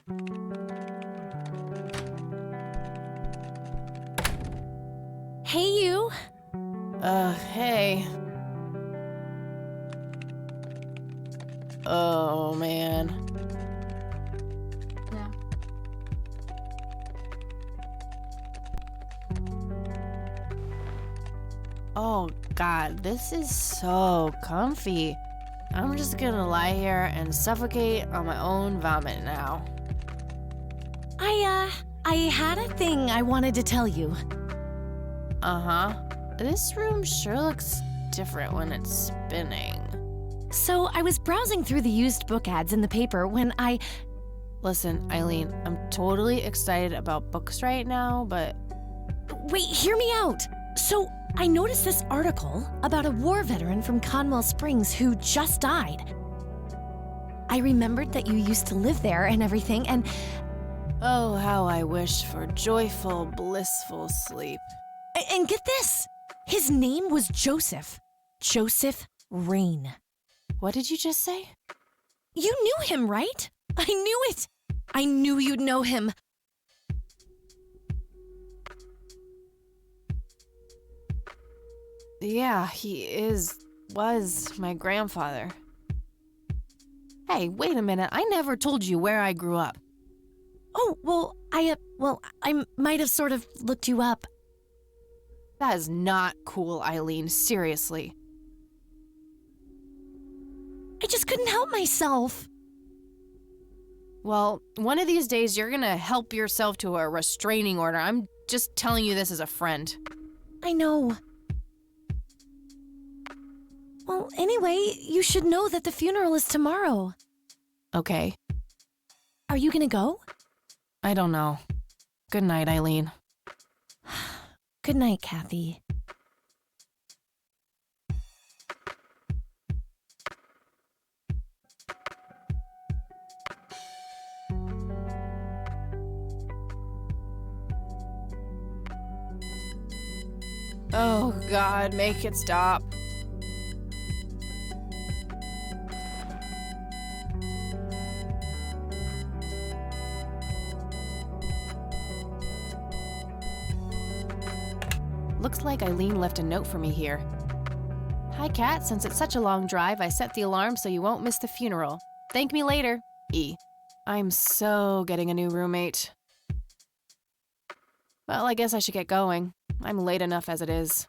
Hey, you. Hey. Oh, man. Yeah. Oh, God, this is so comfy. I'm just gonna lie here and suffocate on my own vomit now. I had a thing I wanted to tell you. Uh-huh. This room sure looks different when it's spinning. So I was browsing through the used book ads in the paper when Listen, Eileen, I'm totally excited about books right now, but Wait, hear me out. So I noticed this article about a war veteran from Conwell Springs who just died. I remembered that you used to live there and everything, and oh, how I wish for joyful, blissful sleep. and get this. His name was Joseph. Joseph Rain. What did you just say? You knew him, right? I knew it. I knew you'd know him. Yeah, was my grandfather. Hey, wait a minute. I never told you where I grew up. Oh, well, I might have sort of looked you up. That is not cool, Eileen. Seriously. I just couldn't help myself. Well, one of these days you're gonna help yourself to a restraining order. I'm just telling you this as a friend. I know. Well, anyway, you should know that the funeral is tomorrow. Okay. Are you gonna go? I don't know. Good night, Eileen. Good night, Kathy. Oh, God, make it stop. Looks like Eileen left a note for me here. Hi, Kat. Since it's such a long drive, I set the alarm so you won't miss the funeral. Thank me later. E. I'm so getting a new roommate. Well, I guess I should get going. I'm late enough as it is.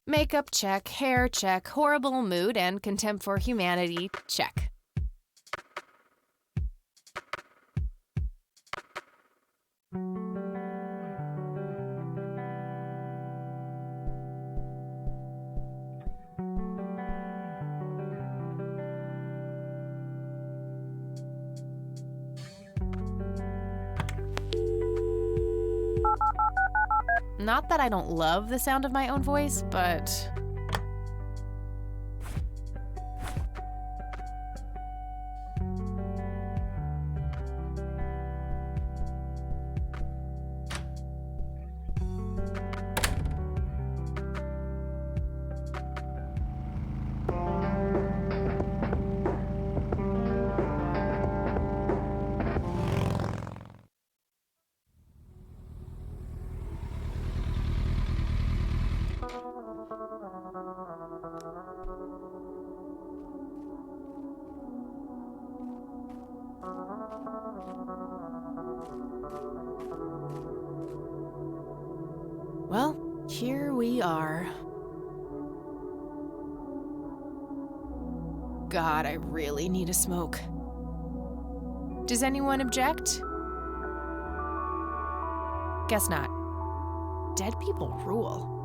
Makeup check, hair check, horrible mood and contempt for humanity check. Not that I don't love the sound of my own voice, but well, here we are. God, I really need a smoke. Does anyone object? Guess not. Dead people rule.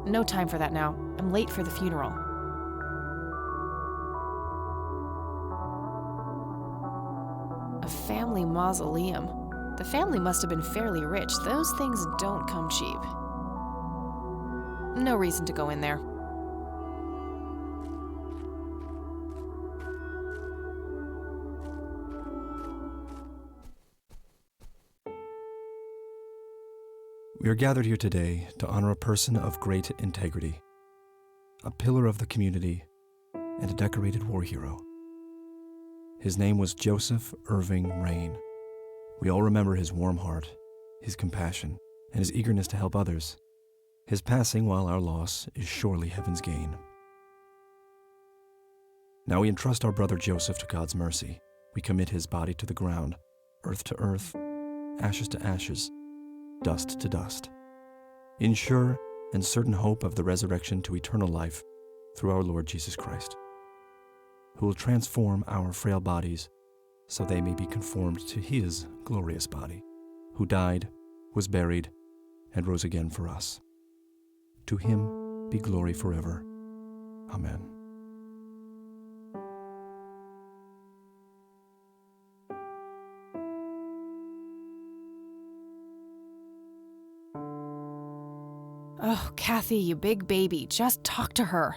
No time for that now. I'm late for the funeral. A family mausoleum. The family must have been fairly rich. Those things don't come cheap. No reason to go in there. We are gathered here today to honor a person of great integrity, a pillar of the community, and a decorated war hero. His name was Joseph Irving Rain. We all remember his warm heart, his compassion, and his eagerness to help others. His passing, while our loss, is surely heaven's gain. Now we entrust our brother Joseph to God's mercy. We commit his body to the ground, earth to earth, ashes to ashes, dust to dust, in sure and certain hope of the resurrection to eternal life through our Lord Jesus Christ, who will transform our frail bodies so they may be conformed to his glorious body, who died, was buried, and rose again for us. To him be glory forever. Amen. Oh, Kathy, you big baby, just talk to her.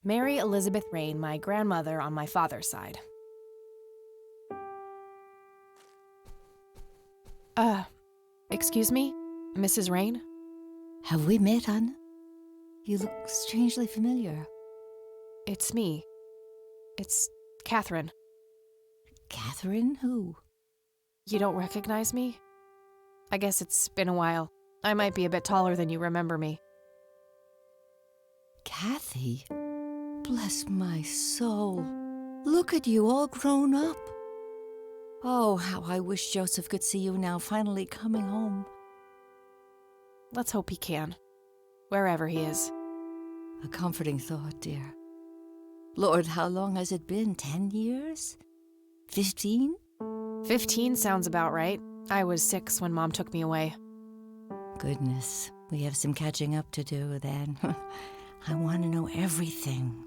Mary Elizabeth Rain, my grandmother on my father's side. Excuse me, Mrs. Rain? Have we met, Anna? You look strangely familiar. It's me. It's Catherine. Catherine who? You don't recognize me? I guess it's been a while. I might be a bit taller than you remember me. Kathy? Bless my soul. Look at you, all grown up. Oh, how I wish Joseph could see you now, finally coming home. Let's hope he can, wherever he is. A comforting thought, dear. Lord, how long has it been? 10 years? 15? 15 sounds about right. I was 6 when Mom took me away. Goodness, we have some catching up to do then. I want to know everything.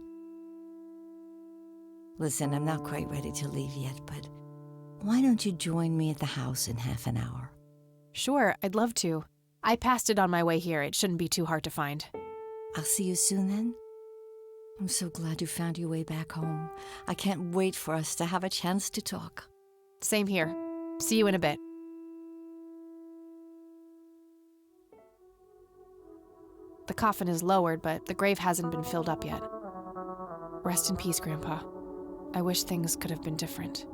Listen, I'm not quite ready to leave yet, but why don't you join me at the house in half an hour? Sure, I'd love to. I passed it on my way here. It shouldn't be too hard to find. I'll see you soon then. I'm so glad you found your way back home. I can't wait for us to have a chance to talk. Same here. See you in a bit. The coffin is lowered, but the grave hasn't been filled up yet. Rest in peace, Grandpa. I wish things could have been different.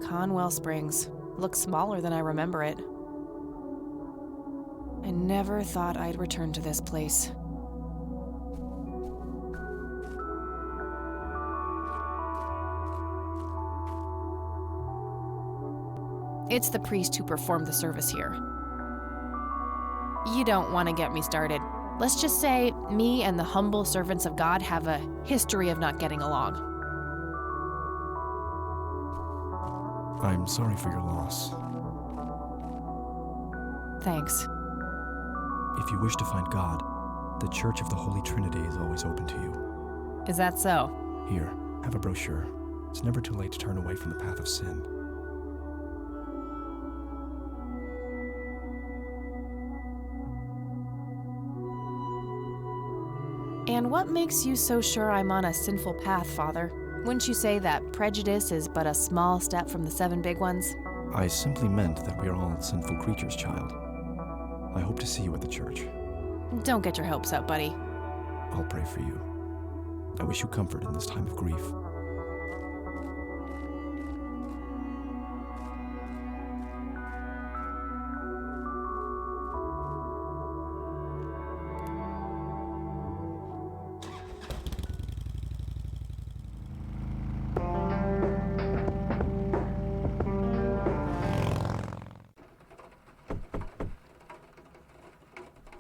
Conwell Springs. Looks smaller than I remember it. I never thought I'd return to this place. It's the priest who performed the service here. You don't want to get me started. Let's just say me and the humble servants of God have a history of not getting along. I'm sorry for your loss. Thanks. If you wish to find God, the Church of the Holy Trinity is always open to you. Is that so? Here, have a brochure. It's never too late to turn away from the path of sin. And what makes you so sure I'm on a sinful path, Father? Wouldn't you say that prejudice is but a small step from the 7 big ones? I simply meant that we are all sinful creatures, child. I hope to see you at the church. Don't get your hopes up, buddy. I'll pray for you. I wish you comfort in this time of grief.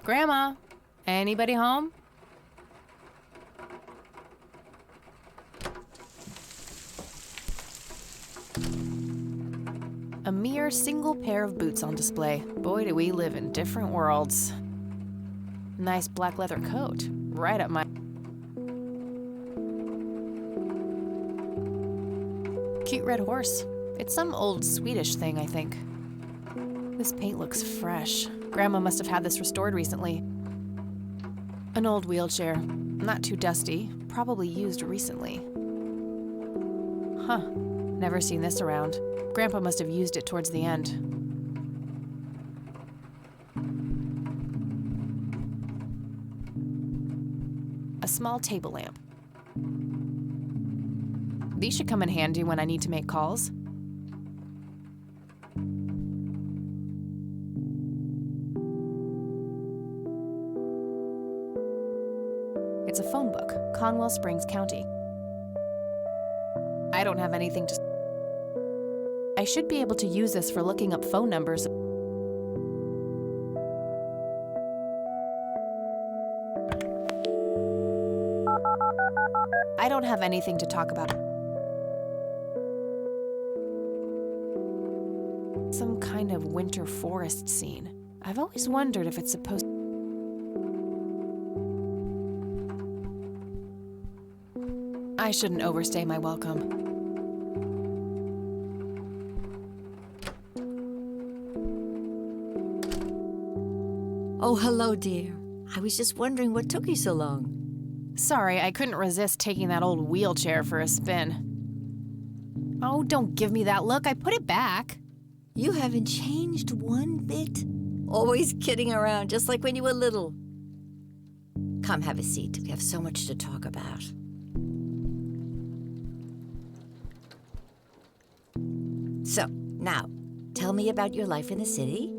Grandma, anybody home? A mere single pair of boots on display. Boy, do we live in different worlds. Nice black leather coat, right up my... Cute red horse. It's some old Swedish thing, I think. This paint looks fresh. Grandma must have had this restored recently. An old wheelchair. Not too dusty. Probably used recently. Huh. Never seen this around. Grandpa must have used it towards the end. A small table lamp. These should come in handy when I need to make calls. It's a phone book, Conwell Springs County. I don't have anything to... I should be able to use this for looking up phone numbers. I don't have anything to talk about. Some kind of winter forest scene. I've always wondered if it's supposed... I shouldn't overstay my welcome. Oh, hello, dear. I was just wondering what took you so long. Sorry, I couldn't resist taking that old wheelchair for a spin. Oh, don't give me that look. I put it back. You haven't changed one bit. Always kidding around, just like when you were little. Come, have a seat. We have so much to talk about. So, now, tell me about your life in the city.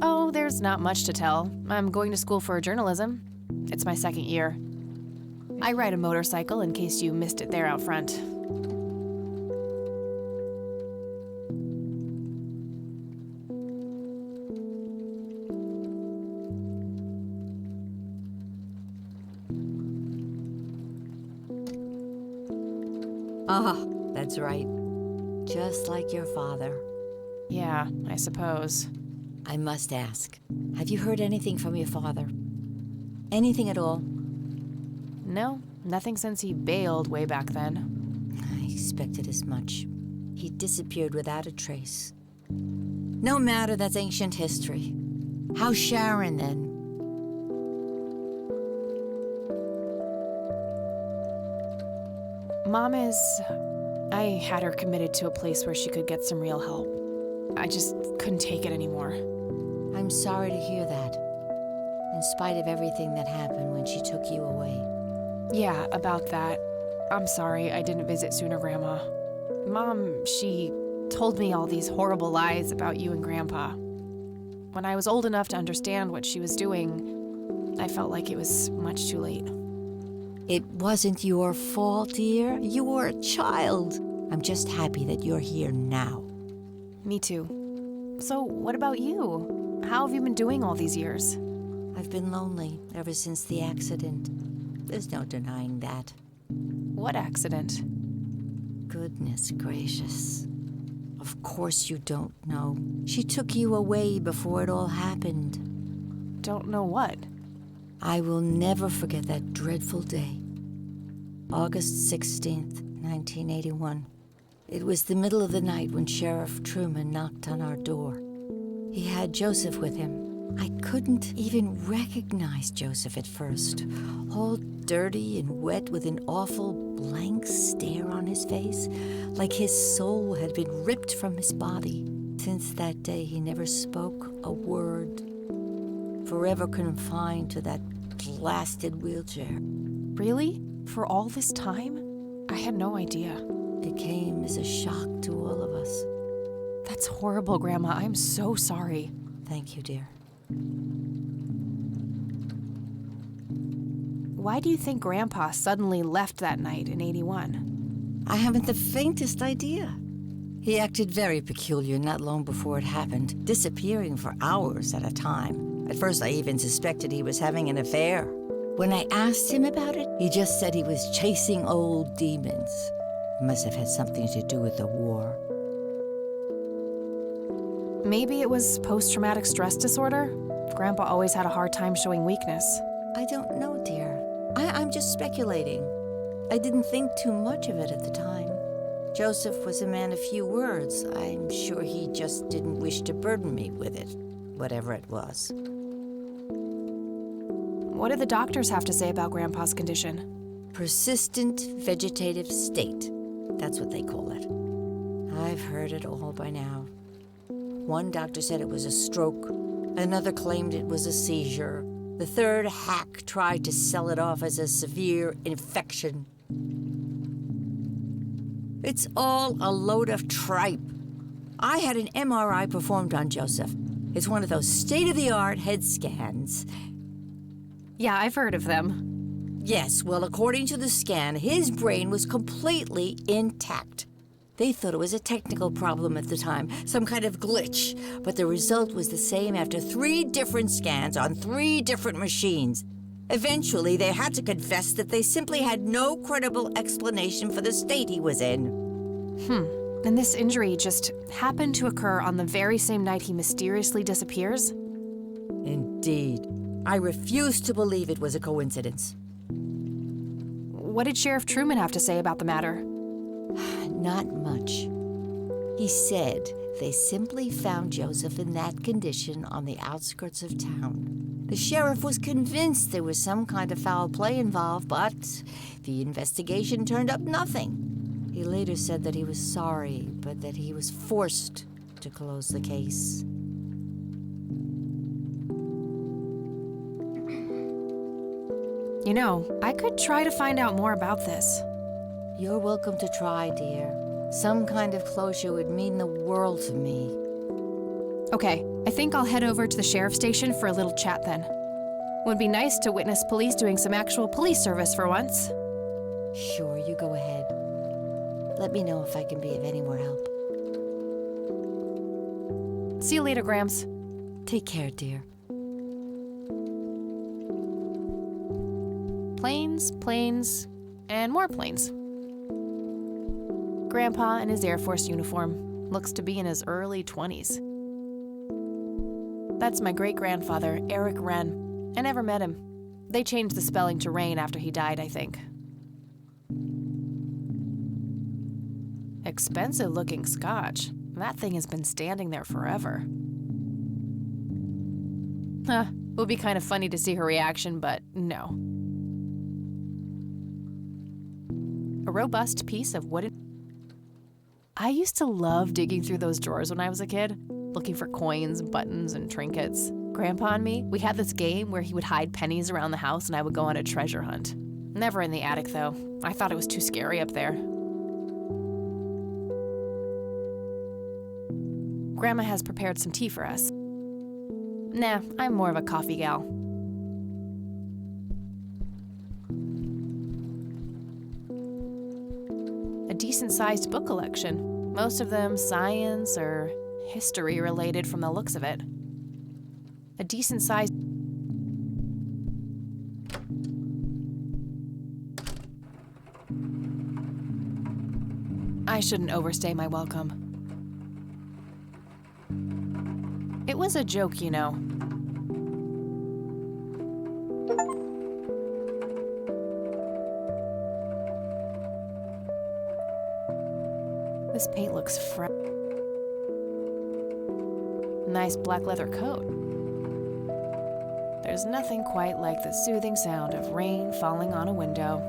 Oh, there's not much to tell. I'm going to school for journalism. It's my second year. I ride a motorcycle in case you missed it there out front. Ah, that's right. Just like your father. Yeah, I suppose. I must ask, have you heard anything from your father? Anything at all? No, nothing since he bailed way back then. I expected as much. He disappeared without a trace. No matter, that's ancient history. How's Sharon, then? Mom is... I had her committed to a place where she could get some real help. I just couldn't take it anymore. I'm sorry to hear that. In spite of everything that happened when she took you away. Yeah, about that. I'm sorry I didn't visit sooner, Grandma. Mom, she told me all these horrible lies about you and Grandpa. When I was old enough to understand what she was doing, I felt like it was much too late. It wasn't your fault, dear. You were a child. I'm just happy that you're here now. Me too. So, what about you? How have you been doing all these years? I've been lonely ever since the accident. There's no denying that. What accident? Goodness gracious. Of course you don't know. She took you away before it all happened. Don't know what. I will never forget that dreadful day. August 16th, 1981. It was the middle of the night when Sheriff Truman knocked on our door. He had Joseph with him. I couldn't even recognize Joseph at first. All dirty and wet with an awful blank stare on his face, like his soul had been ripped from his body. Since that day, he never spoke a word. Forever confined to that blasted wheelchair. Really? For all this time? I had no idea. It came as a shock to all of us. That's horrible, Grandma. I'm so sorry. Thank you, dear. Why do you think Grandpa suddenly left that night in 81? I haven't the faintest idea. He acted very peculiar not long before it happened, disappearing for hours at a time. At first, I even suspected he was having an affair. When I asked him about it, he just said he was chasing old demons. It must have had something to do with the war. Maybe it was post-traumatic stress disorder? Grandpa always had a hard time showing weakness. I don't know, dear. I'm just speculating. I didn't think too much of it at the time. Joseph was a man of few words. I'm sure he just didn't wish to burden me with it, whatever it was. What did the doctors have to say about Grandpa's condition? Persistent vegetative state. That's what they call it. I've heard it all by now. One doctor said it was a stroke. Another claimed it was a seizure. The third hack tried to sell it off as a severe infection. It's all a load of tripe. I had an MRI performed on Joseph. It's one of those state-of-the-art head scans. Yeah, I've heard of them. Yes, well, according to the scan, his brain was completely intact. They thought it was a technical problem at the time, some kind of glitch, but the result was the same after 3 different scans on 3 different machines. Eventually, they had to confess that they simply had no credible explanation for the state he was in. And this injury just happened to occur on the very same night he mysteriously disappears? Indeed. I refuse to believe it was a coincidence. What did Sheriff Truman have to say about the matter? Not much. He said they simply found Joseph in that condition on the outskirts of town. The sheriff was convinced there was some kind of foul play involved, but the investigation turned up nothing. He later said that he was sorry, but that he was forced to close the case. You know, I could try to find out more about this. You're welcome to try, dear. Some kind of closure would mean the world to me. Okay, I think I'll head over to the sheriff's station for a little chat then. Would be nice to witness police doing some actual police service for once. Sure, you go ahead. Let me know if I can be of any more help. See you later, Grams. Take care, dear. Planes, planes, and more planes. Grandpa in his Air Force uniform looks to be in his early 20s. That's my great-grandfather, Eric Wren. I never met him. They changed the spelling to Rain after he died, I think. Expensive-looking scotch. That thing has been standing there forever. Would be kind of funny to see her reaction, but no. A robust piece of wooden... I used to love digging through those drawers when I was a kid, looking for coins, buttons, and trinkets. Grandpa and me, we had this game where he would hide pennies around the house and I would go on a treasure hunt. Never in the attic, though. I thought it was too scary up there. Grandma has prepared some tea for us. Nah, I'm more of a coffee gal. A decent-sized book collection. Most of them science or history related from the looks of it. A decent-sized... I shouldn't overstay my welcome. It was a joke, you know. This paint looks fresh. Nice black leather coat. There's nothing quite like the soothing sound of rain falling on a window.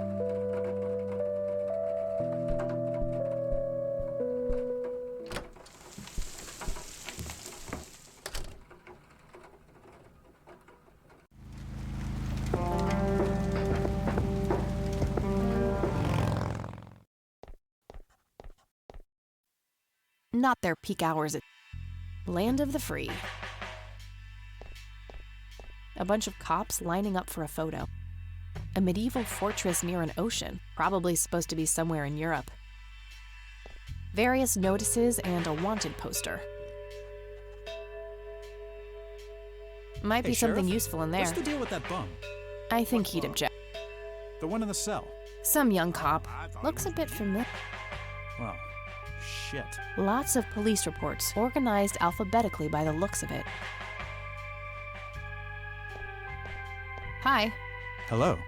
Not their peak hours. Land of the free. A bunch of cops lining up for a photo. A medieval fortress near an ocean, probably supposed to be somewhere in Europe. Various notices and a wanted poster. Might be something Sheriff, useful in there. What's the deal with that bum? I think he'd object. The one in the cell? Some young cop. Looks a bit familiar. Well, shit. Lots of police reports, organized alphabetically by the looks of it. Hi. Hello.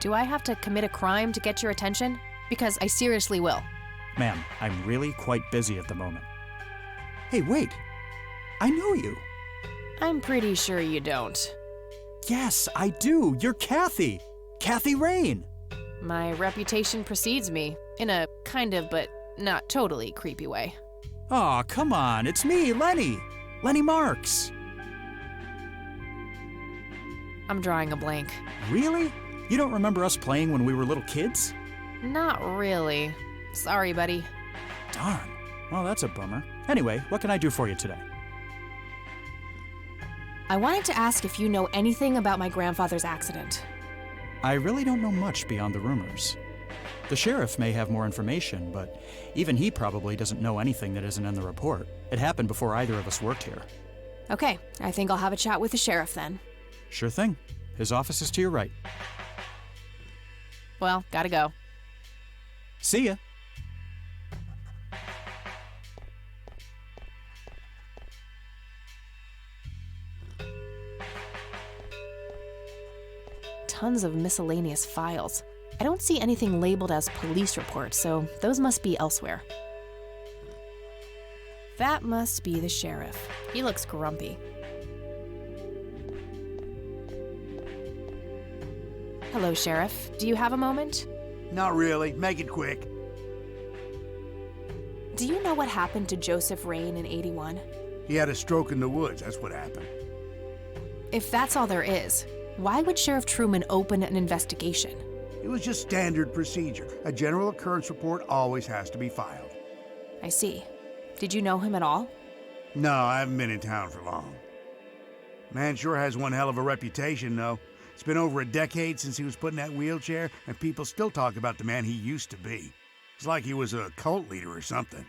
Do I have to commit a crime to get your attention? Because I seriously will. Ma'am, I'm really quite busy at the moment. Hey, wait. I know you. I'm pretty sure you don't. Yes, I do. You're Kathy. Kathy Rain. My reputation precedes me, in a kind of but not totally creepy way. Aw, come on. It's me, Lenny. Lenny Marks. I'm drawing a blank. Really? You don't remember us playing when we were little kids? Not really. Sorry, buddy. Darn. Well, that's a bummer. Anyway, what can I do for you today? I wanted to ask if you know anything about my grandfather's accident. I really don't know much beyond the rumors. The sheriff may have more information, but even he probably doesn't know anything that isn't in the report. It happened before either of us worked here. Okay, I think I'll have a chat with the sheriff then. Sure thing. His office is to your right. Well, gotta go. See ya. Tons of miscellaneous files. I don't see anything labeled as police reports, so those must be elsewhere. That must be the sheriff. He looks grumpy. Hello, Sheriff. Do you have a moment? Not really. Make it quick. Do you know what happened to Joseph Rain in '81? He had a stroke in the woods. That's what happened. If that's all there is, why would Sheriff Truman open an investigation? It was just standard procedure. A general occurrence report always has to be filed. I see. Did you know him at all? No, I haven't been in town for long. Man sure has one hell of a reputation, though. It's been over a decade since he was put in that wheelchair, and people still talk about the man he used to be. It's like he was a cult leader or something.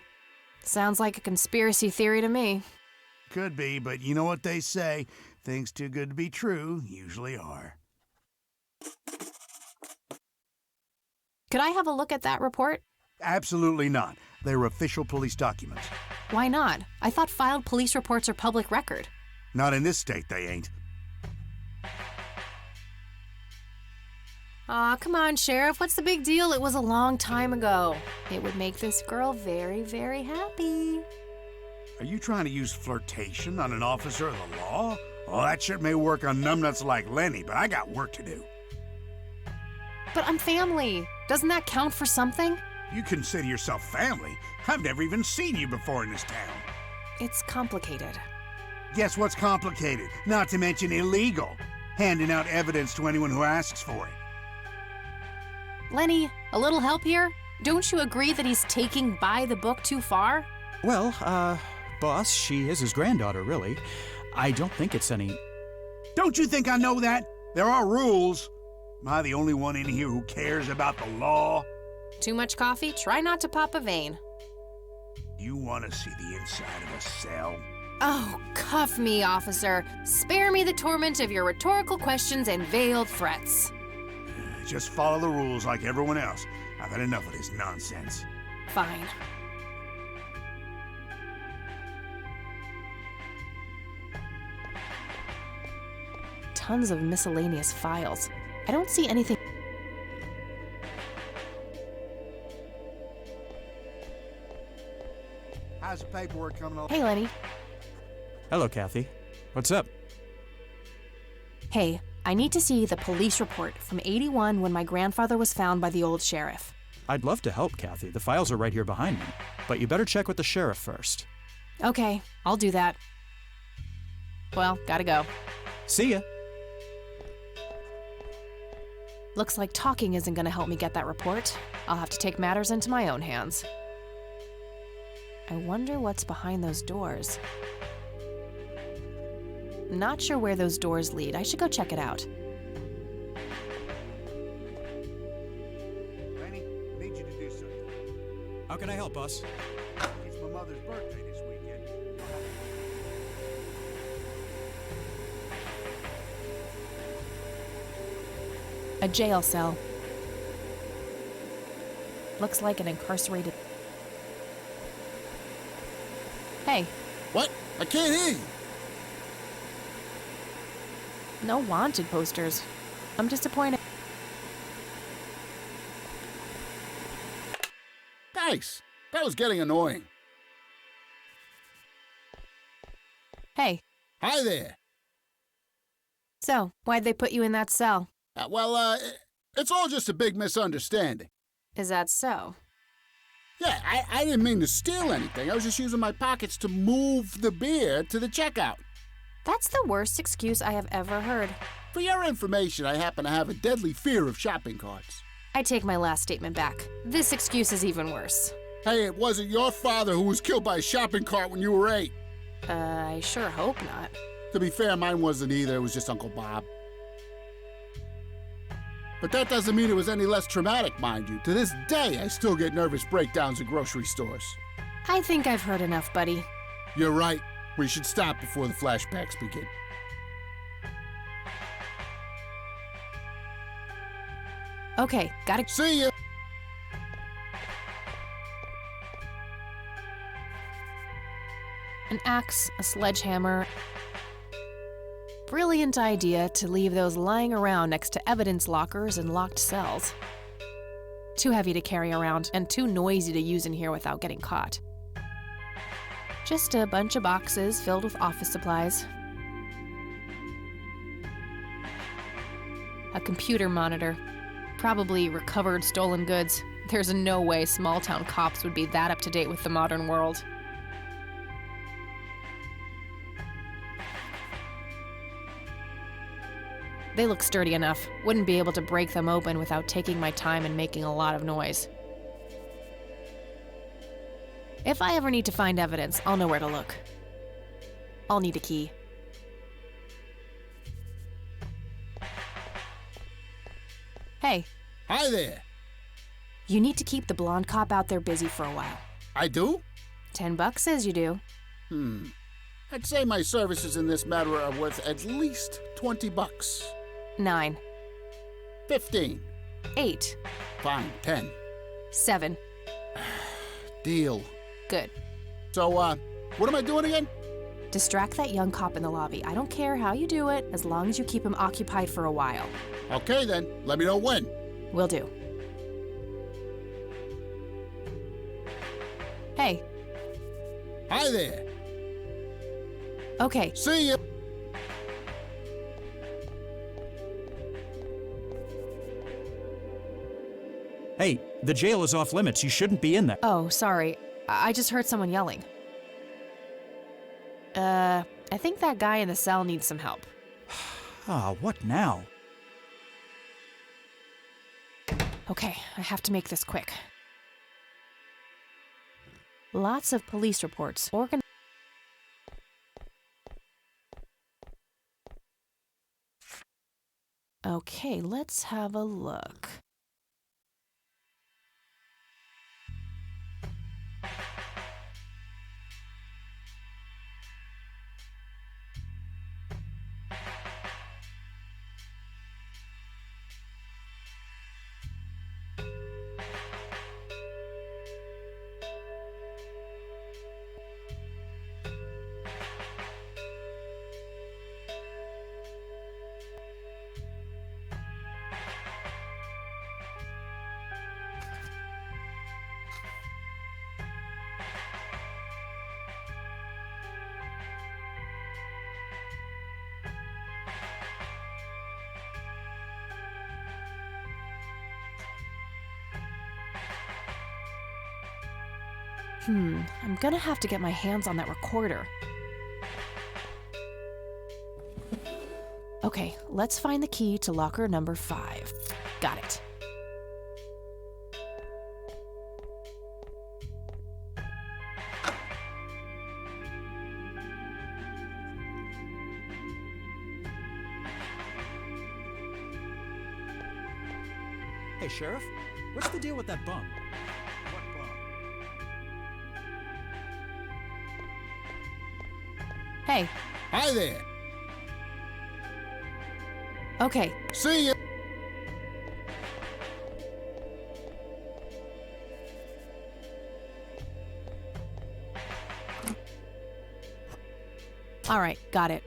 Sounds like a conspiracy theory to me. Could be, but you know what they say. Things too good to be true usually are. Could I have a look at that report? Absolutely not. They're official police documents. Why not? I thought filed police reports are public record. Not in this state, they ain't. Aw, come on, Sheriff. What's the big deal? It was a long time ago. It would make this girl very, very happy. Are you trying to use flirtation on an officer of the law? Well, that shit may work on numbnuts like Lenny, but I got work to do. But I'm family. Doesn't that count for something? You consider yourself family? I've never even seen you before in this town. It's complicated. Guess what's complicated? Not to mention illegal. Handing out evidence to anyone who asks for it. Lenny, a little help here? Don't you agree that he's taking by the book too far? Well, boss, she is his granddaughter, really. I don't think it's any... Don't you think I know that? There are rules. Am I the only one in here who cares about the law? Too much coffee? Try not to pop a vein. You want to see the inside of a cell? Oh, cuff me, officer. Spare me the torment of your rhetorical questions and veiled threats. Just follow the rules like everyone else. I've had enough of this nonsense. Fine. Tons of miscellaneous files. I don't see anything. How's the paperwork coming along? Hey, Lenny. Hello, Kathy. What's up? Hey, I need to see the police report from '81 when my grandfather was found by the old sheriff. I'd love to help, Kathy. The files are right here behind me. But you better check with the sheriff first. Okay, I'll do that. Well, gotta go. See ya. Looks like talking isn't gonna help me get that report. I'll have to take matters into my own hands. I wonder what's behind those doors. Not sure where those doors lead. I should go check it out. Lenny, I need you to do something. How can I help, boss? It's my mother's birthday this weekend. A jail cell. Looks like an incarcerated... Hey, What? I can't hear you. no wanted posters. I'm disappointed. Thanks. That was getting annoying. Hey, Hi there. So, why'd they put you in that cell? It's all just a big misunderstanding. Is that so? Yeah, I didn't mean to steal anything. I was just using my pockets to move the beer to the checkout. That's the worst excuse I have ever heard. For your information, I happen to have a deadly fear of shopping carts. I take my last statement back. This excuse is even worse. Hey, it wasn't your father who was killed by a shopping cart when you were 8. I sure hope not. To be fair, mine wasn't either. It was just Uncle Bob. But that doesn't mean it was any less traumatic, mind you. To this day, I still get nervous breakdowns at grocery stores. I think I've heard enough, buddy. You're right. We should stop before the flashbacks begin. Okay, gotta... See ya! An axe, a sledgehammer. Brilliant idea to leave those lying around next to evidence lockers and locked cells. Too heavy to carry around and too noisy to use in here without getting caught. Just a bunch of boxes filled with office supplies. A computer monitor. Probably recovered stolen goods. There's no way small-town cops would be that up to date with the modern world. They look sturdy enough. Wouldn't be able to break them open without taking my time and making a lot of noise. If I ever need to find evidence, I'll know where to look. I'll need a key. Hey. Hi there. You need to keep the blonde cop out there busy for a while. I do? $10 says you do. I'd say my services in this matter are worth at least $20. 9. 15. 8. Fine, 10. 7. Deal. Good. So, what am I doing again? Distract that young cop in the lobby. I don't care how you do it, as long as you keep him occupied for a while. Okay then, let me know when. Will do. Hey. Hi there. Okay. See ya. Hey, the jail is off limits. You shouldn't be in there. Oh, sorry. I just heard someone yelling. I think that guy in the cell needs some help. What now? Okay, I have to make this quick. Lots of police reports. Okay, let's have a look. I'm gonna have to get my hands on that recorder. Okay, let's find the key to locker number 5. Got it. Hey, Sheriff, what's the deal with that bum? What bum? Hey. Hi there. Okay. See ya. All right, got it.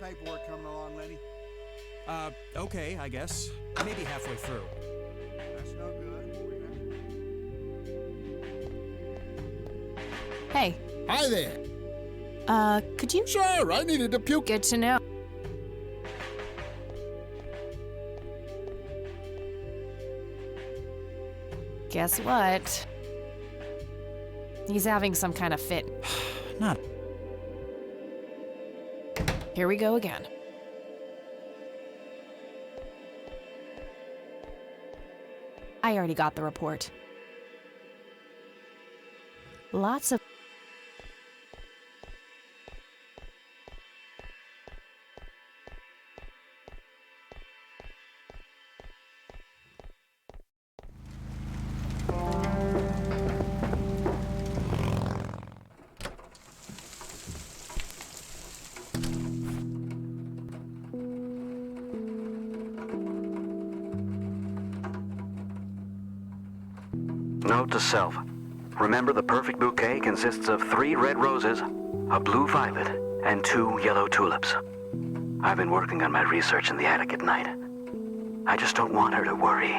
paperwork coming along, Lenny? Okay, I guess. Maybe halfway through. That's no good. Hey, Hi there. could you? Sure, I needed to puke. Good to know. Guess what? He's having some kind of fit. Not. Here we go again. I already got the report. Lots of... Note to self. Remember, the perfect bouquet consists of 3 red roses, a blue violet, and 2 yellow tulips. I've been working on my research in the attic at night. I just don't want her to worry.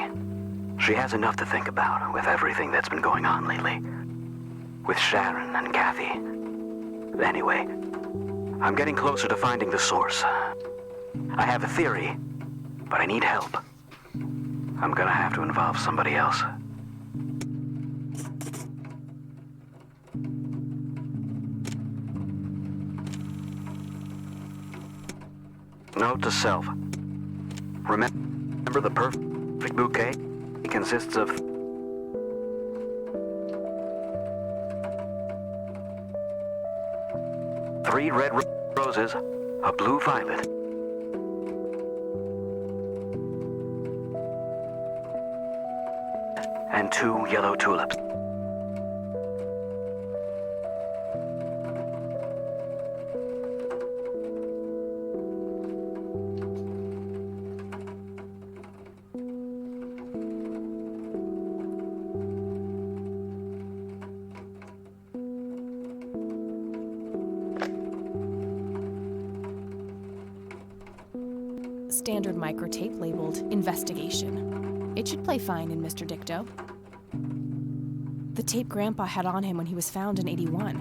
She has enough to think about with everything that's been going on lately. With Sharon and Kathy. Anyway, I'm getting closer to finding the source. I have a theory, but I need help. I'm gonna have to involve somebody else. Note to self. Remember, the perfect bouquet consists of 3 red roses, a blue violet, and 2 yellow tulips. Standard microtape labeled Investigation. It should play fine in Mr. Dicto. The tape Grandpa had on him when he was found in '81.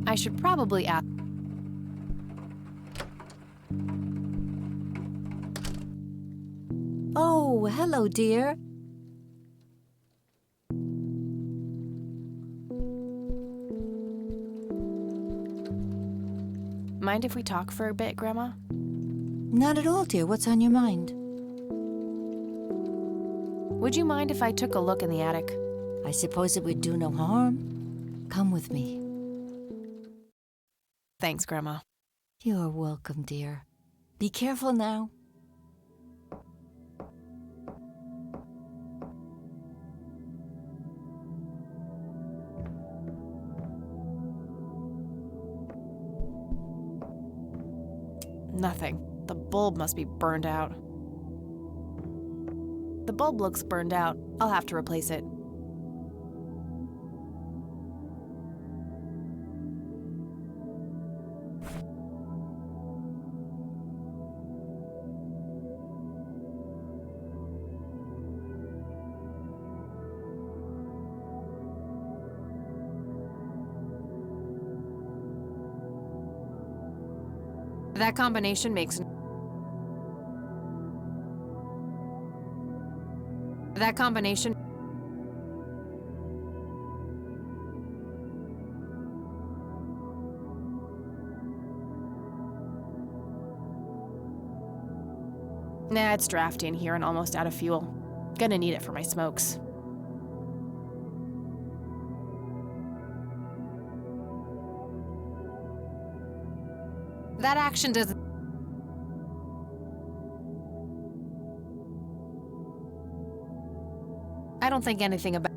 I should probably ask. Oh, hello, dear. Mind if we talk for a bit, Grandma? Not at all, dear. What's on your mind? Would you mind if I took a look in the attic? I suppose it would do no harm. Come with me. Thanks, Grandma. You're welcome, dear. Be careful now. Nothing. The bulb must be burned out. The bulb looks burned out. I'll have to replace it. That combination makes... That combination... Nah, it's drafty in here and almost out of fuel. Gonna need it for my smokes. That action doesn't... I don't think anything about...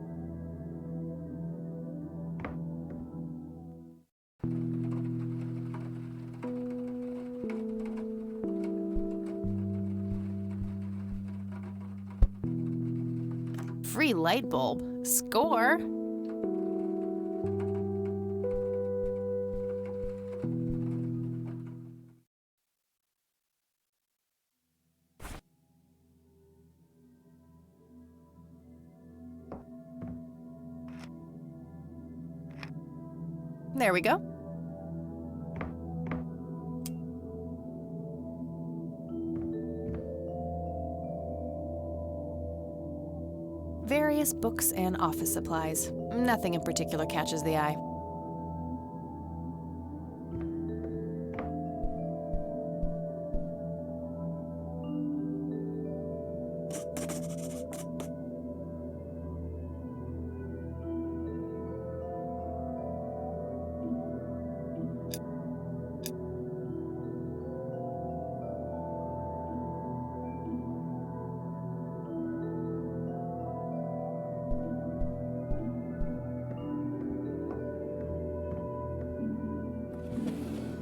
Free light bulb. Score. There we go. Various books and office supplies. Nothing in particular catches the eye.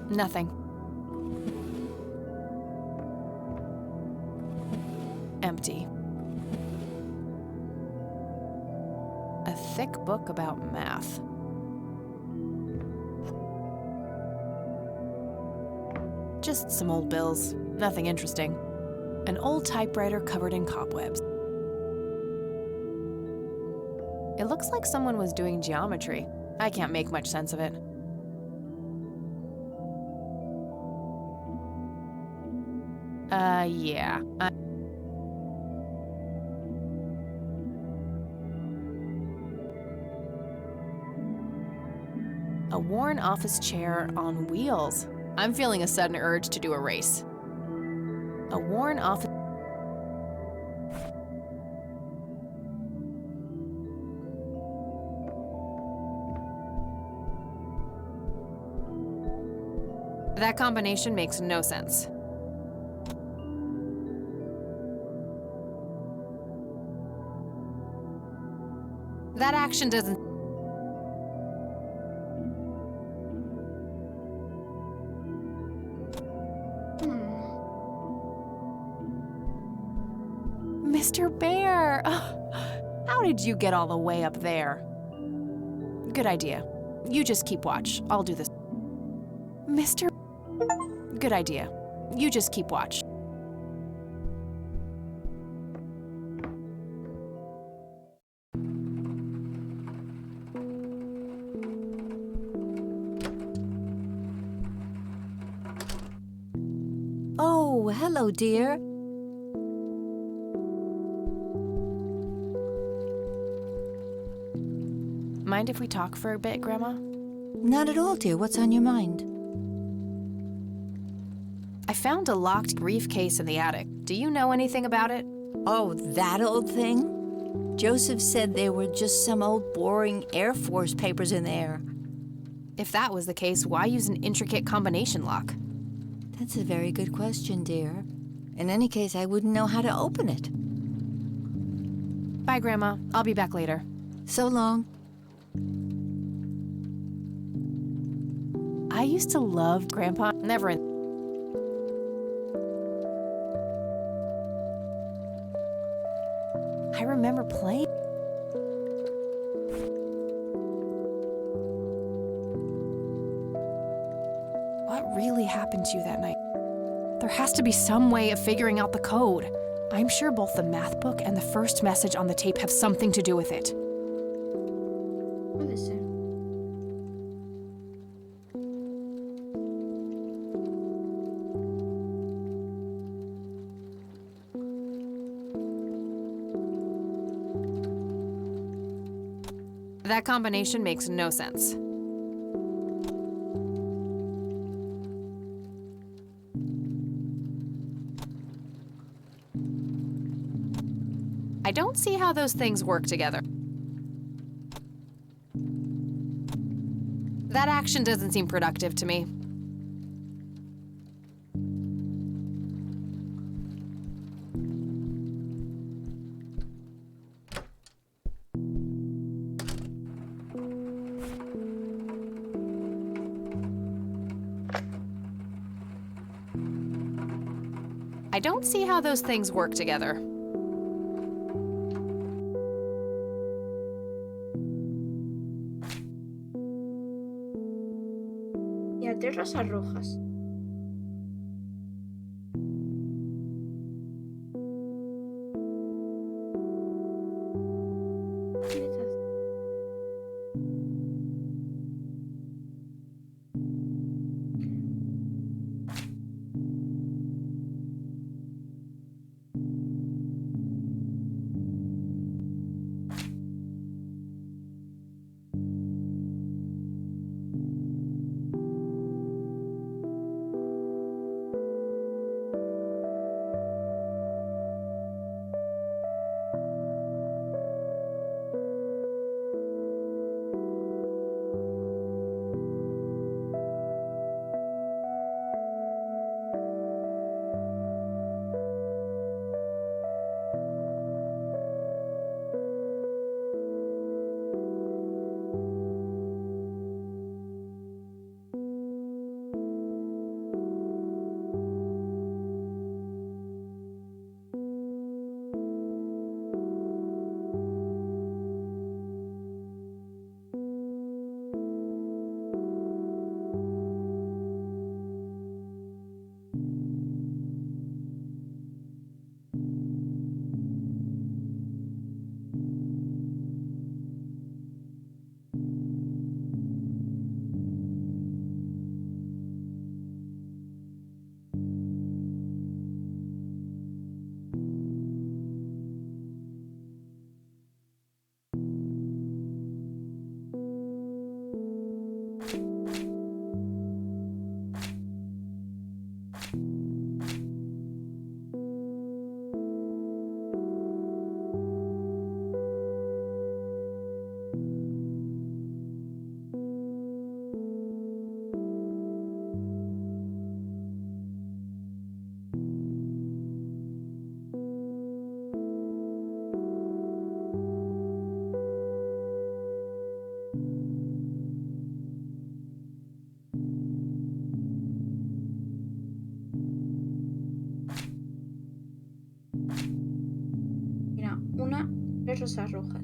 Nothing. Empty. A thick book about math. Just some old bills. Nothing interesting. An old typewriter covered in cobwebs. It looks like someone was doing geometry. I can't make much sense of it. Yeah. A worn office chair on wheels. I'm feeling a sudden urge to do a race. A worn office... That combination makes no sense. That action doesn't... Mr. Bear! How did you get all the way up there? Good idea. You just keep watch. I'll do this. Mr. Good idea. You just keep watch. Oh, hello, dear. Mind if we talk for a bit, Grandma? Not at all, dear. What's on your mind? I found a locked briefcase in the attic. Do you know anything about it? Oh, that old thing? Joseph said there were just some old boring Air Force papers in there. If that was the case, why use an intricate combination lock? That's a very good question, dear. In any case, I wouldn't know how to open it. Bye, Grandma. I'll be back later. So long. I used to love Grandpa. Never in... I remember playing. What really happened to you that night? There has to be some way of figuring out the code. I'm sure both the math book and the first message on the tape have something to do with it. Puede ser. That combination makes no sense. I don't see how those things work together. That action doesn't seem productive to me. I don't see how those things work together. Y a ti rosas rojas. Tres rosas rojas.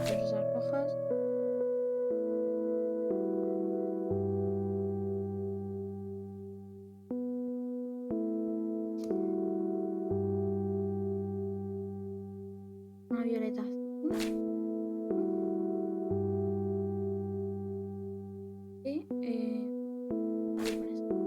Tres rosas rojas. Una violeta azul. Y voy con esta.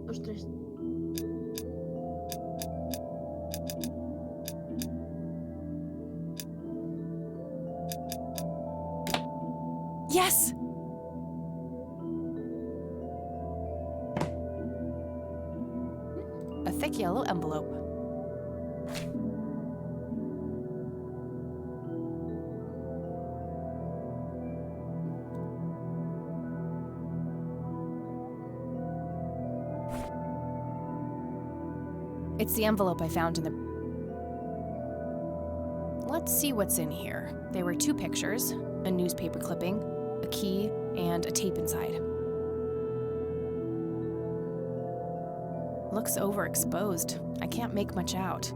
Los tres. Yes! A thick yellow envelope. It's the envelope I found in the... Let's see what's in here. There were 2 pictures, a newspaper clipping, a key, and a tape inside. Looks overexposed. I can't make much out.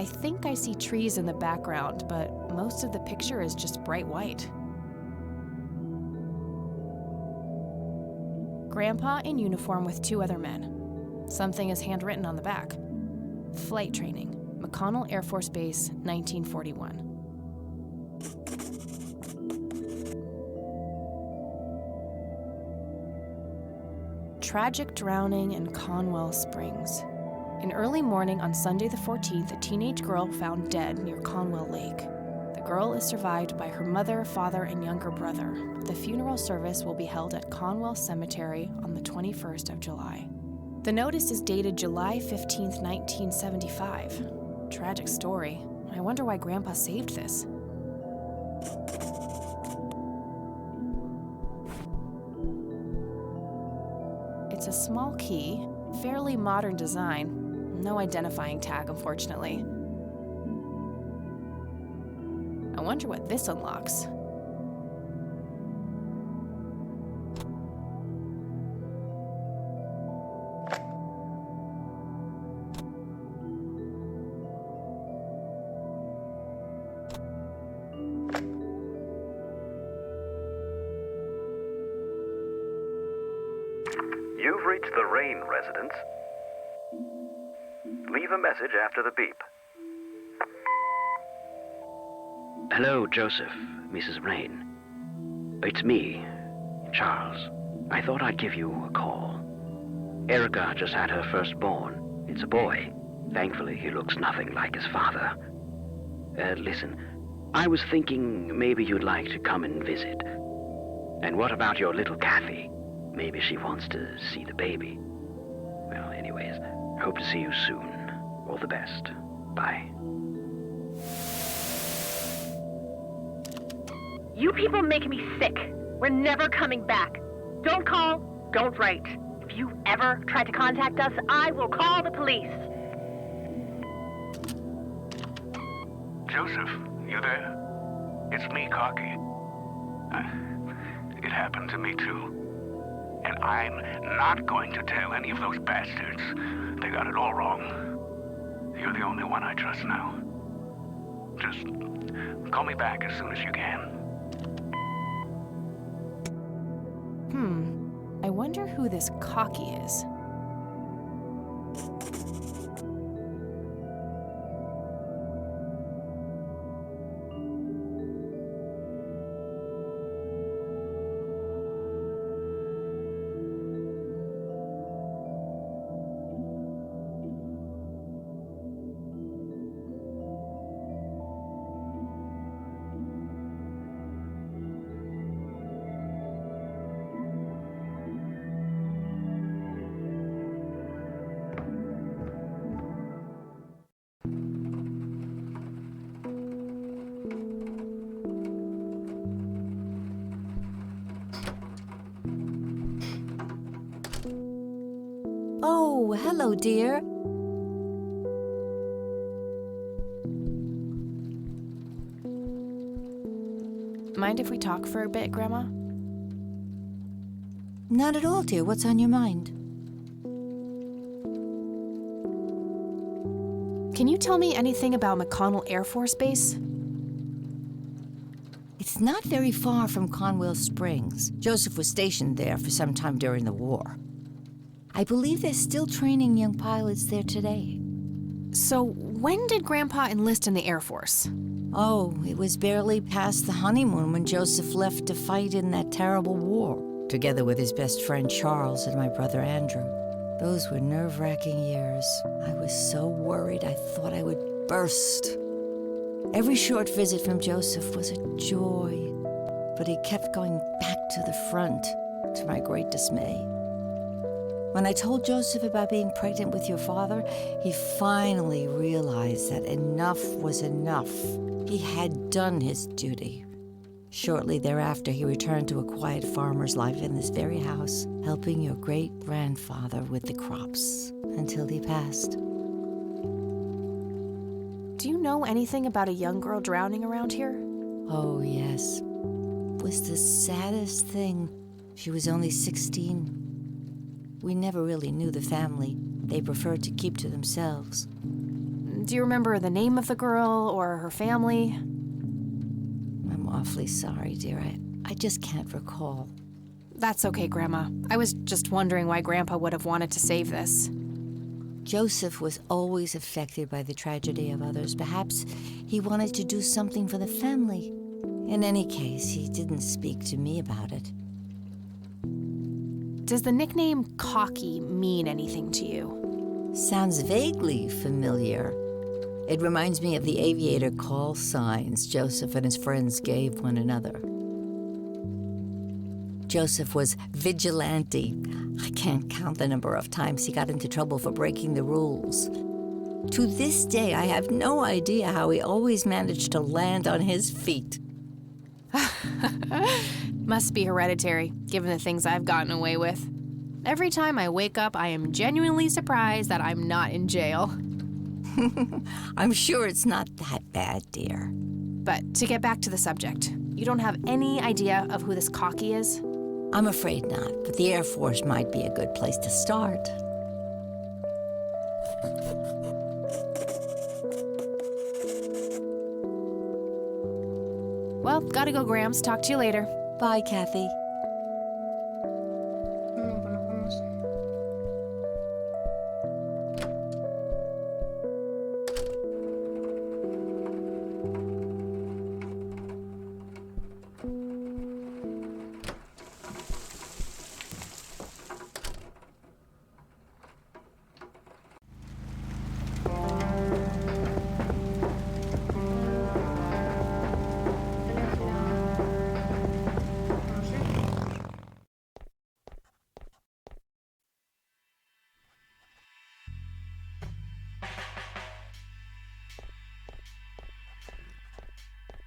I think I see trees in the background, but most of the picture is just bright white. Grandpa in uniform with 2 other men. Something is handwritten on the back. Flight training, McConnell Air Force Base, 1941. Tragic drowning in Conwell Springs. In early morning on Sunday the 14th, a teenage girl found dead near Conwell Lake. The girl is survived by her mother, father, and younger brother. The funeral service will be held at Conwell Cemetery on the 21st of July. The notice is dated July 15th, 1975. Tragic story. I wonder why Grandpa saved this. It's a small key, fairly modern design. No identifying tag, unfortunately. I wonder what this unlocks. You've reached the Rain residence. Leave a message after the beep. Hello, Joseph, Mrs. Rain. It's me, Charles. I thought I'd give you a call. Erica just had her firstborn. It's a boy. Thankfully, he looks nothing like his father. Listen, I was thinking maybe you'd like to come and visit. And what about your little Kathy? Maybe she wants to see the baby. Well, anyways, hope to see you soon. All the best. Bye. You people make me sick. We're never coming back. Don't call, don't write. If you ever try to contact us, I will call the police. Joseph, you there? It's me, Cocky. It happened to me too. And I'm not going to tell any of those bastards. They got it all wrong. You're the only one I trust now. Just call me back as soon as you can. I wonder who this Cocky is. Oh, hello, dear. Mind if we talk for a bit, Grandma? Not at all, dear. What's on your mind? Can you tell me anything about McConnell Air Force Base? It's not very far from Conwell Springs. Joseph was stationed there for some time during the war. I believe they're still training young pilots there today. So, when did Grandpa enlist in the Air Force? Oh, it was barely past the honeymoon when Joseph left to fight in that terrible war, together with his best friend Charles and my brother Andrew. Those were nerve-wracking years. I was so worried I thought I would burst. Every short visit from Joseph was a joy, but he kept going back to the front, to my great dismay. When I told Joseph about being pregnant with your father, he finally realized that enough was enough. He had done his duty. Shortly thereafter, he returned to a quiet farmer's life in this very house, helping your great-grandfather with the crops, until he passed. Do you know anything about a young girl drowning around here? Oh, yes. It was the saddest thing. She was only 16. We never really knew the family. They preferred to keep to themselves. Do you remember the name of the girl or her family? I'm awfully sorry, dear. I just can't recall. That's okay, Grandma. I was just wondering why Grandpa would have wanted to save this. Joseph was always affected by the tragedy of others. Perhaps he wanted to do something for the family. In any case, he didn't speak to me about it. Does the nickname Cocky mean anything to you? Sounds vaguely familiar. It reminds me of the aviator call signs Joseph and his friends gave one another. Joseph was vigilante. I can't count the number of times he got into trouble for breaking the rules. To this day, I have no idea how he always managed to land on his feet. Must be hereditary, given the things I've gotten away with. Every time I wake up, I am genuinely surprised that I'm not in jail. I'm sure it's not that bad, dear. But to get back to the subject, you don't have any idea of who this Cocky is? I'm afraid not, but the Air Force might be a good place to start. Well, gotta go, Grams. Talk to you later. Bye, Kathy. No, bueno, vamos. No sé.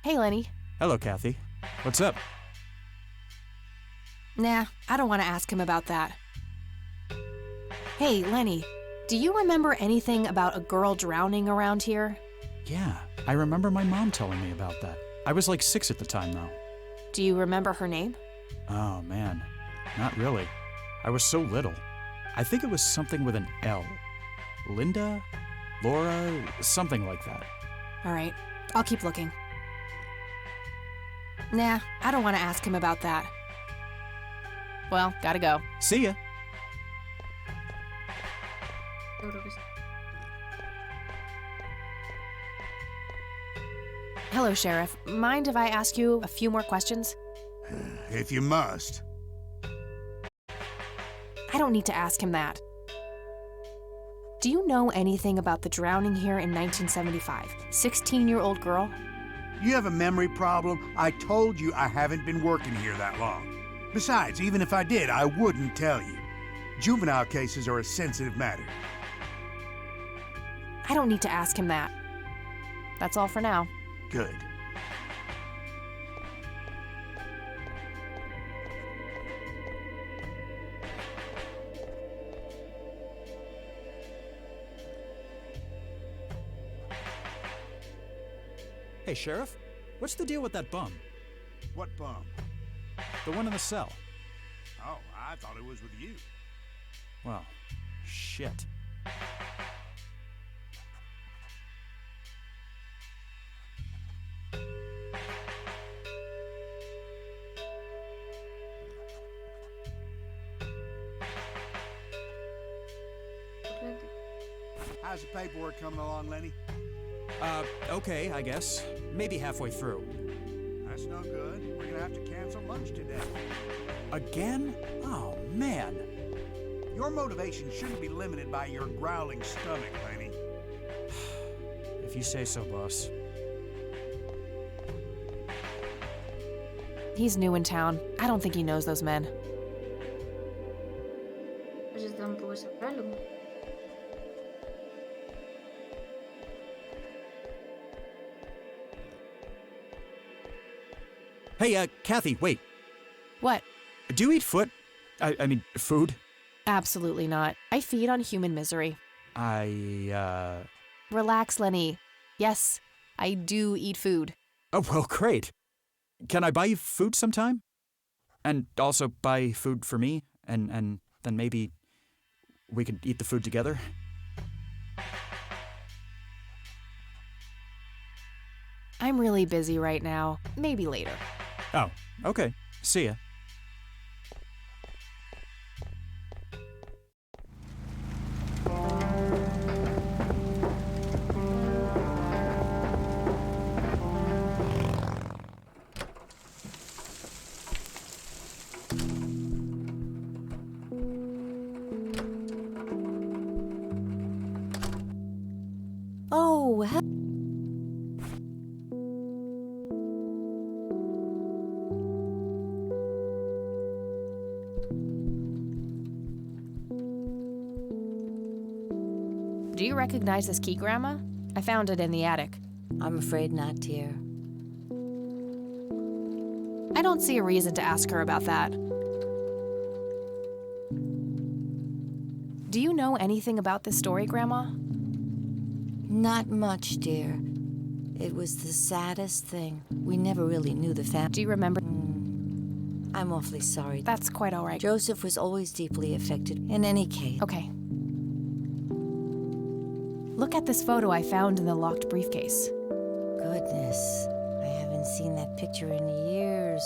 Hey, Lenny. Hello, Kathy. What's up? Nah, I don't want to ask him about that. Hey, Lenny, do you remember anything about a girl drowning around here? Yeah, I remember my mom telling me about that. I was like 6 at the time, though. Do you remember her name? Oh, man. Not really. I was so little. I think it was something with an L. Linda? Laura? Something like that. All right, I'll keep looking. Nah, I don't want to ask him about that. Well, gotta go. See ya. Yo creo que sí. Hello, Sheriff. Mind if I ask you a few more questions? If you must. I don't need to ask him that. Do you know anything about the drowning here in 1975? 16-year-old girl? You have a memory problem? I told you I haven't been working here that long. Besides, even if I did, I wouldn't tell you. Juvenile cases are a sensitive matter. I don't need to ask him that. That's all for now. Good. Hey, Sheriff, what's the deal with that bum? What bum? The one in the cell. Oh, I thought it was with you. Well, shit. How's the paperwork coming along, Lenny? Okay, I guess. Maybe halfway through. That's no good. We're gonna have to cancel lunch today. Again? Oh, man. Your motivation shouldn't be limited by your growling stomach, Lenny. If you say so, boss. He's new in town. I don't think he knows those men. Pues tampoco sabrá algo. Hey, Kathy, wait. What? Do you eat foot? I mean, food? Absolutely not. I feed on human misery. Relax, Lenny. Yes, I do eat food. Oh, well, great. Can I buy you food sometime? And also buy food for me? And then maybe we could eat the food together? I'm really busy right now. Maybe later. Oh, okay. See ya. Oh, Do you recognize this key, Grandma? I found it in the attic. I'm afraid not, dear. I don't see a reason to ask her about that. Do you know anything about this story, Grandma? Not much, dear. It was the saddest thing. We never really knew the family. Do you remember? I'm awfully sorry. That's quite all right. Joseph was always deeply affected. In any case. Okay. Look at this photo I found in the locked briefcase. Goodness, I haven't seen that picture in years.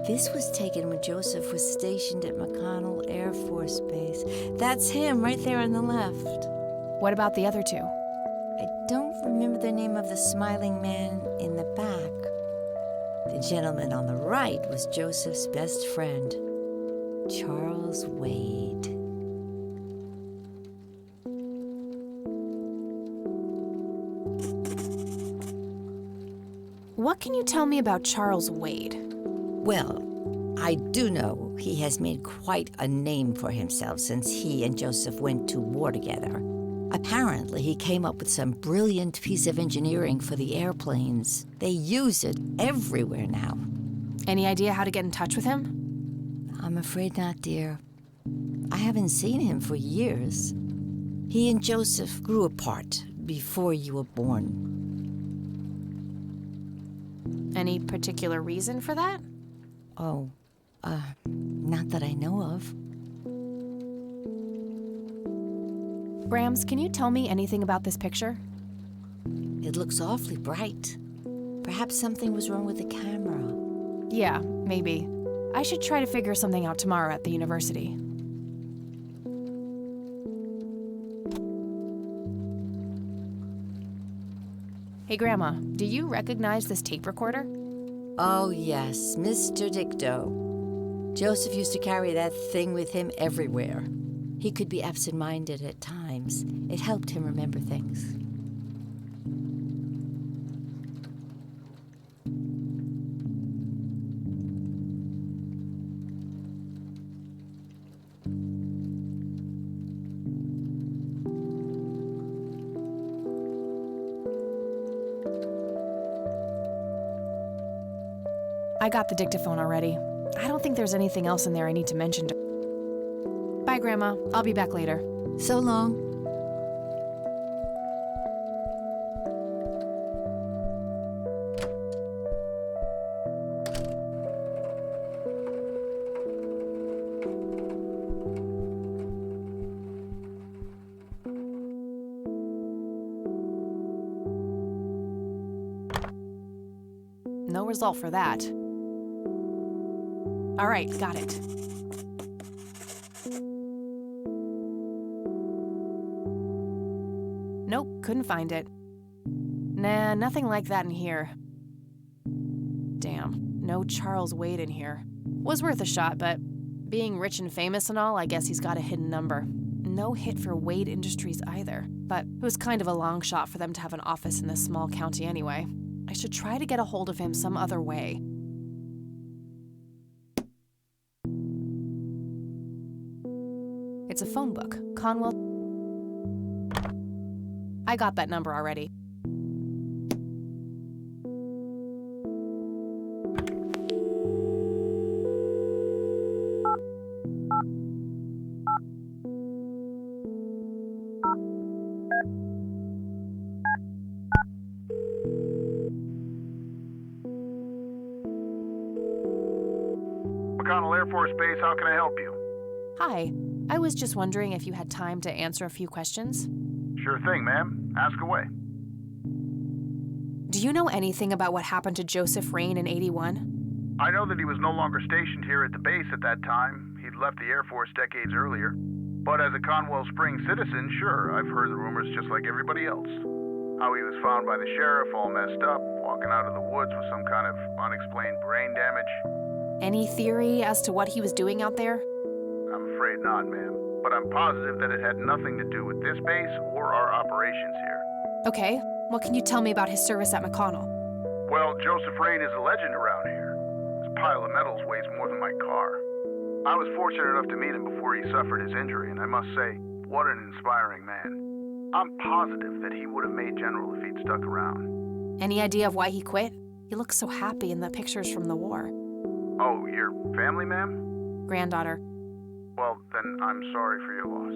This was taken when Joseph was stationed at McConnell Air Force Base. That's him right there on the left. What about the other two? I don't remember the name of the smiling man in the back. The gentleman on the right was Joseph's best friend, Charles Wade. What can you tell me about Charles Wade? Well, I do know he has made quite a name for himself since he and Joseph went to war together. Apparently, he came up with some brilliant piece of engineering for the airplanes. They use it everywhere now. Any idea how to get in touch with him? I'm afraid not, dear. I haven't seen him for years. He and Joseph grew apart before you were born. Any particular reason for that? Oh, not that I know of. Grams, can you tell me anything about this picture? It looks awfully bright. Perhaps something was wrong with the camera. Yeah, maybe. I should try to figure something out tomorrow at the university. Hey, Grandma, do you recognize this tape recorder? Oh, yes, Mr. Dicto. Joseph used to carry that thing with him everywhere. He could be absent-minded at times. It helped him remember things. I got the dictaphone already. I don't think there's anything else in there I need to mention. Bye, Grandma. I'll be back later. So long. No result for that. All right, got it. Nope, couldn't find it. Nah, nothing like that in here. Damn, no Charles Wade in here. Was worth a shot, but being rich and famous and all, I guess he's got a hidden number. No hit for Wade Industries either, but it was kind of a long shot for them to have an office in this small county anyway. I should try to get a hold of him some other way. It's a phone book. Conwell. I got that number already. McConnell Air Force Base, how can I help you? Hi. I was just wondering if you had time to answer a few questions. Sure thing, ma'am. Ask away. Do you know anything about what happened to Joseph Rain in '81? I know that he was no longer stationed here at the base at that time. He'd left the Air Force decades earlier. But as a Conwell Springs citizen, sure, I've heard the rumors just like everybody else. How he was found by the sheriff all messed up, walking out of the woods with some kind of unexplained brain damage. Any theory as to what he was doing out there? I'm afraid not, ma'am. But I'm positive that it had nothing to do with this base or our operations here. Okay, what can you tell me about his service at McConnell? Well, Joseph Rain is a legend around here. His pile of medals weighs more than my car. I was fortunate enough to meet him before he suffered his injury, and I must say, what an inspiring man. I'm positive that he would have made general if he'd stuck around. Any idea of why he quit? He looks so happy in the pictures from the war. Oh, your family, ma'am? Granddaughter. Well, then I'm sorry for your loss.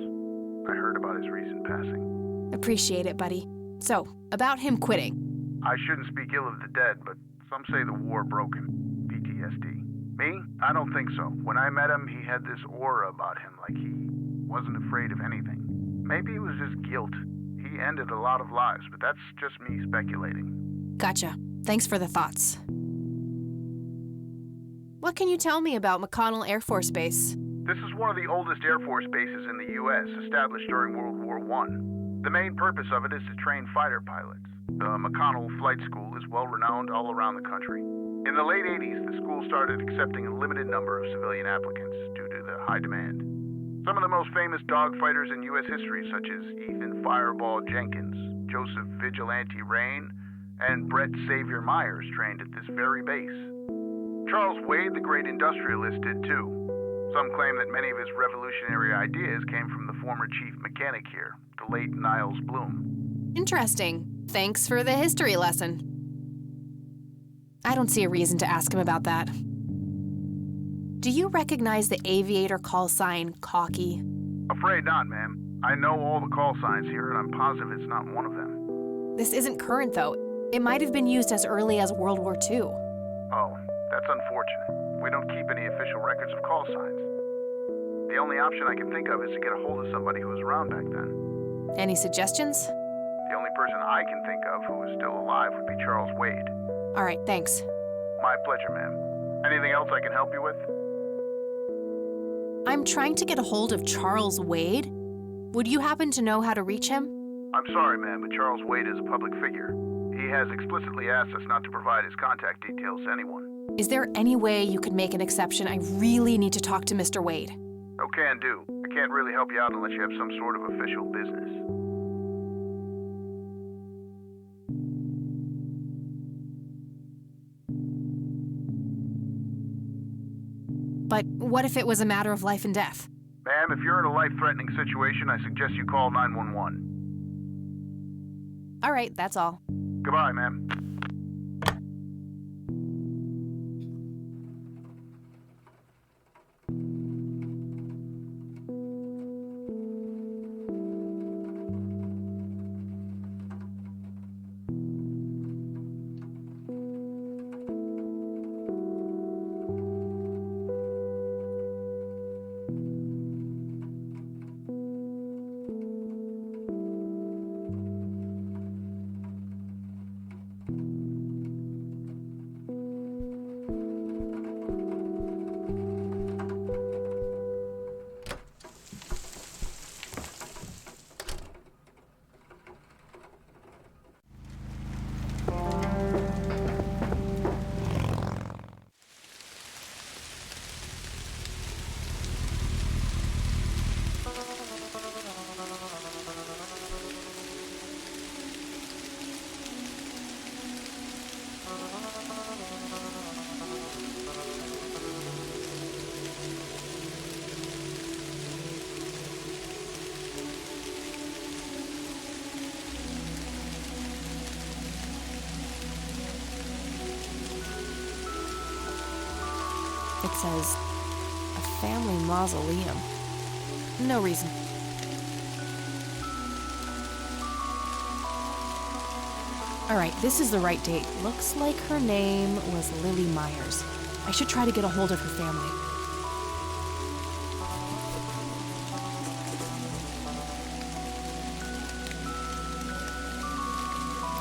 I heard about his recent passing. Appreciate it, buddy. So, about him quitting. I shouldn't speak ill of the dead, but some say the war broke him. PTSD. Me? I don't think so. When I met him, he had this aura about him, like he wasn't afraid of anything. Maybe it was just guilt. He ended a lot of lives, but that's just me speculating. Gotcha. Thanks for the thoughts. What can you tell me about McConnell Air Force Base? This is one of the oldest Air Force bases in the U.S., established during World War I. The main purpose of it is to train fighter pilots. The McConnell Flight School is well-renowned all around the country. In the late 80s, the school started accepting a limited number of civilian applicants due to the high demand. Some of the most famous dogfighters in U.S. history, such as Ethan Fireball Jenkins, Joseph Vigilante Rain, and Brett Savior Myers trained at this very base. Charles Wade, the great industrialist, did too. Some claim that many of his revolutionary ideas came from the former chief mechanic here, the late Niles Bloom. Interesting. Thanks for the history lesson. I don't see a reason to ask him about that. Do you recognize the aviator call sign, Cocky? Afraid not, ma'am. I know all the call signs here, and I'm positive it's not one of them. This isn't current, though. It might have been used as early as World War II. Oh, that's unfortunate. We don't keep any official records of call signs. The only option I can think of is to get a hold of somebody who was around back then. Any suggestions? The only person I can think of who is still alive would be Charles Wade. All right, thanks. My pleasure, ma'am. Anything else I can help you with? I'm trying to get a hold of Charles Wade. Would you happen to know how to reach him? I'm sorry, ma'am, but Charles Wade is a public figure. He He has explicitly asked us not to provide his contact details to anyone. Is there any way you could make an exception? I really need to talk to Mr. Wade. Oh, can do. I can't really help you out unless you have some sort of official business. But what if it was a matter of life and death? Ma'am, if you're in a life-threatening situation, I suggest you call 911. All right, that's all. Goodbye, ma'am. It says, a family mausoleum. No reason. All right, this is the right date. Looks like her name was Lily Myers. I should try to get a hold of her family.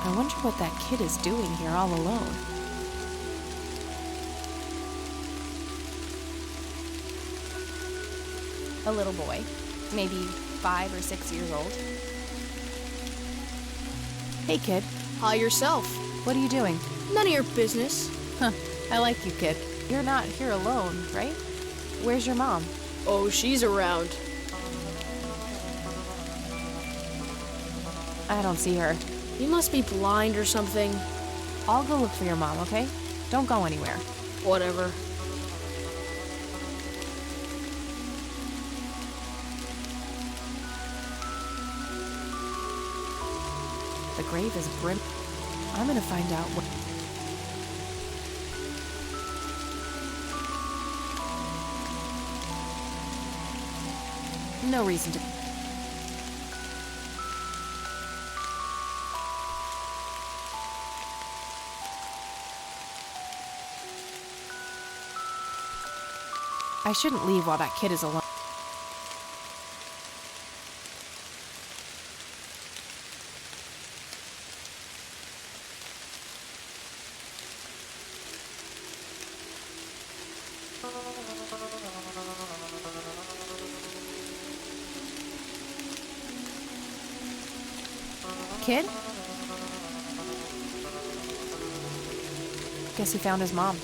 I wonder what that kid is doing here all alone. A little boy, maybe 5 or 6 years old. Hey, kid. Hi, yourself. What are you doing? None of your business. Huh, I like you, kid. You're not here alone, right? Where's your mom? Oh, she's around. I don't see her. You must be blind or something. I'll go look for your mom, okay? Don't go anywhere. Whatever. The grave is grim. I'm gonna find out what... No reason to... I shouldn't leave while that kid is alone. Kid? Guess he found his mom.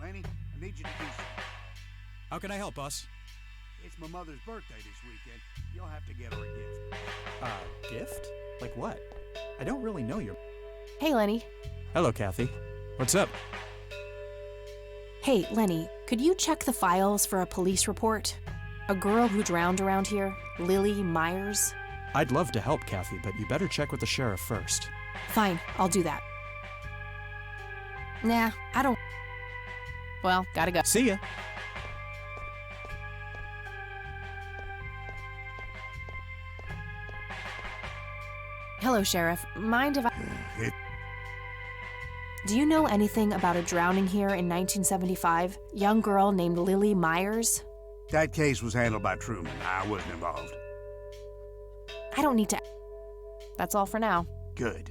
Laney, I need you to do something. How can I help, boss? It's my mother's birthday this weekend. You'll have to get her a gift. Gift? Like what? I don't really know your... Hey, Lenny. Hello, Kathy. What's up? Hey, Lenny, could you check the files for a police report? A girl who drowned around here, Lily Myers? I'd love to help, Kathy, but you better check with the sheriff first. Fine, I'll do that. Nah, I don't... Well, gotta go. See ya. Hello, Sheriff. Mind if I... Do you know anything about a drowning here in 1975? Young girl named Lily Myers? That case was handled by Truman. I wasn't involved. I don't need to... That's all for now. Good.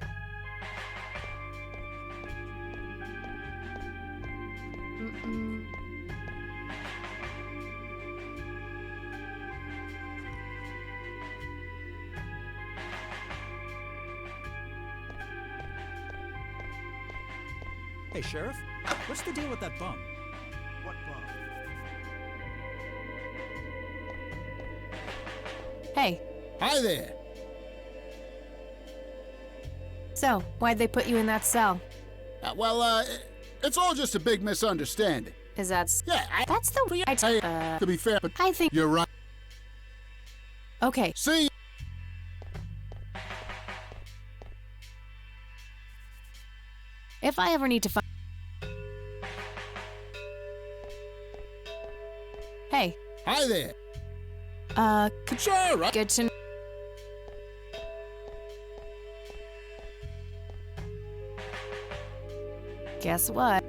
Hey, Sheriff, what's the deal with that bum? What bum? Hey, Hi there. so, why'd they put you in that cell? It's all just a big misunderstanding. Is that... Yeah, That's the weird... to be fair, but I think... you're right. Okay, See? if I ever need to find... Hey, Hi there. Sure, right? good to... Guess what?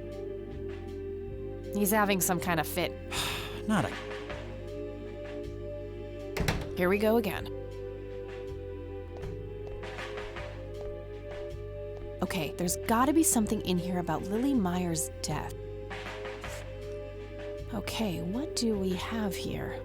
He's having some kind of fit. Not a... Here we go again. Okay, there's gotta be something in here about Lily Myers' death. Okay, what do we have here?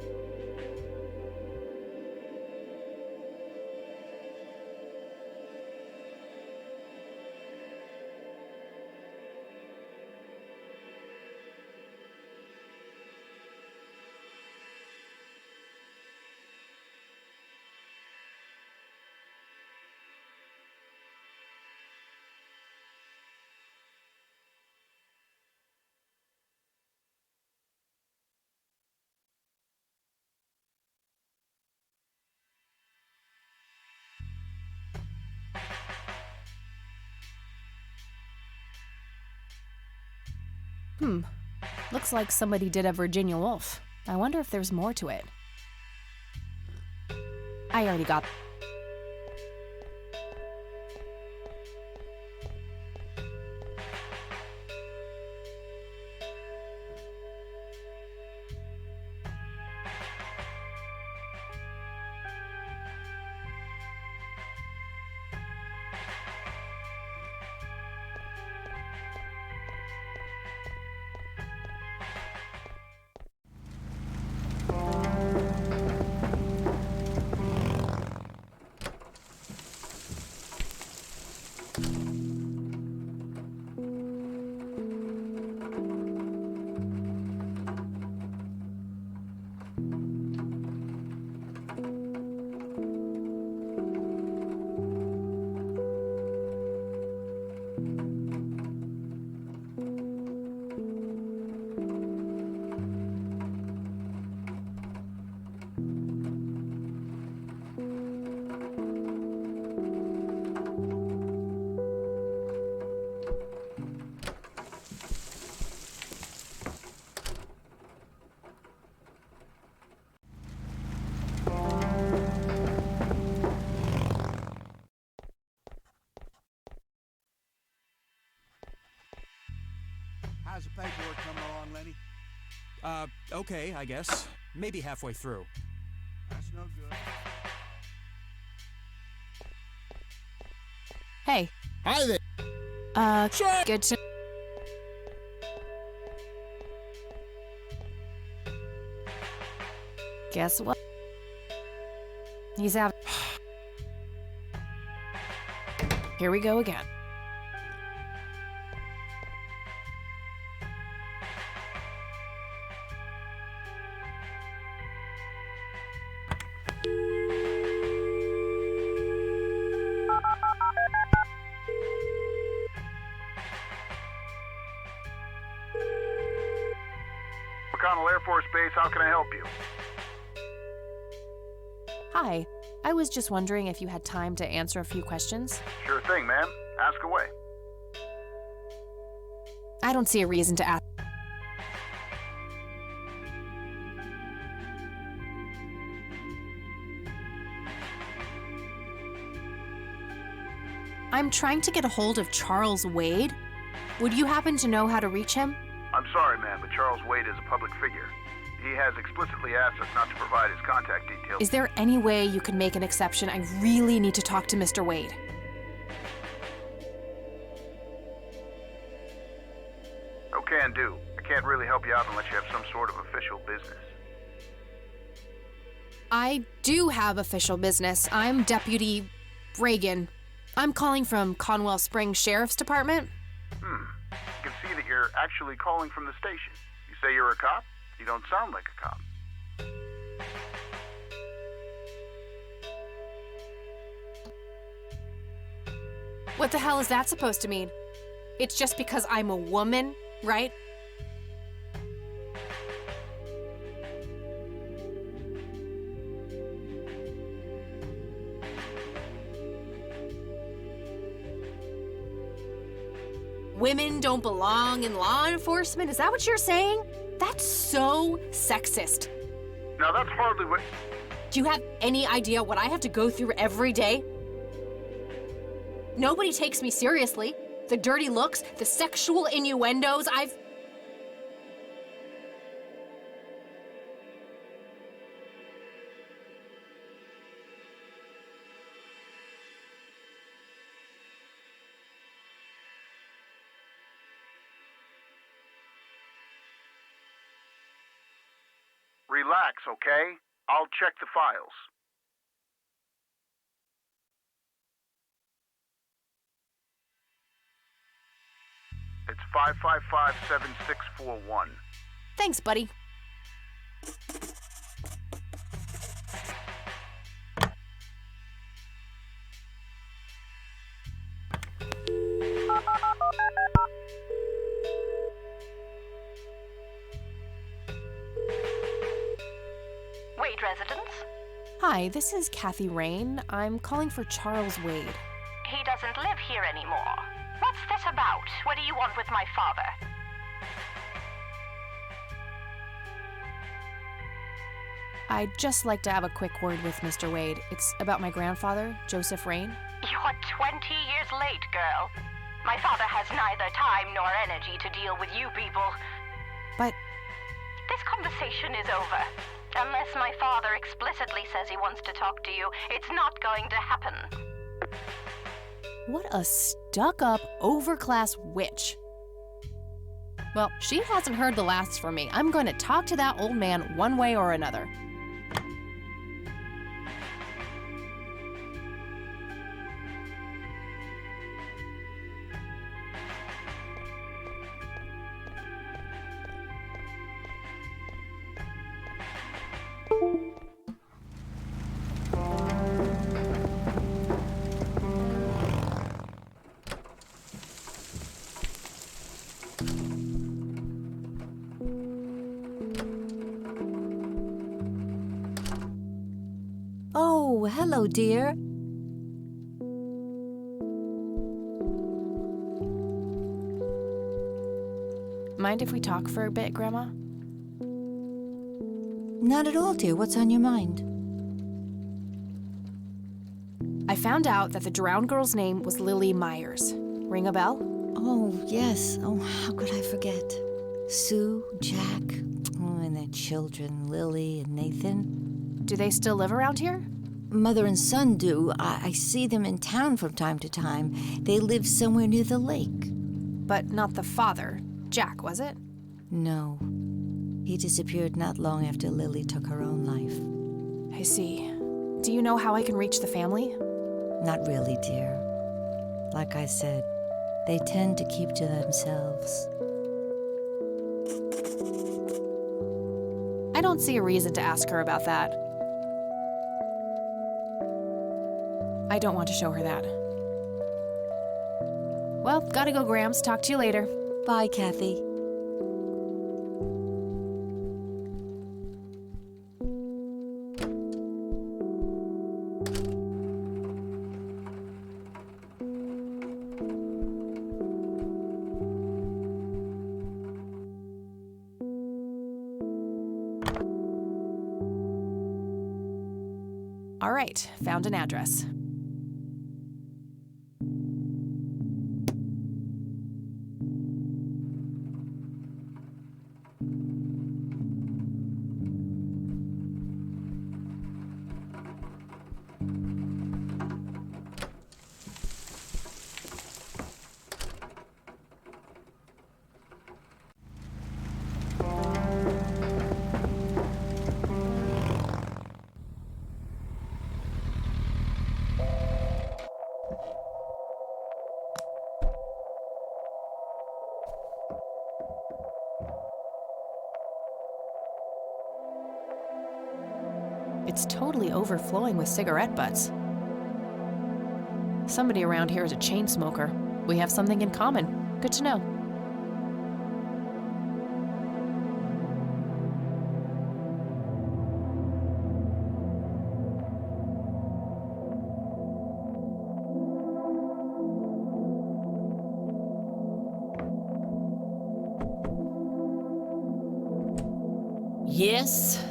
Looks like somebody did a Virginia Woolf. I wonder if there's more to it. I already got... How's the paperwork coming along, Lenny? Okay, I guess. Maybe halfway through. That's no good. Hey, Hi there. sure. Good to... Guess what? He's having... Here we go again. Force Base. How can I help you? Hi. I was just wondering if you had time to answer a few questions. Sure thing, ma'am. Ask away. I don't see a reason to ask. I'm trying to get a hold of Charles Wade. Would you happen to know how to reach him? I'm sorry, ma'am, but Charles Wade is a public figure. He has explicitly asked us not to provide his contact details. Is there any way you can make an exception? I really need to talk to Mr. Wade. Oh, can do. I can't really help you out unless you have some sort of official business. I do have official business. I'm Deputy Reagan. I'm calling from Conwell Springs Sheriff's Department. I can see that you're actually calling from the station. You say you're a cop? You don't sound like a cop. What the hell is that supposed to mean? It's just because I'm a woman, right? Women don't belong in law enforcement? Is that what you're saying? That's so sexist. Now that's hardly what... Do you have any idea what I have to go through every day? Nobody takes me seriously. The dirty looks, the sexual innuendos, Relax, okay? I'll check the files. It's 555-7641. Thanks, buddy. Wade residence? Hi, this is Kathy Rain. I'm calling for Charles Wade. He doesn't live here anymore. What's this about? What do you want with my father? I'd just like to have a quick word with Mr. Wade. It's about my grandfather, Joseph Rain. You're 20 years late, girl. My father has neither time nor energy to deal with you people. But this conversation is over. Unless my father explicitly says he wants to talk to you, it's not going to happen. what a stuck-up, overclass witch. Well, she hasn't heard the last from me. I'm going to talk to that old man one way or another. Oh, hello, dear. Mind if we talk for a bit, Grandma? Not at all, dear. What's on your mind? I found out that the drowned girl's name was Lily Myers. Ring a bell? Oh, yes. Oh, how could I forget? Sue, Jack, and their children, Lily and Nathan. Do they still live around here? Mother and son do. I see them in town from time to time. They live somewhere near the lake. But not the father. Jack, was it? No. He disappeared not long after Lily took her own life. I see. Do you know how I can reach the family? Not really, dear. Like I said, they tend to keep to themselves. I don't see a reason to ask her about that. I don't want to show her that. Well, gotta go, Grams. Talk to you later. Bye, Kathy. right, found an address. It's totally overflowing with cigarette butts. Somebody around here is a chain smoker. We have something in common. Good to know. Yes?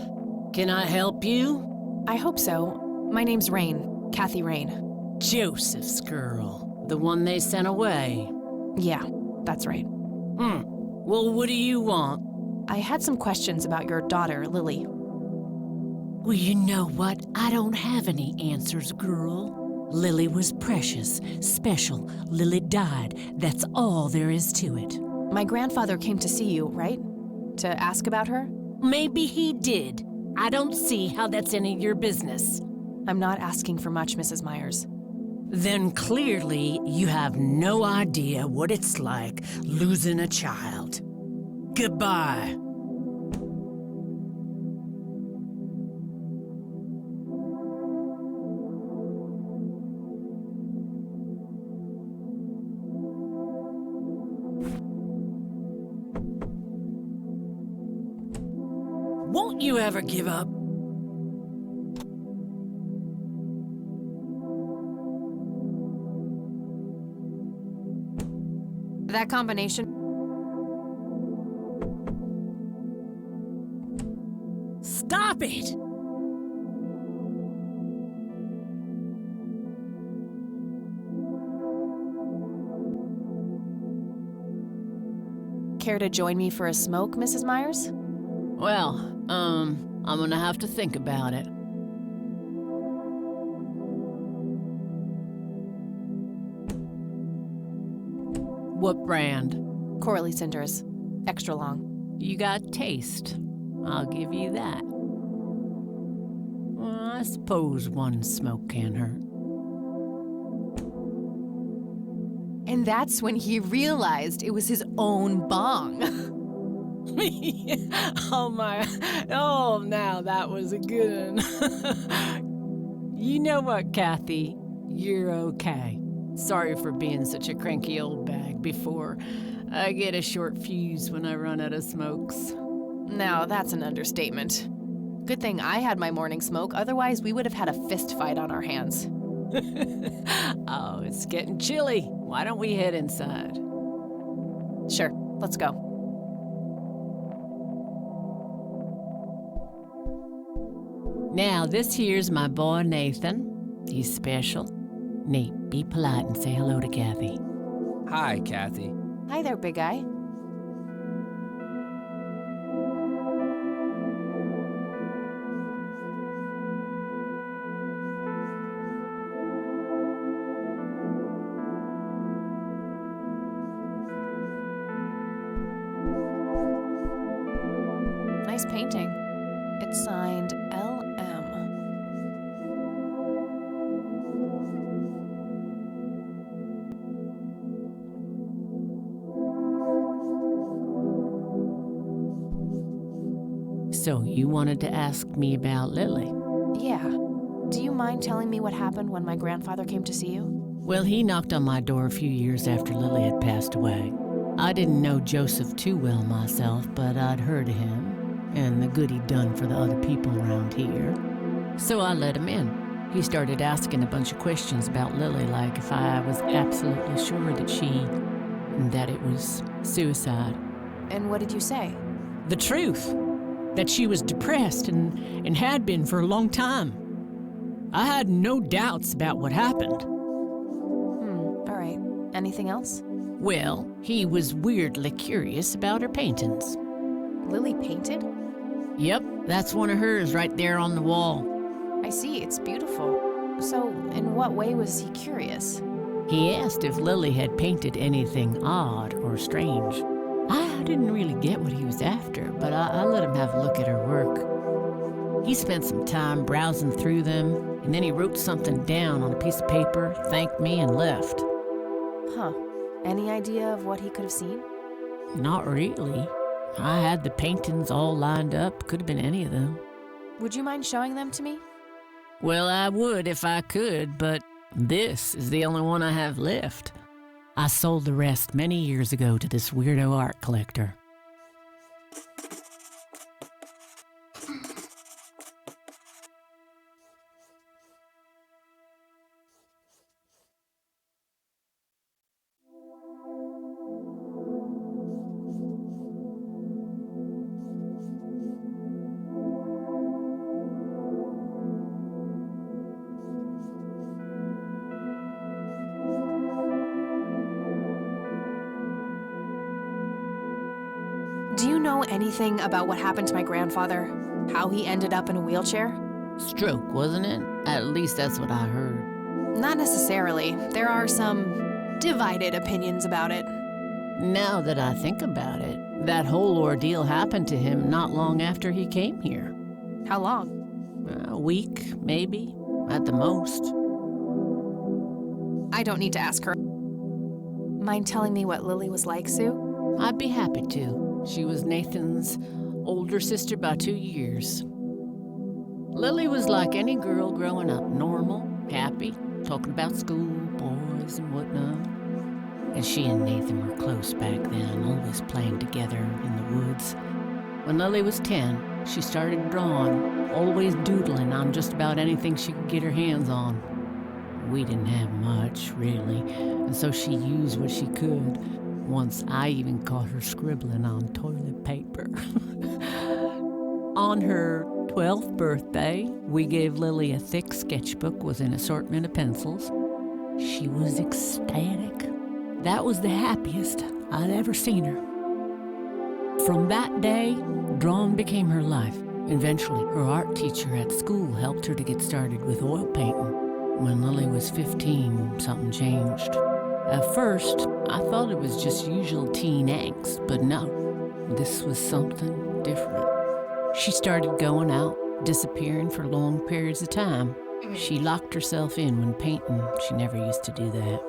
Can I help you? I hope so. My name's Rain. Kathy Rain. Joseph's girl. The one they sent away. Yeah, that's right. Well, what do you want? I had some questions about your daughter, Lily. Well, you know what? I don't have any answers, girl. Lily was precious, special. Lily died. That's all there is to it. My grandfather came to see you, right? To ask about her? Maybe he did. I don't see how that's any of your business. I'm not asking for much, Mrs. Myers. Then clearly you have no idea what it's like losing a child. Goodbye. Won't you ever give up? That combination... Stop it! Care to join me for a smoke, Mrs. Myers? Well, I'm gonna have to think about it. What brand? Corley Cinders. Extra long. You got taste. I'll give you that. Well, I suppose one smoke can't hurt. And that's when he realized it was his own bong. Oh, now that was a good one. You know what, Kathy? You're okay. Sorry for being such a cranky old bag before. I get a short fuse when I run out of smokes. Now, that's an understatement. Good thing I had my morning smoke, otherwise we would have had a fist fight on our hands. Oh, it's getting chilly. Why don't we head inside? Sure, let's go. Now, this here's my boy Nathan. He's special. Nate, be polite and say hello to Kathy. Hi, Kathy. Hi there, big guy. Nice painting. It's signed L.M. So, you wanted to ask me about Lily? Yeah. Do you mind telling me what happened when my grandfather came to see you? Well, he knocked on my door a few years after Lily had passed away. I didn't know Joseph too well myself, but I'd heard of him and the good he'd done for the other people around here. So I let him in. He started asking a bunch of questions about Lily, like if I was absolutely sure that it was suicide. And what did you say? The truth. That she was depressed and had been for a long time. I had no doubts about what happened. All right. Anything else? Well, he was weirdly curious about her paintings. Lily painted? Yep, that's one of hers right there on the wall. I see, it's beautiful. So, in what way was he curious? He asked if Lily had painted anything odd or strange. I didn't really get what he was after, but I let him have a look at her work. He spent some time browsing through them, and then he wrote something down on a piece of paper, thanked me, and left. Huh. Any idea of what he could have seen? Not really. I had the paintings all lined up. Could have been any of them. Would you mind showing them to me? Well, I would if I could, but this is the only one I have left. I sold the rest many years ago to this weirdo art collector. Do you know anything about what happened to my grandfather? How he ended up in a wheelchair? Stroke, wasn't it? At least that's what I heard. Not necessarily. There are some divided opinions about it. Now that I think about it, that whole ordeal happened to him not long after he came here. How long? A week, maybe, at the most. I don't need to ask her. Mind telling me what Lily was like, Sue? I'd be happy to. She was Nathan's older sister by 2 years. Lily was like any girl growing up, normal, happy, talking about school, boys, and whatnot. And she and Nathan were close back then, always playing together in the woods. When Lily was 10, she started drawing, always doodling on just about anything she could get her hands on. We didn't have much, really, and so she used what she could. Once I even caught her scribbling on toilet paper. On her 12th birthday, we gave Lily a thick sketchbook with an assortment of pencils. She was ecstatic. That was the happiest I'd ever seen her. From that day, drawing became her life. Eventually, her art teacher at school helped her to get started with oil painting. When Lily was 15, something changed. At first, I thought it was just usual teen angst, but no, this was something different. She started going out, disappearing for long periods of time. She locked herself in when painting. She never used to do that.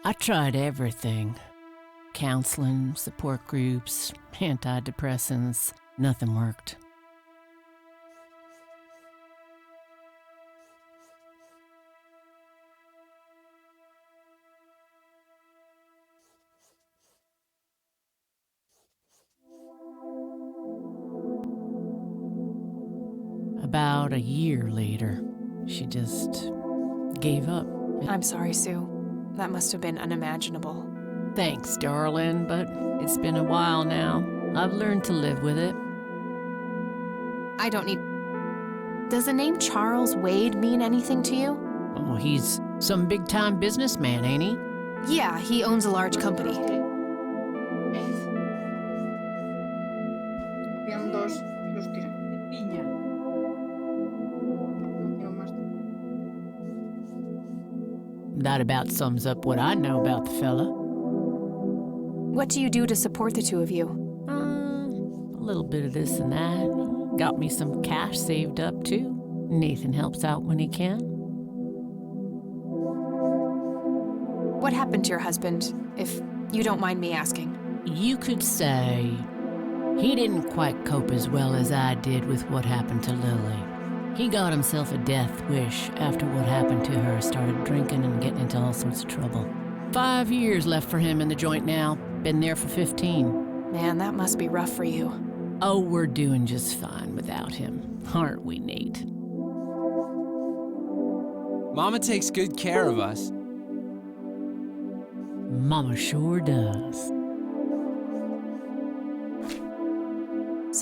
I tried everything. Counseling, support groups, antidepressants, nothing worked. About a year later, she just gave up. I'm sorry, Sue. That must have been unimaginable. Thanks, darling, but it's been a while now. I've learned to live with it. I don't need... Does the name Charles Wade mean anything to you? Oh, he's some big-time businessman, ain't he? Yeah, he owns a large company. Habían dos los tiran. Piña. That about sums up what I know about the fella. What do you do to support the two of you? A little bit of this and that. Got me some cash saved up, too. Nathan helps out when he can. What happened to your husband, if you don't mind me asking? You could say he didn't quite cope as well as I did with what happened to Lily. He got himself a death wish after what happened to her, started drinking and getting into all sorts of trouble. 5 years left for him in the joint now. Been there for 15. Man, that must be rough for you. Oh, we're doing just fine without him, aren't we, Nate? Mama takes good care of us. Mama sure does.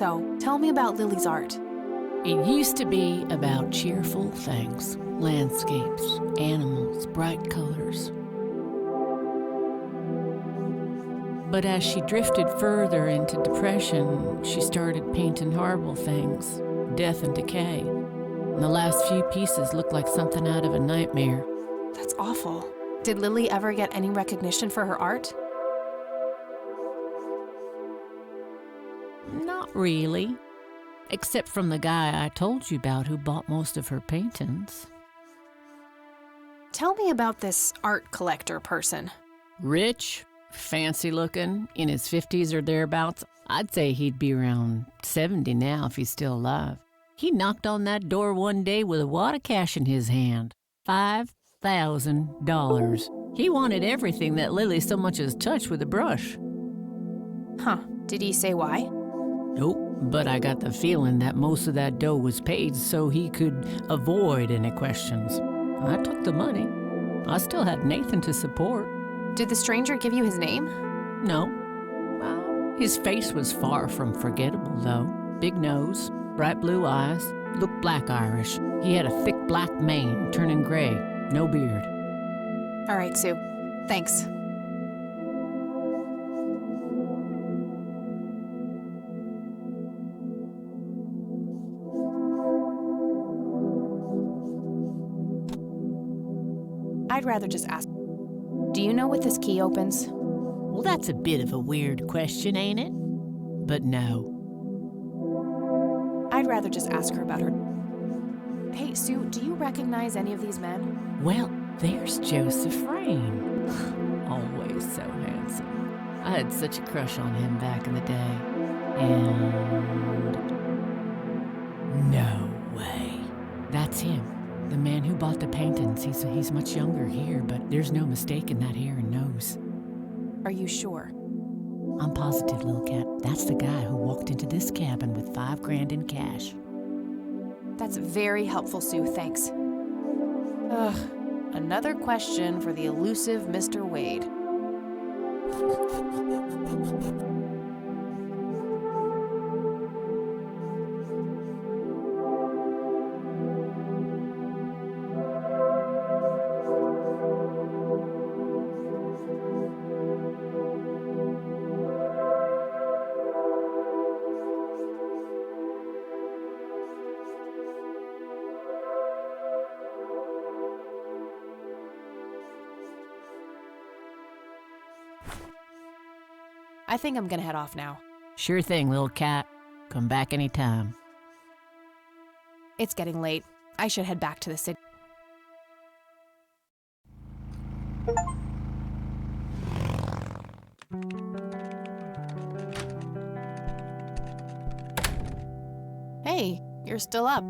So, tell me about Lily's art. It used to be about cheerful things, landscapes, animals, bright colors. But as she drifted further into depression, she started painting horrible things, death and decay. And the last few pieces looked like something out of a nightmare. That's awful. Did Lily ever get any recognition for her art? Not really. Except from the guy I told you about who bought most of her paintings. Tell me about this art collector person. Rich, fancy looking, in his 50s or thereabouts. I'd say he'd be around 70 now if he's still alive. He knocked on that door one day with a wad of cash in his hand. $5,000. He wanted everything that Lily so much as touched with a brush. Huh. Did he say why? Nope. But I got the feeling that most of that dough was paid so he could avoid any questions. I took the money. I still had Nathan to support. Did the stranger give you his name? No. Well, his face was far from forgettable, though. Big nose, bright blue eyes, looked black Irish. He had a thick black mane, turning gray, no beard. All right, Sue. Thanks. I'd rather just ask. Do you know what this key opens? Well, that's a bit of a weird question, ain't it? But no. I'd rather just ask her about her. Hey, Sue, do you recognize any of these men? Well, there's Joseph Rain. Always so handsome. I had such a crush on him back in the day. And... no way. That's him. The man who bought the paintings. He's much younger here, but there's no mistaking that hair and nose. Are you sure? I'm positive, little cat. That's the guy who walked into this cabin with $5,000 in cash. That's very helpful, Sue. Thanks. Ugh. Another question for the elusive Mr. Wade. I think I'm gonna head off now. Sure thing, little cat. Come back anytime. It's getting late. I should head back to the city. Hey, you're still up.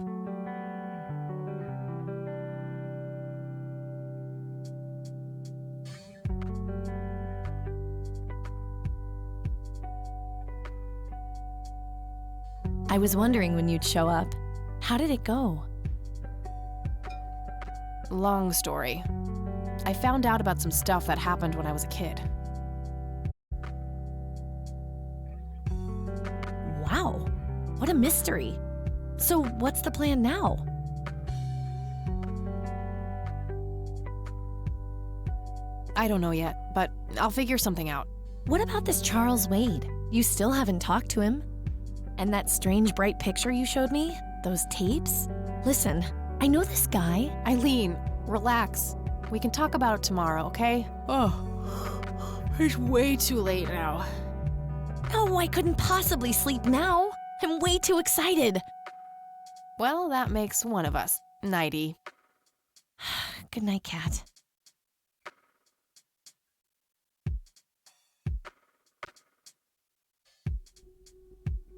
I was wondering when you'd show up. How did it go? Long story. I found out about some stuff that happened when I was a kid. Wow, what a mystery. So what's the plan now? I don't know yet, but I'll figure something out. What about this Charles Wade? You still haven't talked to him. And that strange bright picture you showed me? Those tapes? Listen, I know this guy. Eileen, relax. We can talk about it tomorrow, okay? Oh, it's way too late now. No, I couldn't possibly sleep now. I'm way too excited. Well, that makes one of us. Nighty. Good night, Cat.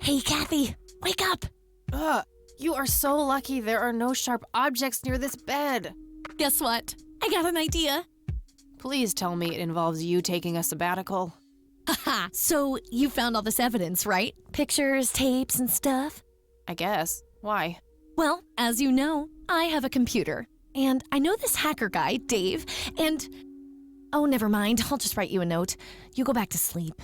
Hey, Kathy, wake up! Ugh, you are so lucky there are no sharp objects near this bed. Guess what? I got an idea. Please tell me it involves you taking a sabbatical. Haha, so you found all this evidence, right? Pictures, tapes, and stuff? I guess. Why? Well, as you know, I have a computer. And I know this hacker guy, Dave, and... Oh, never mind. I'll just write you a note. You go back to sleep.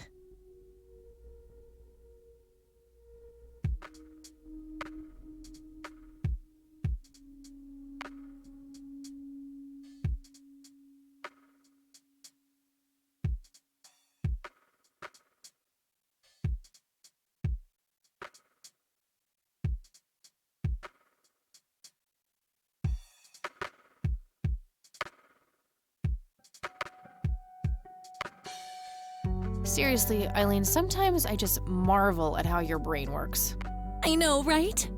Seriously, Eileen, sometimes I just marvel at how your brain works. I know, right?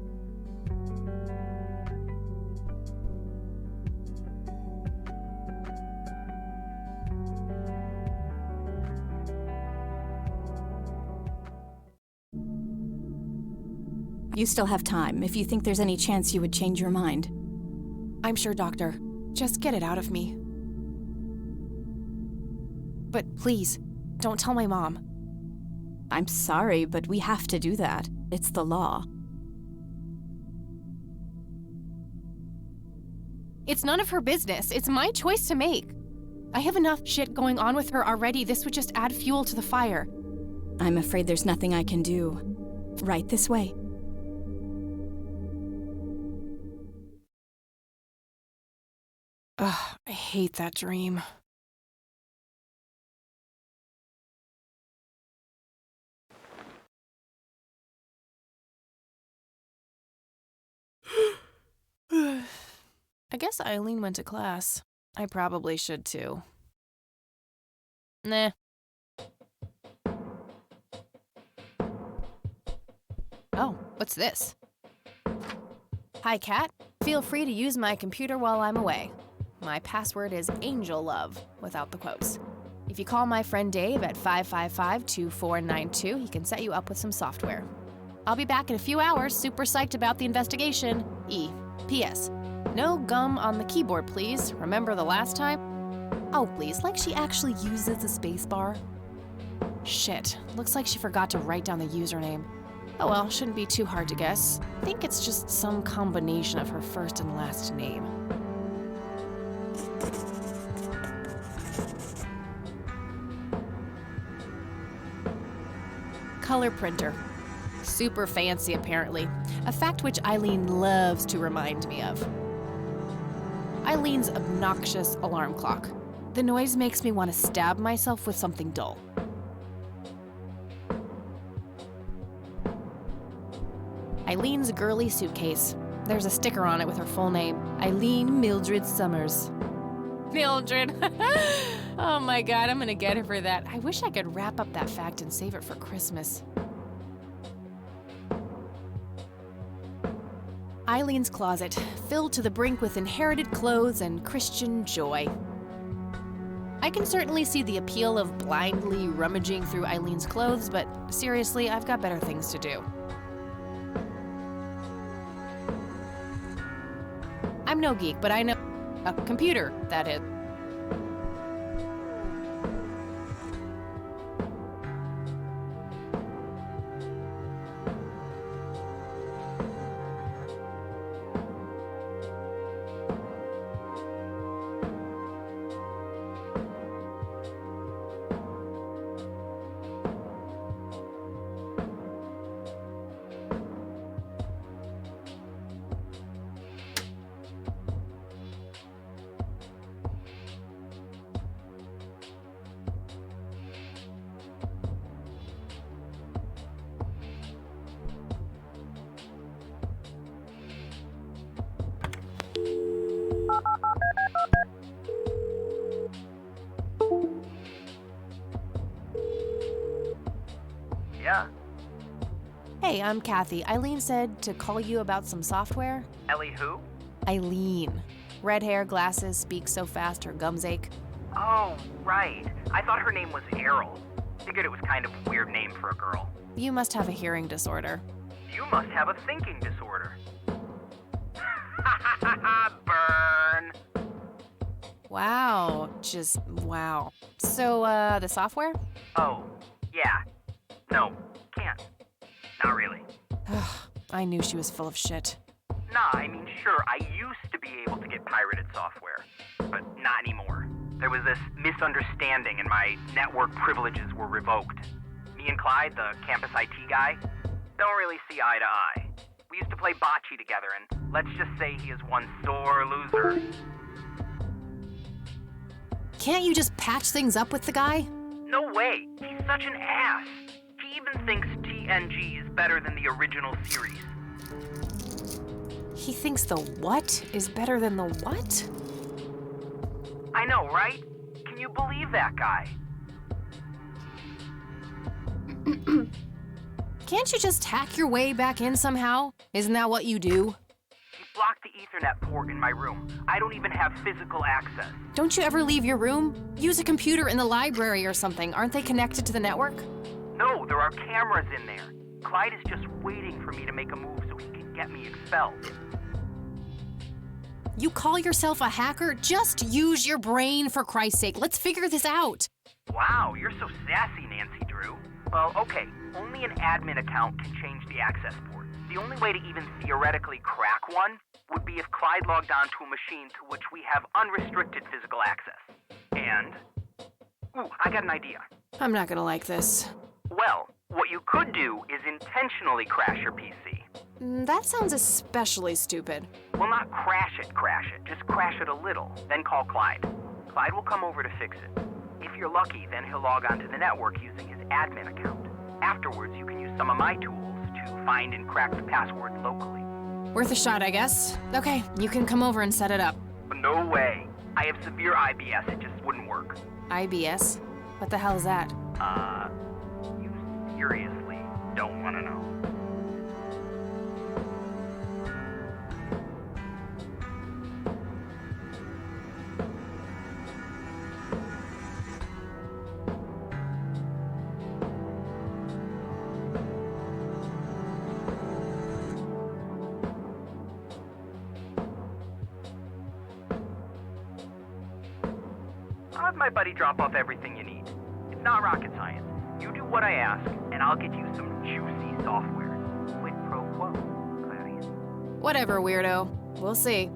You still have time if you think there's any chance you would change your mind. I'm sure, Doctor. Just get it out of me. But please, don't tell my mom. I'm sorry, but we have to do that. It's the law. It's none of her business. It's my choice to make. I have enough shit going on with her already. This would just add fuel to the fire. I'm afraid there's nothing I can do. Right this way. Ugh, I hate that dream. I guess Eileen went to class. I probably should too. Nah. Oh, what's this? Hi, Kat. Feel free to use my computer while I'm away. My password is AngelLove, without the quotes. If you call my friend Dave at 555-2492, he can set you up with some software. I'll be back in a few hours, super psyched about the investigation. E. P.S. No gum on the keyboard, please. Remember the last time? Oh, please, like she actually uses the spacebar. Shit, looks like she forgot to write down the username. Oh well, shouldn't be too hard to guess. I think it's just some combination of her first and last name. Color printer. Super fancy, apparently. A fact which Eileen loves to remind me of. Eileen's obnoxious alarm clock. The noise makes me want to stab myself with something dull. Eileen's girly suitcase. There's a sticker on it with her full name, Eileen Mildred Summers. Mildred! Oh my god, I'm gonna get her for that. I wish I could wrap up that fact and save it for Christmas. Eileen's closet, filled to the brink with inherited clothes and Christian joy. I can certainly see the appeal of blindly rummaging through Eileen's clothes, but seriously, I've got better things to do. I'm no geek, but I know a computer, that is. Yeah? Hey, I'm Kathy. Eileen said to call you about some software. Ellie who? Eileen. Red hair, glasses, speaks so fast her gums ache. Oh, right. I thought her name was Errol. Figured it was kind of a weird name for a girl. You must have a hearing disorder. You must have a thinking disorder. Burn! Wow, just wow. So, the software? Oh, yeah. No, can't. Not really. I knew she was full of shit. Nah, I mean, sure, I used to be able to get pirated software, but not anymore. There was this misunderstanding and my network privileges were revoked. Me and Clyde, the campus IT guy, don't really see eye to eye. We used to play bocce together, and let's just say he is one sore loser. Can't you just patch things up with the guy? No way! He's such an ass! He even thinks TNG is better than the original series. He thinks the what is better than the what? I know, right? Can you believe that guy? Can't you just hack your way back in somehow? Isn't that what you do? You blocked the Ethernet port in my room. I don't even have physical access. Don't you ever leave your room? Use a computer in the library or something. Aren't they connected to the network? No, there are cameras in there. Clyde is just waiting for me to make a move so he can get me expelled. You call yourself a hacker? Just use your brain, for Christ's sake. Let's figure this out. Wow, you're so sassy, Nancy Drew. Well, okay, only an admin account can change the access port. The only way to even theoretically crack one would be if Clyde logged onto a machine to which we have unrestricted physical access. And... ooh, I got an idea. I'm not gonna like this. Well, what you could do is intentionally crash your PC. That sounds especially stupid. Well, not crash it. Just crash it a little, then call Clyde. Clyde will come over to fix it. If you're lucky, then he'll log onto the network using his admin account. Afterwards, you can use some of my tools to find and crack the password locally. Worth a shot, I guess. Okay, you can come over and set it up. No way. I have severe IBS, it just wouldn't work. IBS? What the hell is that? You seriously don't want to know. I'll have my buddy drop off everything you need. It's not rocket science. You do what I ask, and I'll get you some juicy software. Quid pro quo, Clarion. Whatever, weirdo. We'll see.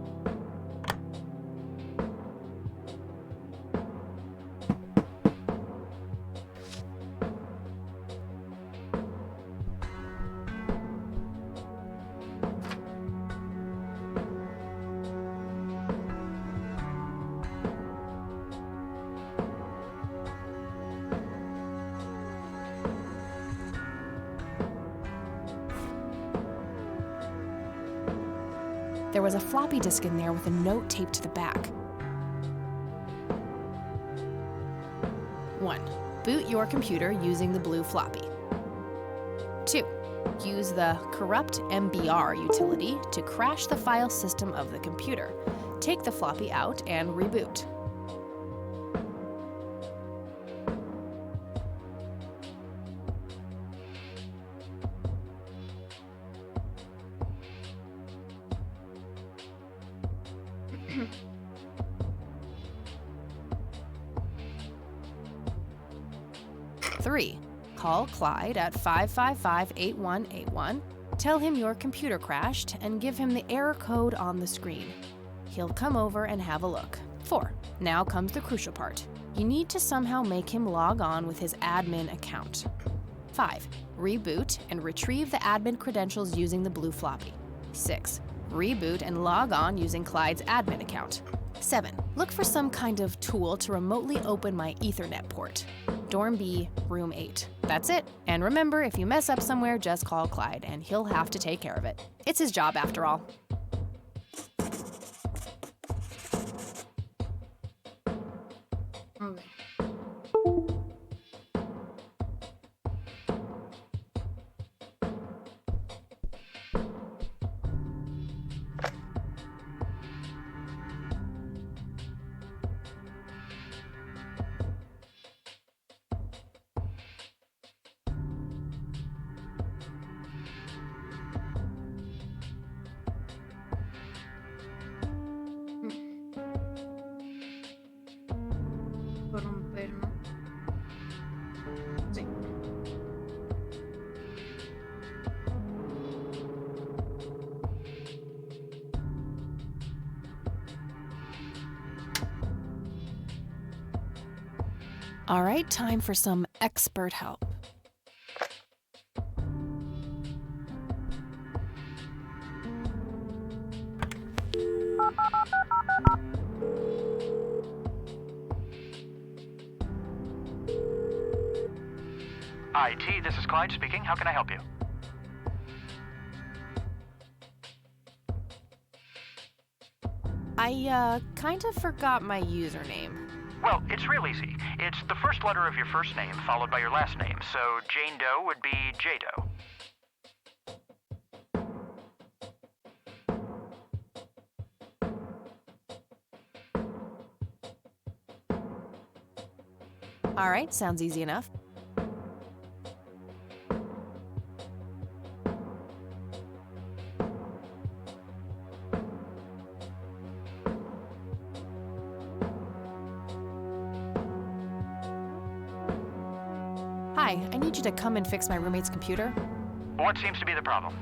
There was a floppy disk in there with a note taped to the back. 1. Boot your computer using the blue floppy. 2. Use the corrupt MBR utility to crash the file system of the computer. Take the floppy out and reboot. Three, call Clyde at 555-8181, tell him your computer crashed, and give him the error code on the screen. He'll come over and have a look. 4, now comes the crucial part. You need to somehow make him log on with his admin account. 5, reboot and retrieve the admin credentials using the blue floppy. 6, reboot and log on using Clyde's admin account. 7, look for some kind of tool to remotely open my Ethernet port. Dorm B, room 8. That's it. And remember, if you mess up somewhere, just call Clyde, and he'll have to take care of it. It's his job, after all. Okay. Corromper, ¿no? Sí. All right, time for some expert help. IT, this is Clyde speaking. How can I help you? I, kind of forgot my username. Well, it's real easy. It's the first letter of your first name followed by your last name. So Jane Doe would be J Doe. All right, sounds easy enough. Hi, I need you to come and fix my roommate's computer. What seems to be the problem?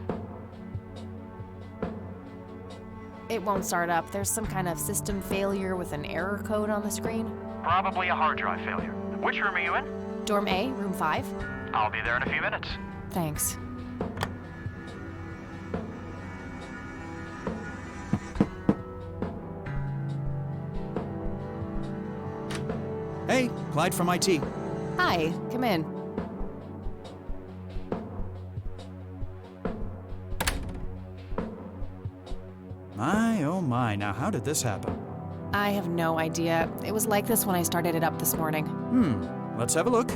It won't start up. There's some kind of system failure with an error code on the screen. Probably a hard drive failure. Which room are you in? Dorm A, room 5. I'll be there in a few minutes. Thanks. Hey, Clyde from IT. Hi, come in. My, oh my, now how did this happen? I have no idea. It was like this when I started it up this morning. Let's have a look.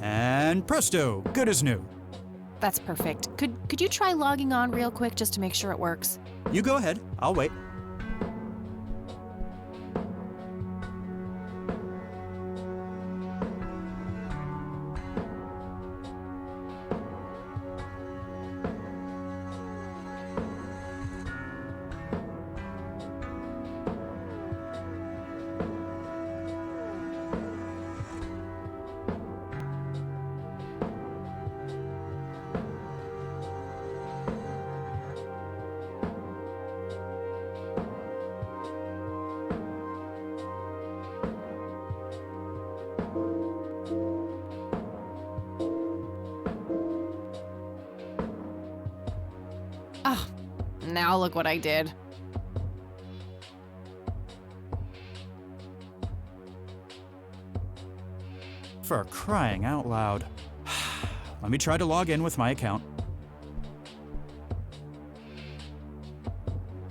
And presto, good as new. That's perfect. Could you try logging on real quick just to make sure it works? You go ahead, I'll wait. Oh, now look what I did. For crying out loud. Let me try to log in with my account.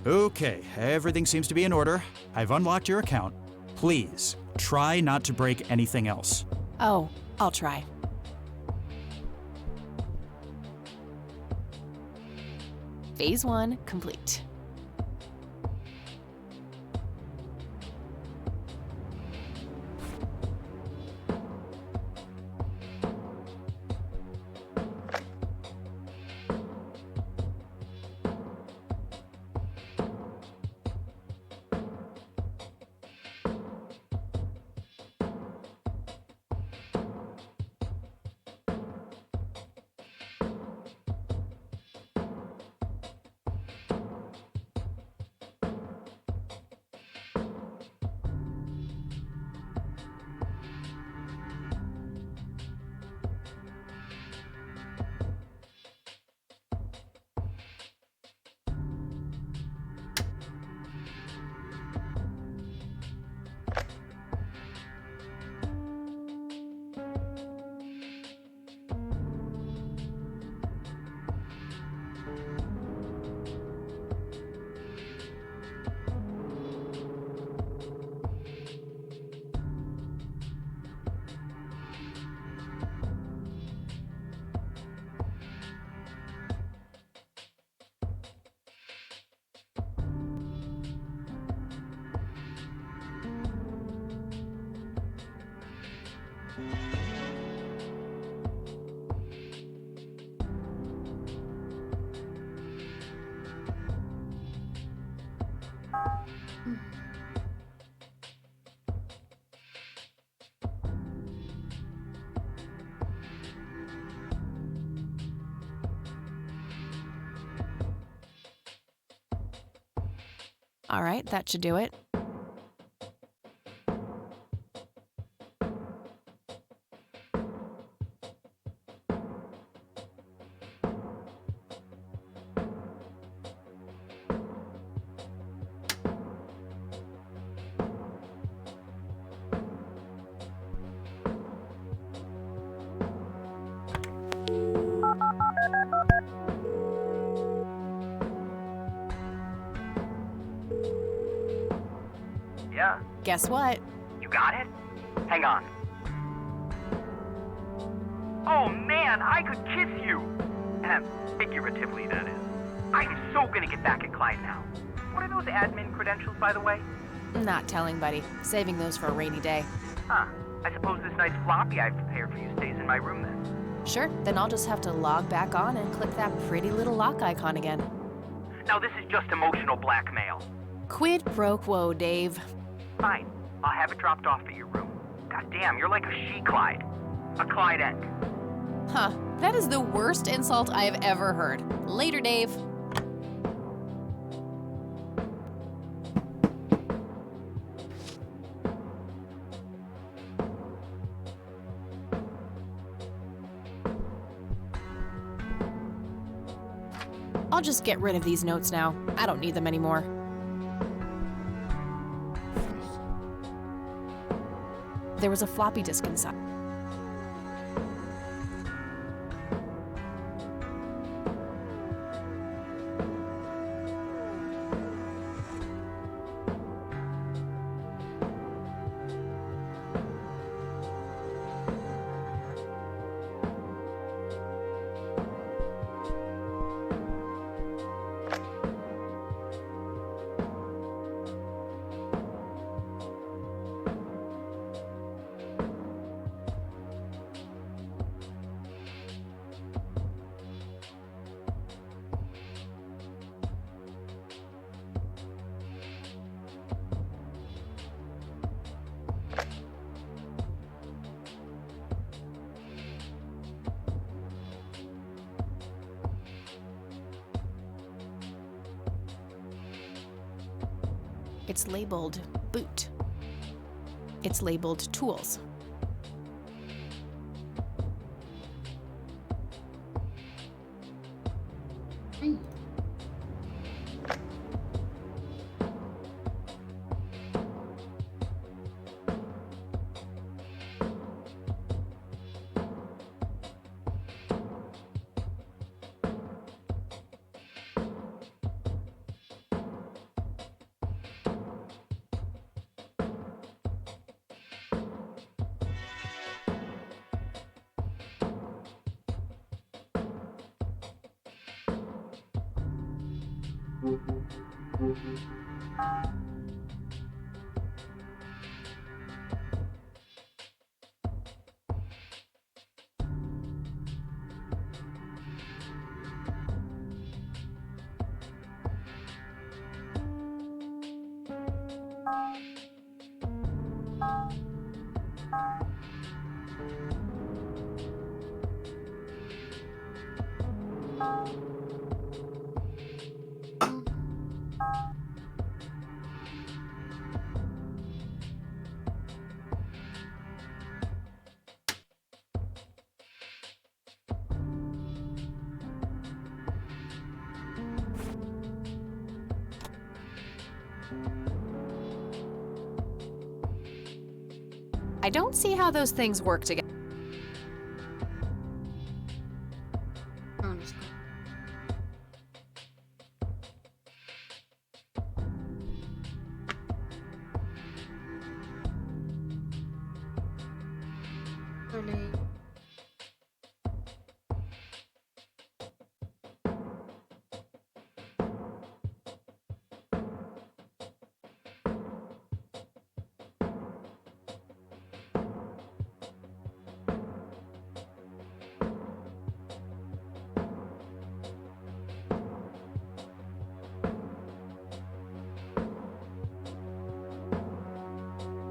Okay, everything seems to be in order. I've unlocked your account. Please, try not to break anything else. Oh, I'll try. Phase 1 complete. All right, that should do it. ya. Guess what? You got it? Hang on. Oh man, I could kiss you! Figuratively, that is. I am so gonna get back at Clyde now. What are those admin credentials, by the way? Not telling, buddy. Saving those for a rainy day. Huh. I suppose this nice floppy I've prepared for you stays in my room then. Sure, then I'll just have to log back on and click that pretty little lock icon again. Now this is just emotional blackmail. Quid pro quo, Dave. Fine. I'll have it dropped off at your room. God damn, you're like a she-Clyde. A Clydette. Huh, that is the worst insult I have ever heard. Later, Dave. I'll just get rid of these notes now. I don't need them anymore. There was a floppy disk inside. It's labeled boot. It's labeled tools. I don't see how those things work together.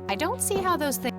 I don't see how those things.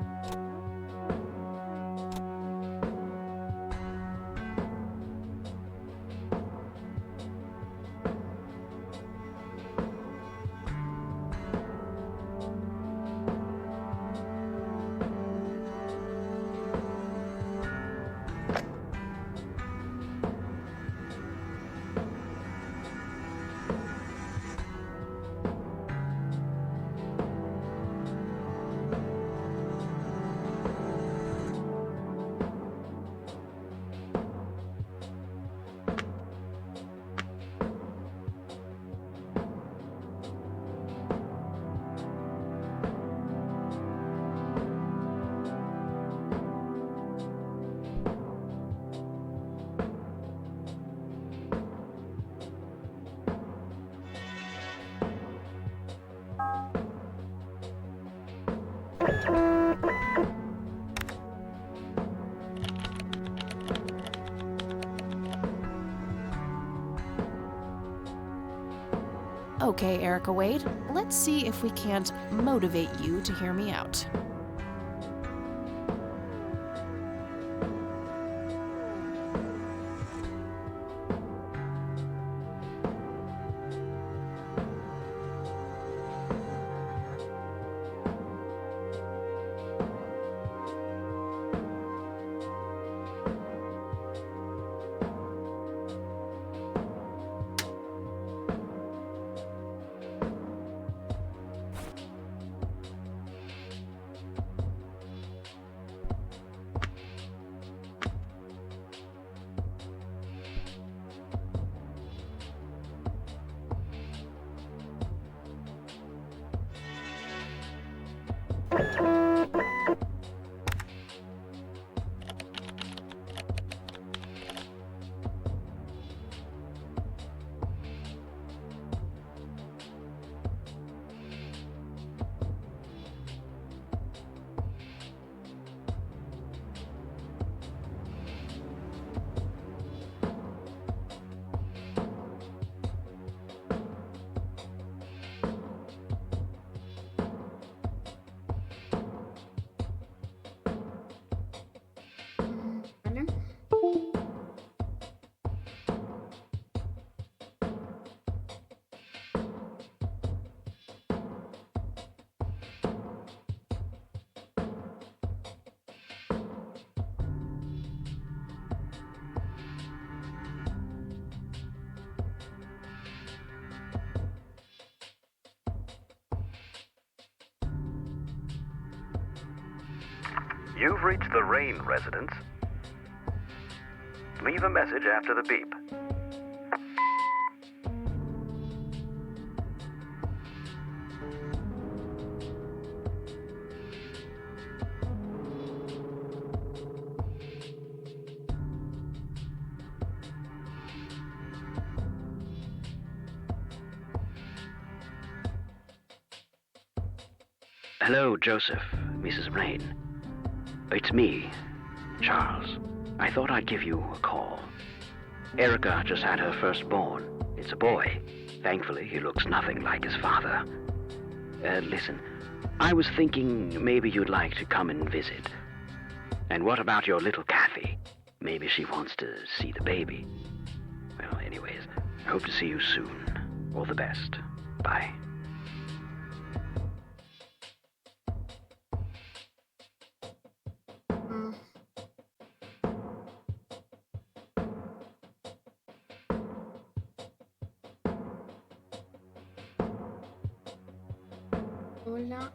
Okay, Erica Wade, let's see if we can't motivate you to hear me out. You've reached the Rain residence. Leave a message after the beep. Hello, Joseph, Mrs. Rain. It's me, Charles. I thought I'd give you a call. Erica just had her firstborn. It's a boy. Thankfully, he looks nothing like his father. Listen, I was thinking maybe you'd like to come and visit. And what about your little Kathy? Maybe she wants to see the baby. Well, anyways, I hope to see you soon. All the best. Bye. Hola.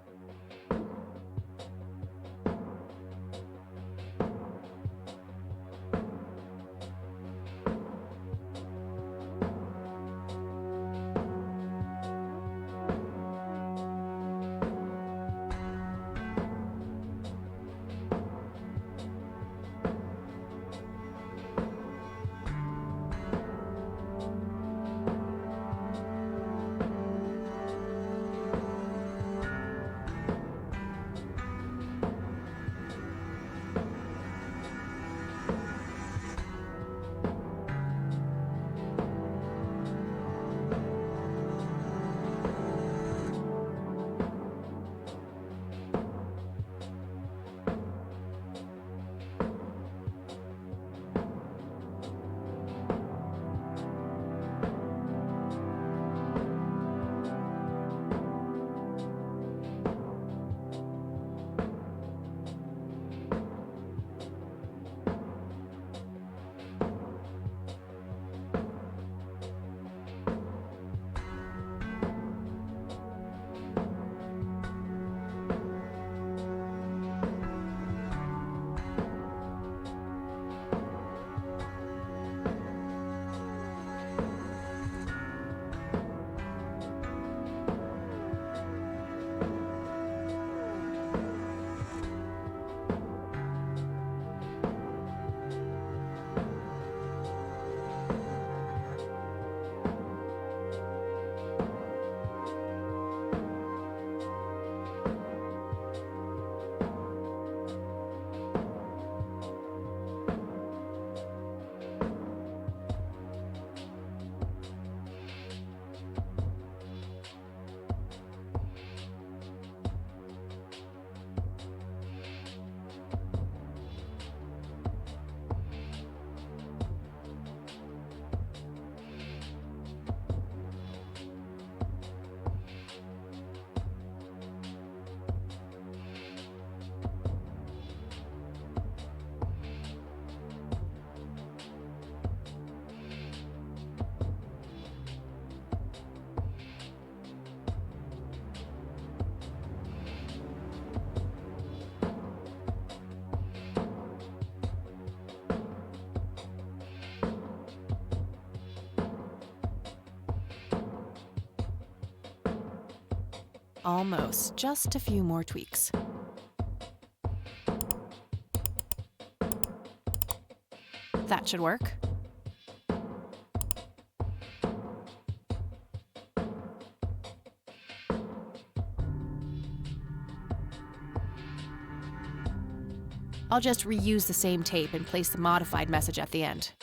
Almost. Just a few more tweaks. That should work. I'll just reuse the same tape and place the modified message at the end.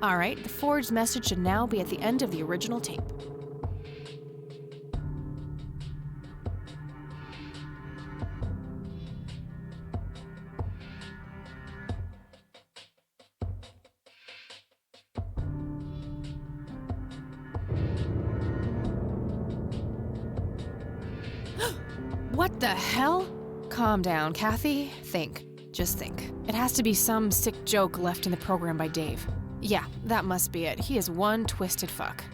All right, the forged message should now be at the end of the original tape. What the hell? Calm down, Kathy. Think. Just think. It has to be some sick joke left in the program by Dave. Yeah, that must be it. He is one twisted fuck.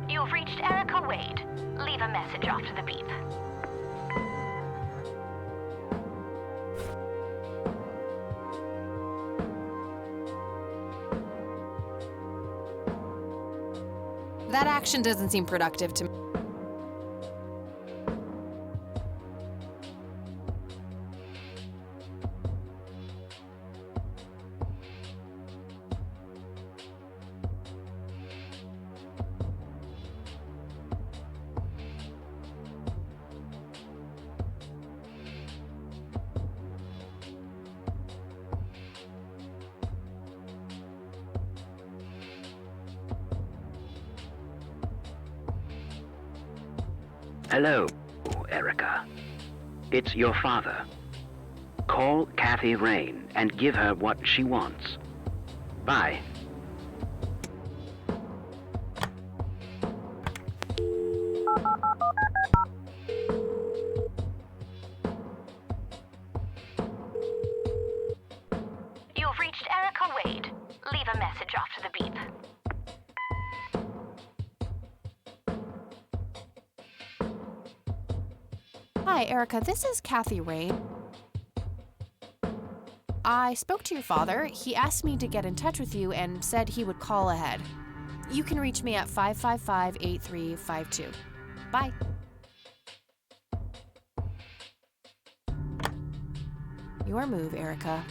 You've reached Erica Wade. Leave a message after the beep. That action doesn't seem productive to me. Hello, Erica. It's your father. Call Kathy Rain and give her what she wants. Bye. You've reached Erica Wade. Leave a message after the beep. Hi, Erica. This is Kathy Rain. I spoke to your father. He asked me to get in touch with you and said he would call ahead. You can reach me at 555-8352. Bye. Your move, Erica.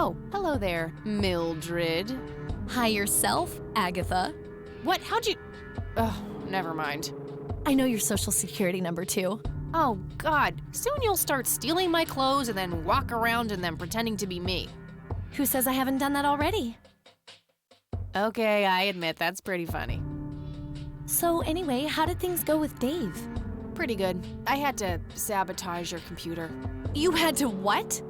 Oh, hello there, Mildred. Hi yourself, Agatha. What? How'd you... Oh, never mind. I know your social security number, too. Oh, God. Soon you'll start stealing my clothes and then walk around in them pretending to be me. Who says I haven't done that already? Okay, I admit that's pretty funny. So anyway, how did things go with Dave? Pretty good. I had to sabotage your computer. You had to what?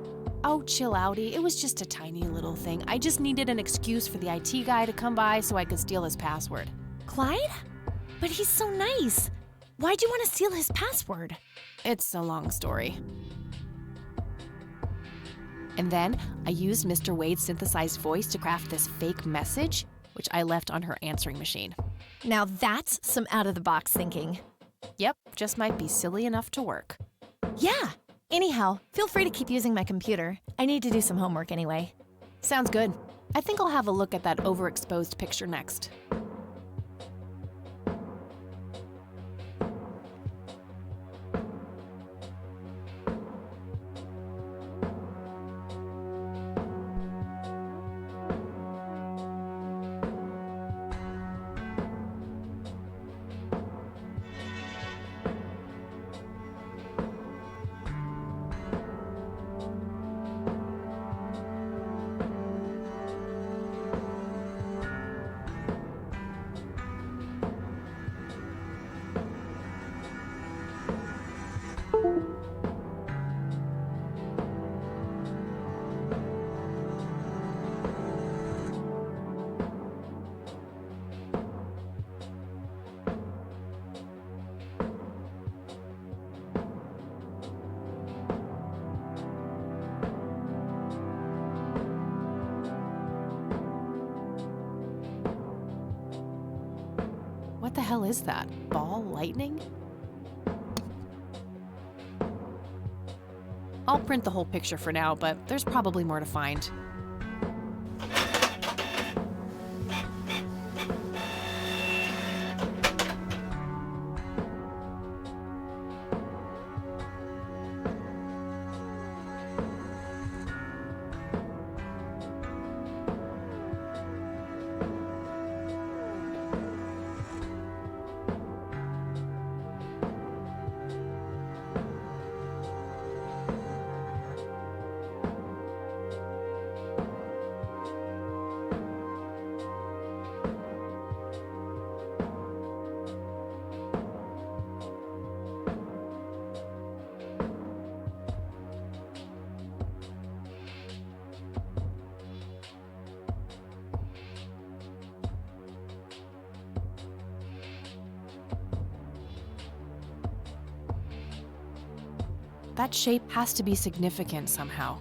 Oh, chill outie. It was just a tiny little thing. I just needed an excuse for the IT guy to come by so I could steal his password. Clyde? But he's so nice. Why'd you want to steal his password? It's a long story. And then I used Mr. Wade's synthesized voice to craft this fake message, which I left on her answering machine. Now that's some out-of-the-box thinking. Yep, just might be silly enough to work. Yeah. Anyhow, feel free to keep using my computer. I need to do some homework anyway. Sounds good. I think I'll have a look at that overexposed picture next. What the hell is that? Ball lightning? I'll print the whole picture for now, but there's probably more to find. That shape has to be significant somehow.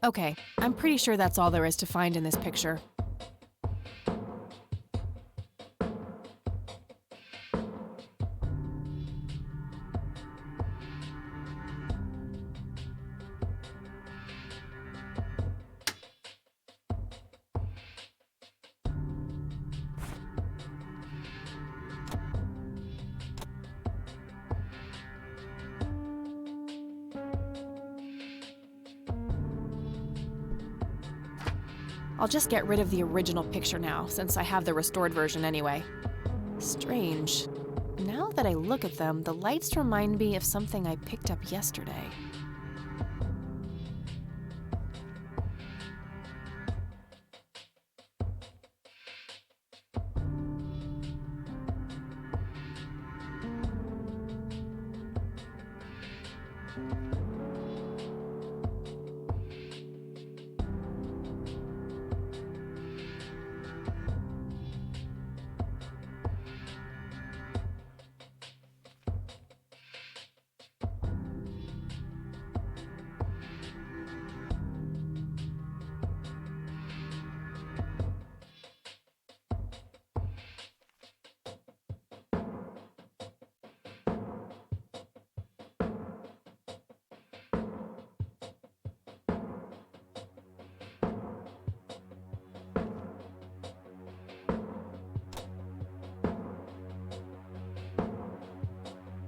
Okay, I'm pretty sure that's all there is to find in this picture. I'll just get rid of the original picture now, since I have the restored version anyway. Strange. Now that I look at them, the lights remind me of something I picked up yesterday.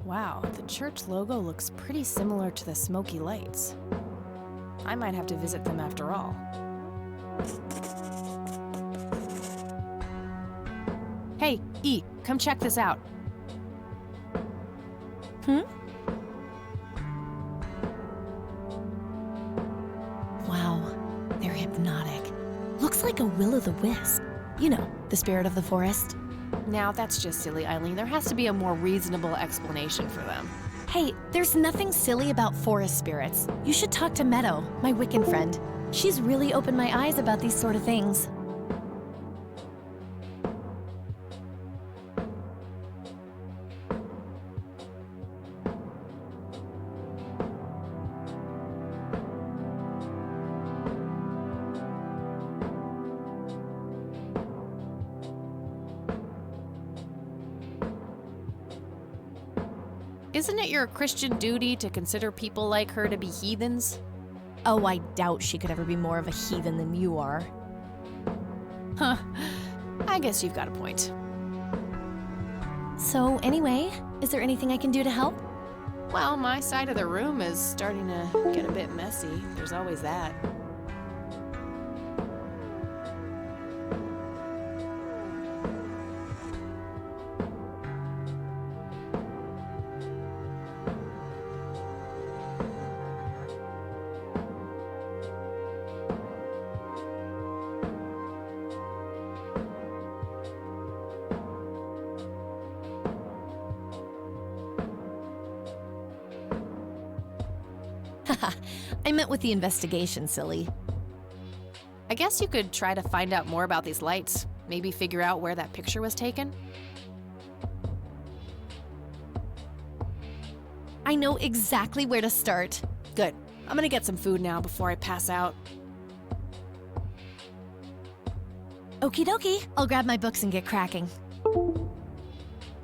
Wow, the church logo looks pretty similar to the smoky lights. I might have to visit them after all. Hey, E, come check this out. Wow, they're hypnotic. Looks like a will-o'-the-wisp. You know, the spirit of the forest. Now, that's just silly, Eileen. There has to be a more reasonable explanation for them. Hey, there's nothing silly about forest spirits. You should talk to Meadow, my Wiccan friend. She's really opened my eyes about these sort of things. Isn't it your Christian duty to consider people like her to be heathens? Oh, I doubt she could ever be more of a heathen than you are. Huh. I guess you've got a point. So, anyway, is there anything I can do to help? Well, my side of the room is starting to get a bit messy. There's always that. I meant with the investigation, silly. I guess you could try to find out more about these lights. Maybe figure out where that picture was taken. I know exactly where to start. Good. I'm gonna get some food now before I pass out. Okie dokie. I'll grab my books and get cracking. All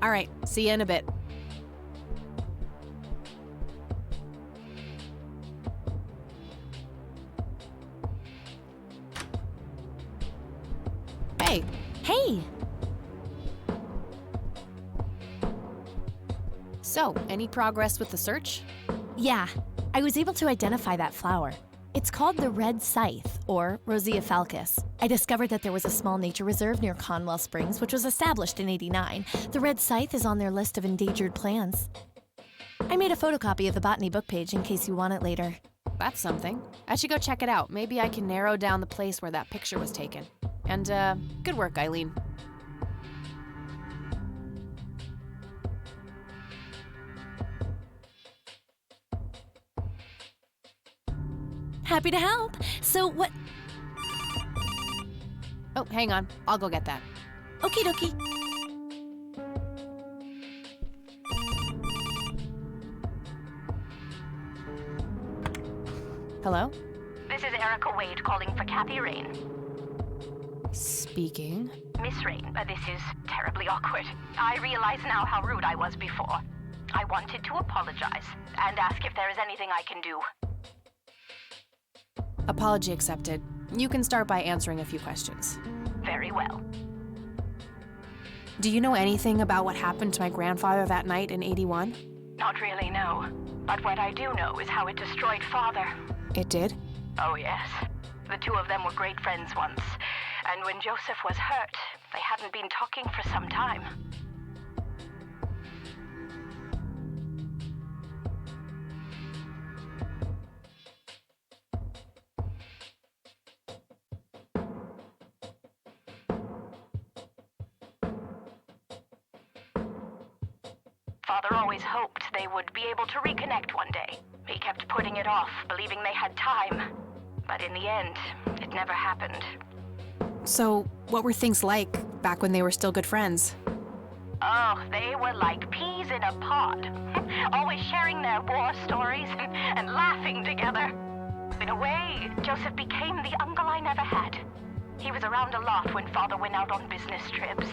right, see you in a bit. Hey. Hey! So, any progress with the search? Yeah, I was able to identify that flower. It's called the red scythe, or Rosea falcus. I discovered that there was a small nature reserve near Conwell Springs, which was established in '89. The red scythe is on their list of endangered plants. I made a photocopy of the botany book page in case you want it later. That's something. I should go check it out. Maybe I can narrow down the place where that picture was taken. And, good work, Eileen. Happy to help. So what? Oh, hang on. I'll go get that. Okie dokie. Hello? This is Erica Wade calling for Kathy Rain. Speaking. Miss Rain, this is terribly awkward. I realize now how rude I was before. I wanted to apologize and ask if there is anything I can do. Apology accepted. You can start by answering a few questions. Very well. Do you know anything about what happened to my grandfather that night in '81? Not really, no. But what I do know is how it destroyed Father. It did? Oh, yes. The two of them were great friends once. And when Joseph was hurt, they hadn't been talking for some time. Father always hoped they would be able to reconnect one day. He kept putting it off, believing they had time. But in the end, it never happened. So, what were things like back when they were still good friends? Oh, they were like peas in a pod. Always sharing their war stories and laughing together. In a way, Joseph became the uncle I never had. He was around a lot when Father went out on business trips.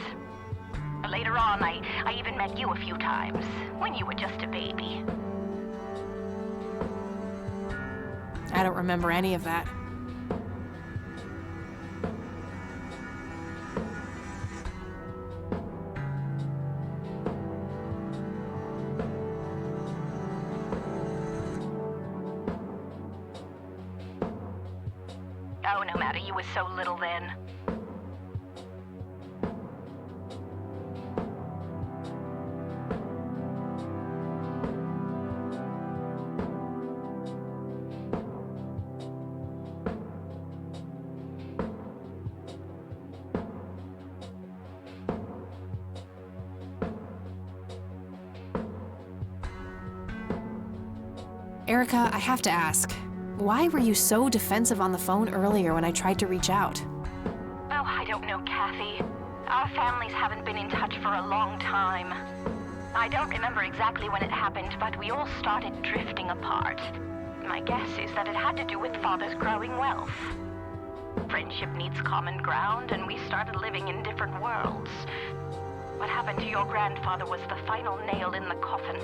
Later on, I even met you a few times, when you were just a baby. I don't remember any of that. Oh, no matter, you was so little then. Erica, I have to ask, why were you so defensive on the phone earlier when I tried to reach out? Oh, I don't know, Kathy. Our families haven't been in touch for a long time. I don't remember exactly when it happened, but we all started drifting apart. My guess is that it had to do with Father's growing wealth. Friendship needs common ground, and we started living in different worlds. What happened to your grandfather was the final nail in the coffin.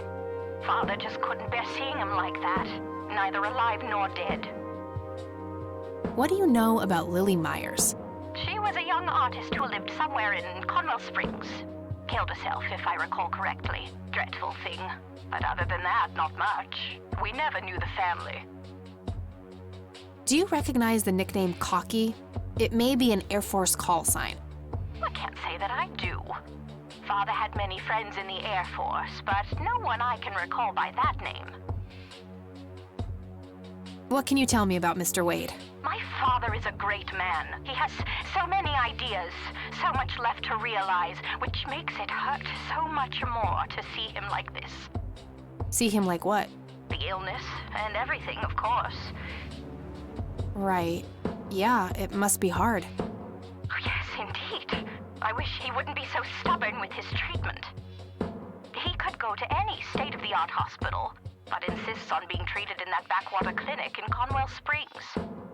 Father just couldn't bear seeing him like that, neither alive nor dead. What do you know about Lily Myers? She was a young artist who lived somewhere in Conwell Springs. Killed herself, if I recall correctly. Dreadful thing. But other than that, not much. We never knew the family. Do you recognize the nickname Cocky? It may be an Air Force call sign. I can't say that I do. Father had many friends in the Air Force, but no one I can recall by that name. What can you tell me about Mr. Wade? My father is a great man. He has so many ideas, so much left to realize, which makes it hurt so much more to see him like this. See him like what? The illness and everything, of course. Right. Yeah, it must be hard. Oh, yes, indeed. I wish he wouldn't be so stubborn with his treatment. He could go to any state-of-the-art hospital, but insists on being treated in that backwater clinic in Conwell Springs.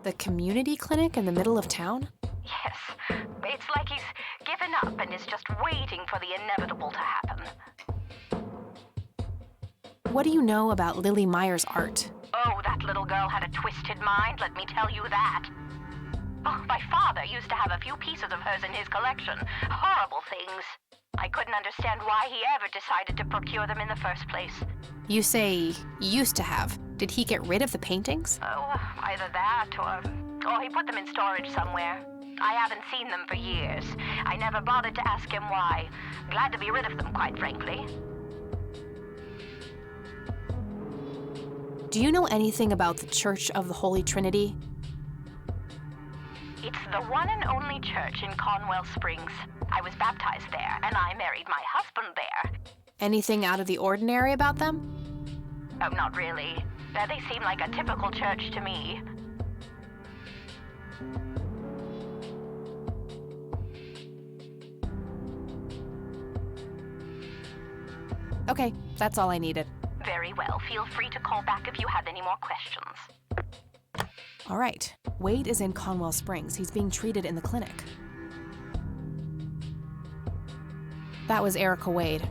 The community clinic in the middle of town? Yes. It's like he's given up and is just waiting for the inevitable to happen. What do you know about Lily Myers' art? Oh, that little girl had a twisted mind, let me tell you that. Oh, my father used to have a few pieces of hers in his collection. Horrible things. I couldn't understand why he ever decided to procure them in the first place. You say used to have. Did he get rid of the paintings? Oh, either that or he put them in storage somewhere. I haven't seen them for years. I never bothered to ask him why. Glad to be rid of them, quite frankly. Do you know anything about the Church of the Holy Trinity? It's the one and only church in Conwell Springs. I was baptized there, and I married my husband there. Anything out of the ordinary about them? Oh, not really. They seem like a typical church to me. Okay, that's all I needed. Very well. Feel free to call back if you have any more questions. All right. Wade is in Conwell Springs. He's being treated in the clinic. That was Erica Wade.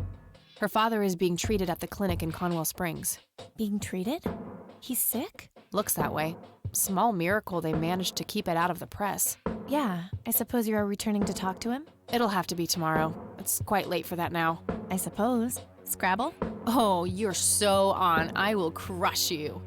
Her father is being treated at the clinic in Conwell Springs. Being treated? He's sick? Looks that way. Small miracle they managed to keep it out of the press. Yeah, I suppose you are returning to talk to him? It'll have to be tomorrow. It's quite late for that now. I suppose. Scrabble? Oh, you're so on. I will crush you.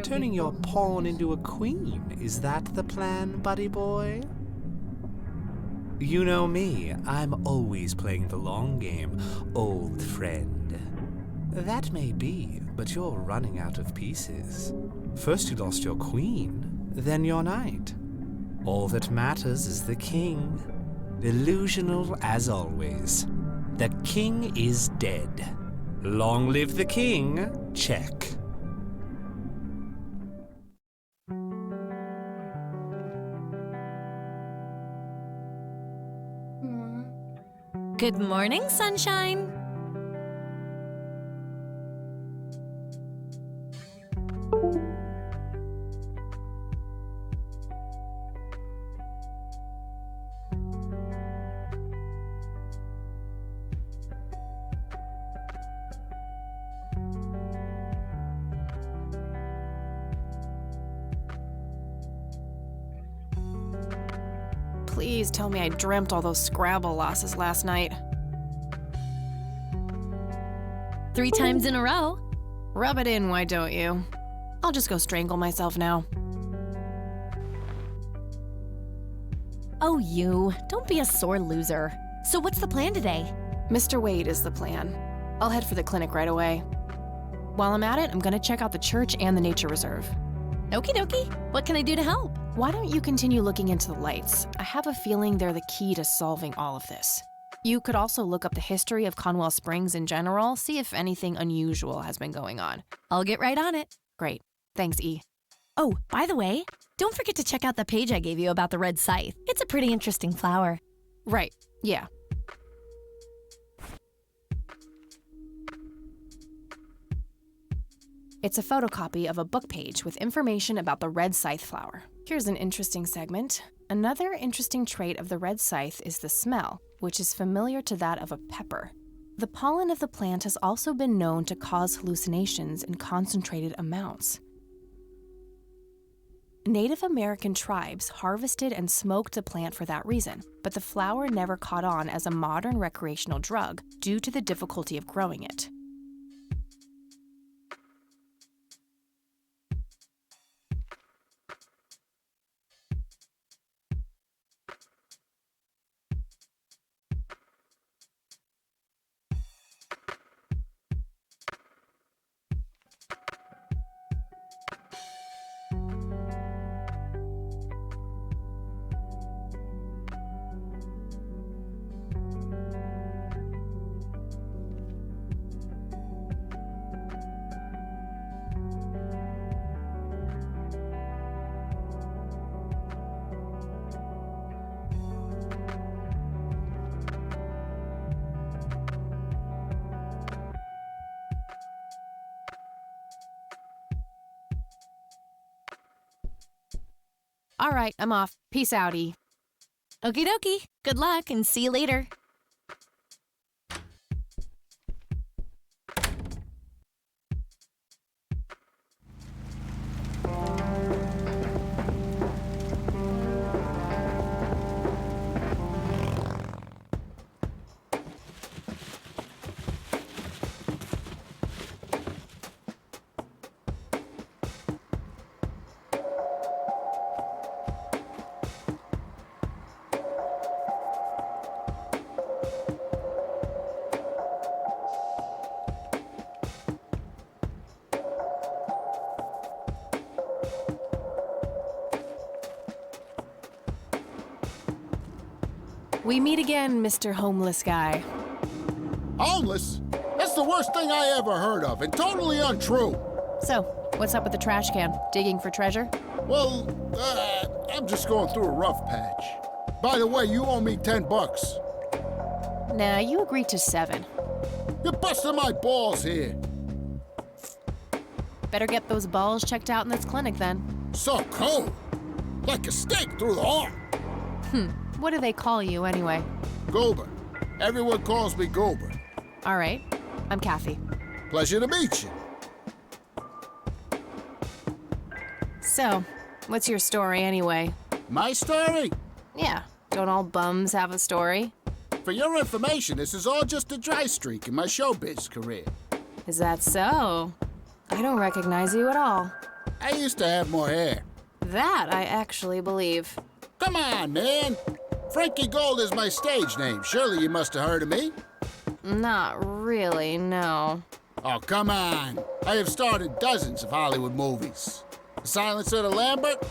Turning your pawn into a queen, is that the plan, buddy boy? You know me, I'm always playing the long game, old friend. That may be, but you're running out of pieces. First you lost your queen, then your knight. All that matters is the king. Delusional as always. The king is dead. Long live the king, check. Good morning, sunshine. Please tell me I dreamt all those Scrabble losses last night. 3 times in a row. Rub it in, why don't you? I'll just go strangle myself now. Oh, you. Don't be a sore loser. So what's the plan today? Mr. Wade is the plan. I'll head for the clinic right away. While I'm at it, I'm gonna check out the church and the nature reserve. Okie dokie. What can I do to help? Why don't you continue looking into the lights? I have a feeling they're the key to solving all of this. You could also look up the history of Conwell Springs in general, see if anything unusual has been going on. I'll get right on it. Great. Thanks, E. Oh, by the way, don't forget to check out the page I gave you about the red scythe. It's a pretty interesting flower. Right. Yeah. It's a photocopy of a book page with information about the red scythe flower. Here's an interesting segment. Another interesting trait of the red scythe is the smell, which is familiar to that of a pepper. The pollen of the plant has also been known to cause hallucinations in concentrated amounts. Native American tribes harvested and smoked the plant for that reason, but the flower never caught on as a modern recreational drug due to the difficulty of growing it. All right, I'm off. Peace out, E. Okie dokie. Good luck and see you later. We meet again, Mr. Homeless Guy. Homeless? That's the worst thing I ever heard of, and totally untrue. So, what's up with the trash can? Digging for treasure? Well, I'm just going through a rough patch. By the way, you owe me $10. Nah, you agreed to 7. You're busting my balls here. Better get those balls checked out in this clinic then. So cold. Like a stake through the heart. What do they call you anyway? Gober. Everyone calls me Gober. All right. I'm Kathy. Pleasure to meet you. So, what's your story anyway? My story? Yeah. Don't all bums have a story? For your information, this is all just a dry streak in my showbiz career. Is that so? I don't recognize you at all. I used to have more hair. That I actually believe. Come on, man. Frankie Gold is my stage name. Surely you must have heard of me. Not really, no. Oh, come on. I have starred in dozens of Hollywood movies. The Silencer to Lambert,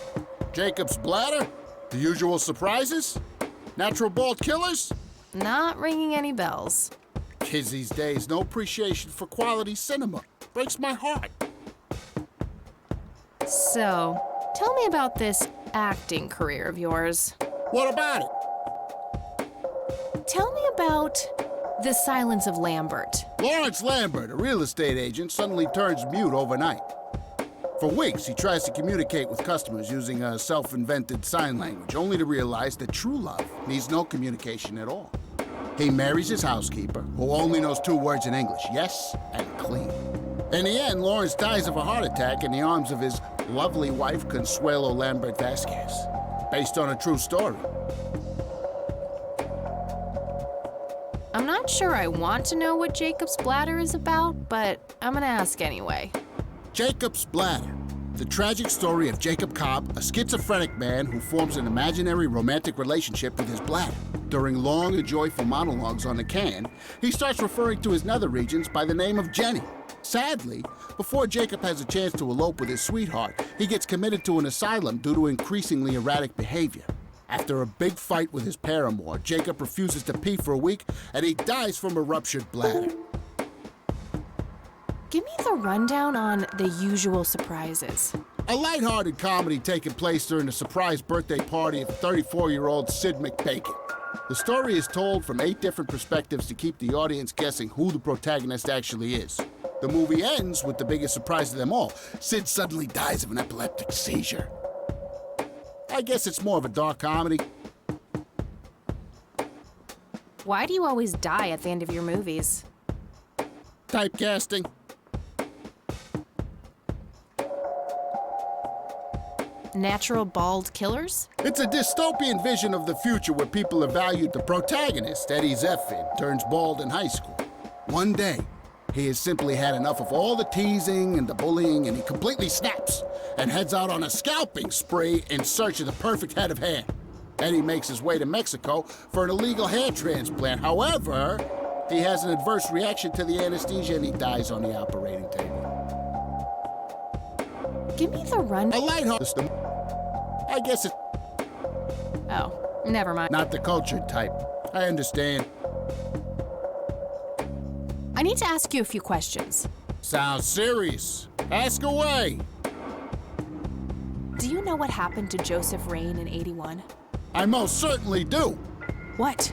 Jacob's Bladder, The Usual Surprises, Natural Born Killers. Not ringing any bells. Kids these days, no appreciation for quality cinema. Breaks my heart. So, tell me about this acting career of yours. What about it? Tell me about The Silence of Lambert. Lawrence Lambert, a real estate agent, suddenly turns mute overnight. For weeks, he tries to communicate with customers using a self-invented sign language, only to realize that true love needs no communication at all. He marries his housekeeper, who only knows 2 words in English, yes and clean. In the end, Lawrence dies of a heart attack in the arms of his lovely wife, Consuelo Lambert Vasquez, based on a true story. I'm not sure I want to know what Jacob's bladder is about, but I'm gonna ask anyway. Jacob's bladder. The tragic story of Jacob Cobb, a schizophrenic man who forms an imaginary romantic relationship with his bladder. During long and joyful monologues on the can, he starts referring to his nether regions by the name of Jenny. Sadly, before Jacob has a chance to elope with his sweetheart, he gets committed to an asylum due to increasingly erratic behavior. After a big fight with his paramour, Jacob refuses to pee for a week, and he dies from a ruptured bladder. Give me the rundown on The Usual Surprises. A lighthearted comedy taking place during the surprise birthday party of 34-year-old Sid McBacon. The story is told from 8 different perspectives to keep the audience guessing who the protagonist actually is. The movie ends with the biggest surprise of them all. Sid suddenly dies of an epileptic seizure. I guess it's more of a dark comedy. Why do you always die at the end of your movies? Typecasting. Natural bald killers? It's a dystopian vision of the future where people are valued. The protagonist, Eddie Zeffin, turns bald in high school. One day, he has simply had enough of all the teasing and the bullying, and he completely snaps and heads out on a scalping spree in search of the perfect head of hair. Eddie makes his way to Mexico for an illegal hair transplant. However, he has an adverse reaction to the anesthesia and he dies on the operating table. Give me the run. A lighthearted system. I guess it's... Oh, never mind. Not the cultured type. I understand. I need to ask you a few questions. Sounds serious. Ask away. Do you know what happened to Joseph Rain in '81? I most certainly do. What?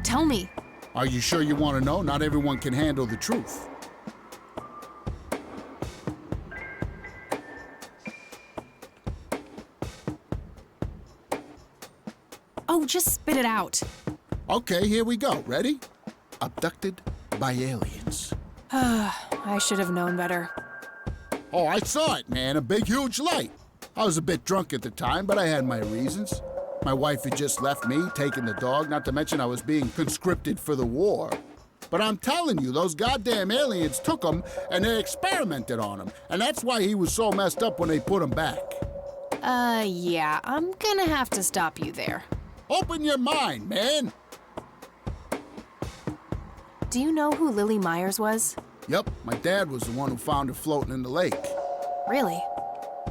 Tell me. Are you sure you want to know? Not everyone can handle the truth. Oh, just spit it out. Okay, here we go. Ready? Abducted by aliens. I should have known better. Oh, I saw it, man. A big, huge light. I was a bit drunk at the time, but I had my reasons. My wife had just left me, taken the dog, not to mention I was being conscripted for the war. But I'm telling you, those goddamn aliens took him and they experimented on him. And that's why he was so messed up when they put him back. Yeah, I'm gonna have to stop you there. Open your mind, man. Do you know who Lily Myers was? Yep, my dad was the one who found her floating in the lake. Really?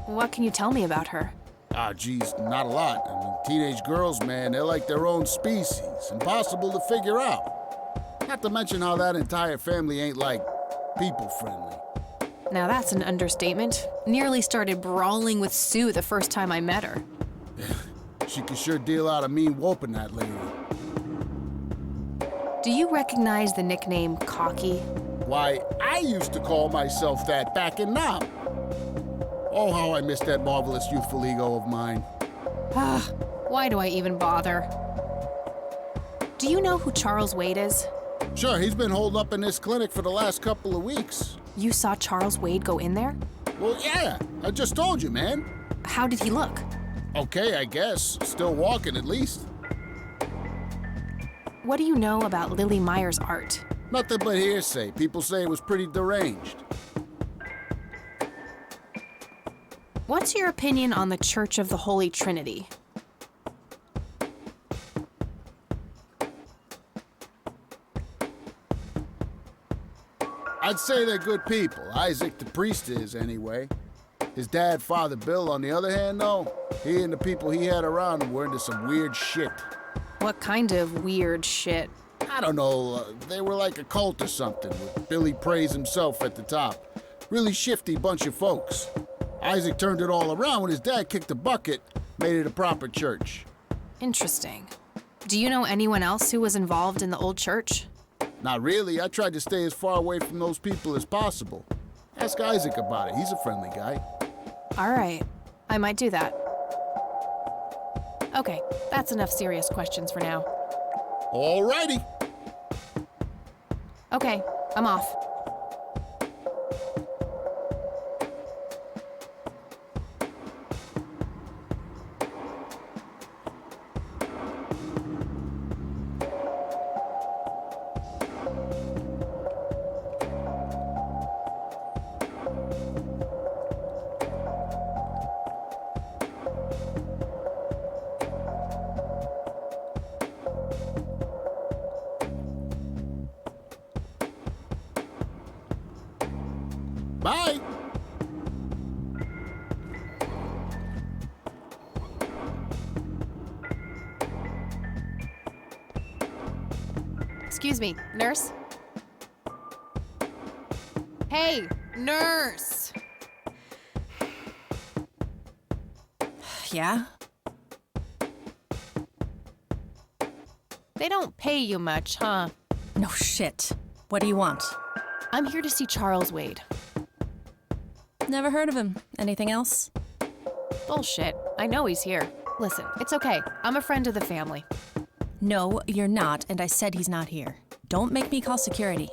What can you tell me about her? Geez, not a lot. I mean, teenage girls, man, they're like their own species. Impossible to figure out. Not to mention how that entire family ain't, like, people-friendly. Now that's an understatement. Nearly started brawling with Sue the first time I met her. She can sure deal out a mean whooping, that lady. Do you recognize the nickname Cocky? Why, I used to call myself that back in Nam. Oh, how I miss that marvelous youthful ego of mine. Why do I even bother? Do you know who Charles Wade is? Sure, he's been holed up in this clinic for the last couple of weeks. You saw Charles Wade go in there? Well, yeah, I just told you, man. How did he look? Okay, I guess. Still walking, at least. What do you know about Lily Myers' art? Nothing but hearsay. People say it was pretty deranged. What's your opinion on the Church of the Holy Trinity? I'd say they're good people. Isaac the priest is, anyway. His dad, Father Bill, on the other hand, though, he and the people he had around him were into some weird shit. What kind of weird shit? I don't know. They were like a cult or something, with Billy Praise himself at the top. Really shifty bunch of folks. Isaac turned it all around when his dad kicked the bucket, made it a proper church. Interesting. Do you know anyone else who was involved in the old church? Not really. I tried to stay as far away from those people as possible. Ask Isaac about it. He's a friendly guy. All right. I might do that. Okay, that's enough serious questions for now. All righty. Okay, I'm off. Bye. Excuse me, nurse? Hey, nurse! Yeah? They don't pay you much, huh? No shit. What do you want? I'm here to see Charles Wade. Never heard of him. Anything else? Bullshit. I know he's here. Listen, it's okay. I'm a friend of the family. No, you're not, and I said he's not here. Don't make me call security.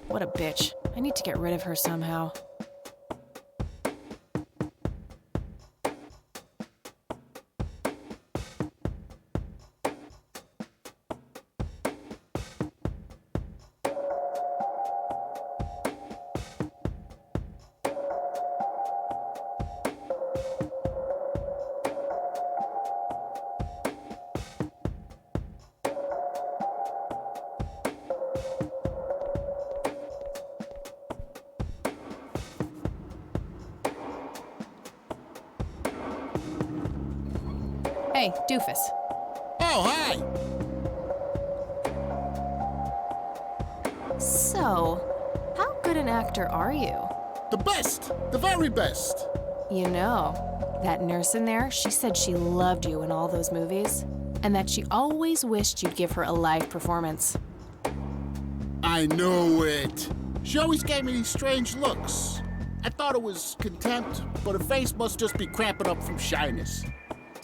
What a bitch. I need to get rid of her somehow. Hey, doofus. Oh, hi! So, how good an actor are you? The best! The very best! You know, that nurse in there, she said she loved you in all those movies, and that she always wished you'd give her a live performance. I knew it. She always gave me these strange looks. I thought it was contempt, but her face must just be cramping up from shyness.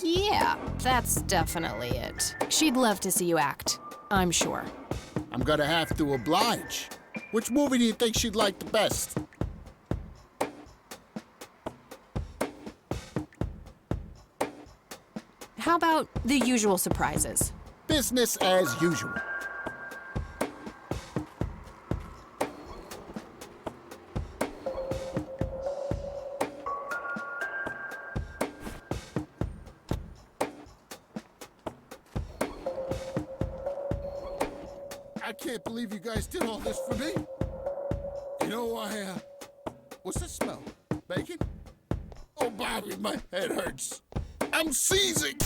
Yeah, that's definitely it. She'd love to see you act, I'm sure. I'm gonna have to oblige. Which movie do you think she'd like the best? How about The Usual Surprises? Business as usual. I can't believe you guys did all this for me. You know, what's that smell? Bacon? Oh, Bobby, my head hurts. I'm seizing!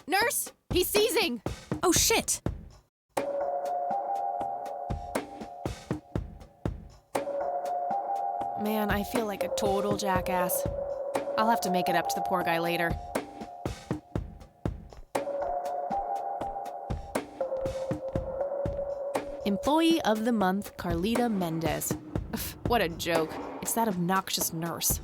Nurse, he's seizing! Oh, shit! Man, I feel like a total jackass. I'll have to make it up to the poor guy later. Employee of the Month, Carlita Mendez. Ugh, what a joke. It's that obnoxious nurse.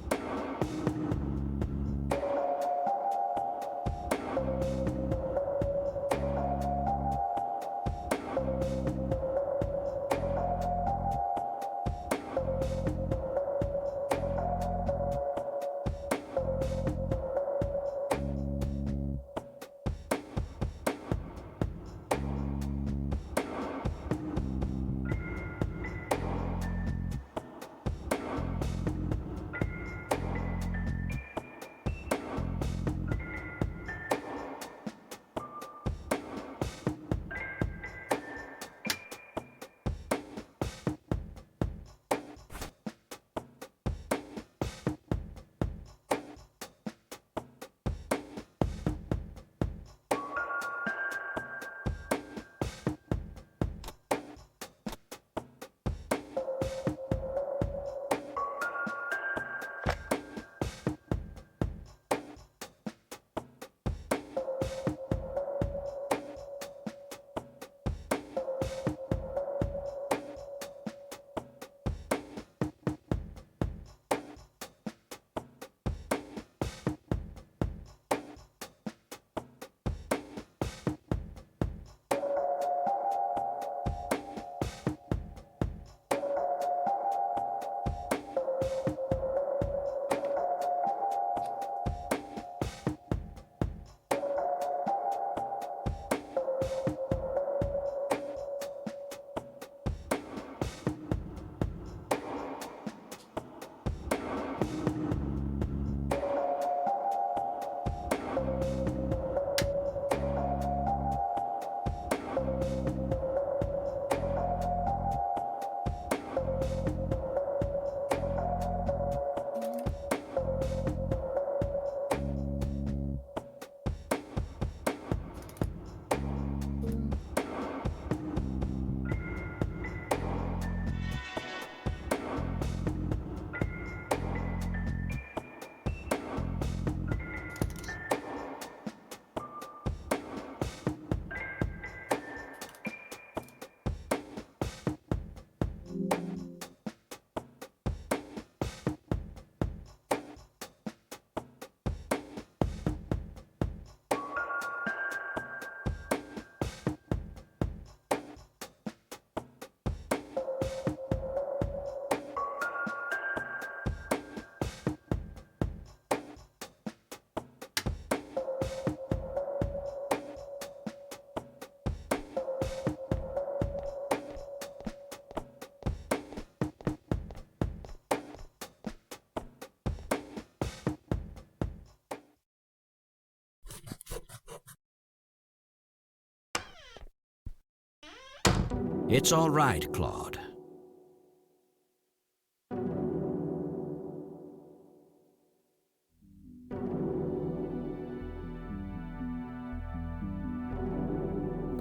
It's all right, Claude.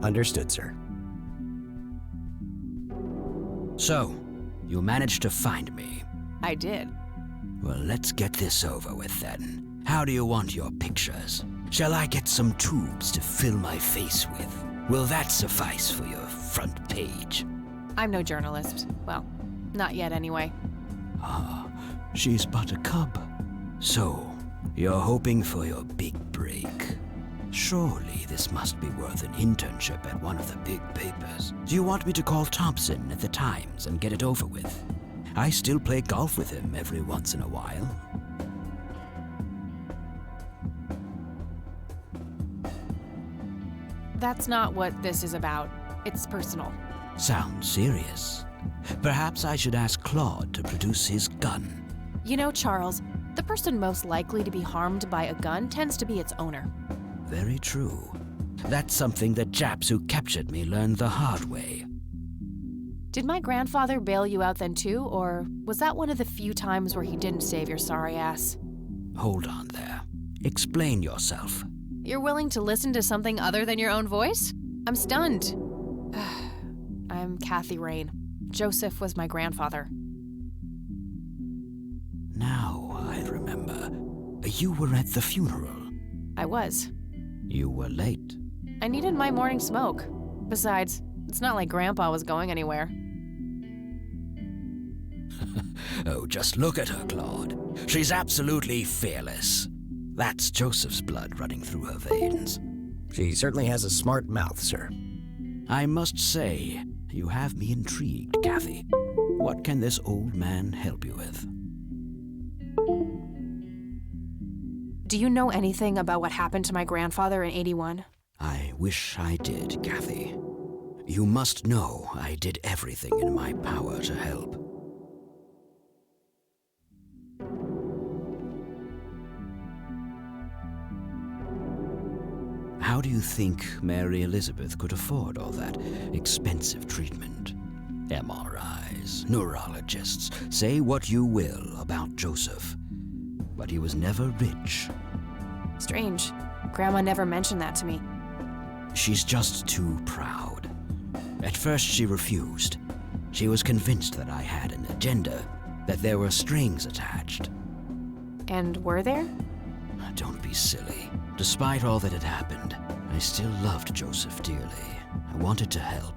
Understood, sir. So, you managed to find me. I did. Well, let's get this over with then. How do you want your pictures? Shall I get some tubes to fill my face with? Will that suffice for your front page? I'm no journalist. Well, not yet anyway. Ah, she's but a cub. So, you're hoping for your big break. Surely this must be worth an internship at one of the big papers. Do you want me to call Thompson at the Times and get it over with? I still play golf with him every once in a while. That's not what this is about. It's personal. Sounds serious. Perhaps I should ask Claude to produce his gun. You know, Charles, the person most likely to be harmed by a gun tends to be its owner. Very true. That's something the Japs who captured me learned the hard way. Did my grandfather bail you out then too, or was that one of the few times where he didn't save your sorry ass? Hold on there. Explain yourself. You're willing to listen to something other than your own voice? I'm stunned. I'm Kathy Rain. Joseph was my grandfather. Now I remember. You were at the funeral. I was. You were late. I needed my morning smoke. Besides, it's not like Grandpa was going anywhere. Oh, just look at her, Claude. She's absolutely fearless. That's Joseph's blood running through her veins. She certainly has a smart mouth, sir. I must say, you have me intrigued, Kathy. What can this old man help you with? Do you know anything about what happened to my grandfather in '81? I wish I did, Kathy. You must know I did everything in my power to help. How do you think Mary Elizabeth could afford all that expensive treatment? MRIs, neurologists, say what you will about Joseph, but he was never rich. Strange. Grandma never mentioned that to me. She's just too proud. At first she refused. She was convinced that I had an agenda, that there were strings attached. And were there? Don't be silly. Despite all that had happened, I still loved Joseph dearly. I wanted to help.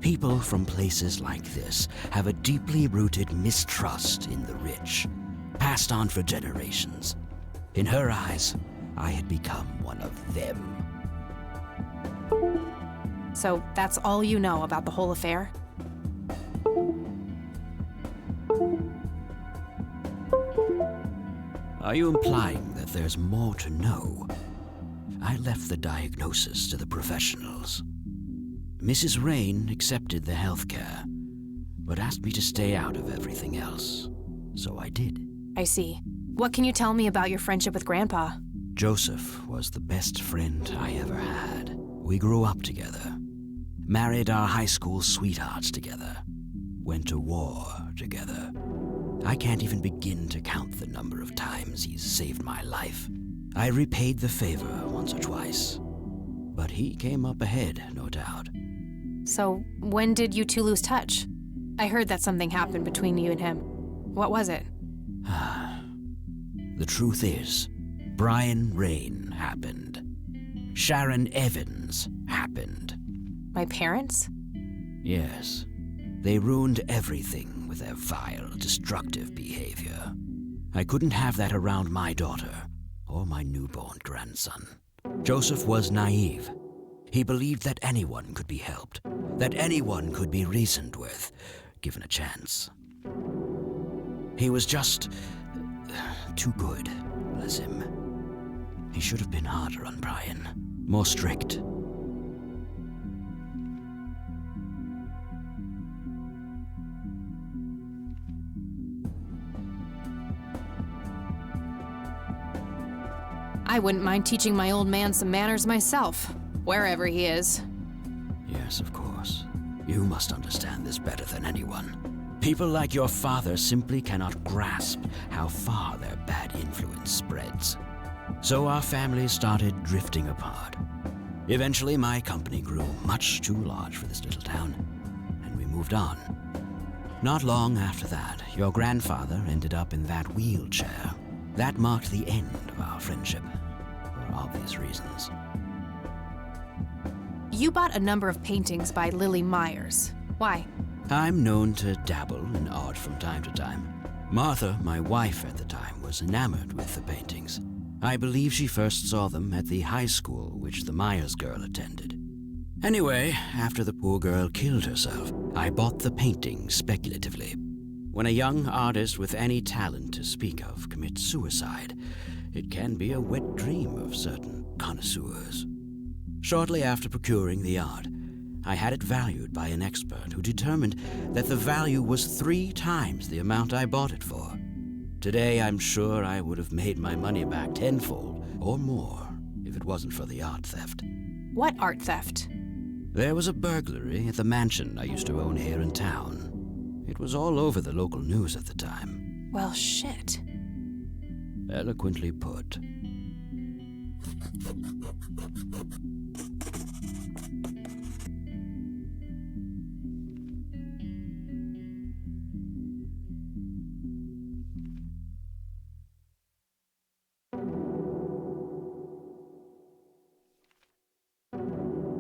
People from places like this have a deeply rooted mistrust in the rich, passed on for generations. In her eyes, I had become one of them. So that's all you know about the whole affair? Are you implying that there's more to know? I left the diagnosis to the professionals. Mrs. Rain accepted the health care, but asked me to stay out of everything else. So I did. I see. What can you tell me about your friendship with Grandpa? Joseph was the best friend I ever had. We grew up together, married our high school sweethearts together, went to war together. I can't even begin to count the number of times he's saved my life. I repaid the favor once or twice, but he came up ahead, no doubt. So when did you two lose touch? I heard that something happened between you and him. What was it? The truth is, Brian Rain happened. Sharon Evans happened. My parents? Yes. They ruined everything with their vile, destructive behavior. I couldn't have that around my daughter or my newborn grandson. Joseph was naive. He believed that anyone could be helped, that anyone could be reasoned with, given a chance. He was just too good, bless him. He should have been harder on Brian, more strict. I wouldn't mind teaching my old man some manners myself, wherever he is. Yes, of course. You must understand this better than anyone. People like your father simply cannot grasp how far their bad influence spreads. So our families started drifting apart. Eventually, my company grew much too large for this little town, and we moved on. Not long after that, your grandfather ended up in that wheelchair. That marked the end of our friendship, for obvious reasons. You bought a number of paintings by Lily Myers. Why? I'm known to dabble in art from time to time. Martha, my wife at the time, was enamored with the paintings. I believe she first saw them at the high school which the Myers girl attended. Anyway, after the poor girl killed herself, I bought the paintings speculatively. When a young artist with any talent to speak of commits suicide, it can be a wet dream of certain connoisseurs. Shortly after procuring the art, I had it valued by an expert who determined that the value was 3 times the amount I bought it for. Today, I'm sure I would have made my money back tenfold or more if it wasn't for the art theft. What art theft? There was a burglary at the mansion I used to own here in town. It was all over the local news at the time. Well, shit. Eloquently put.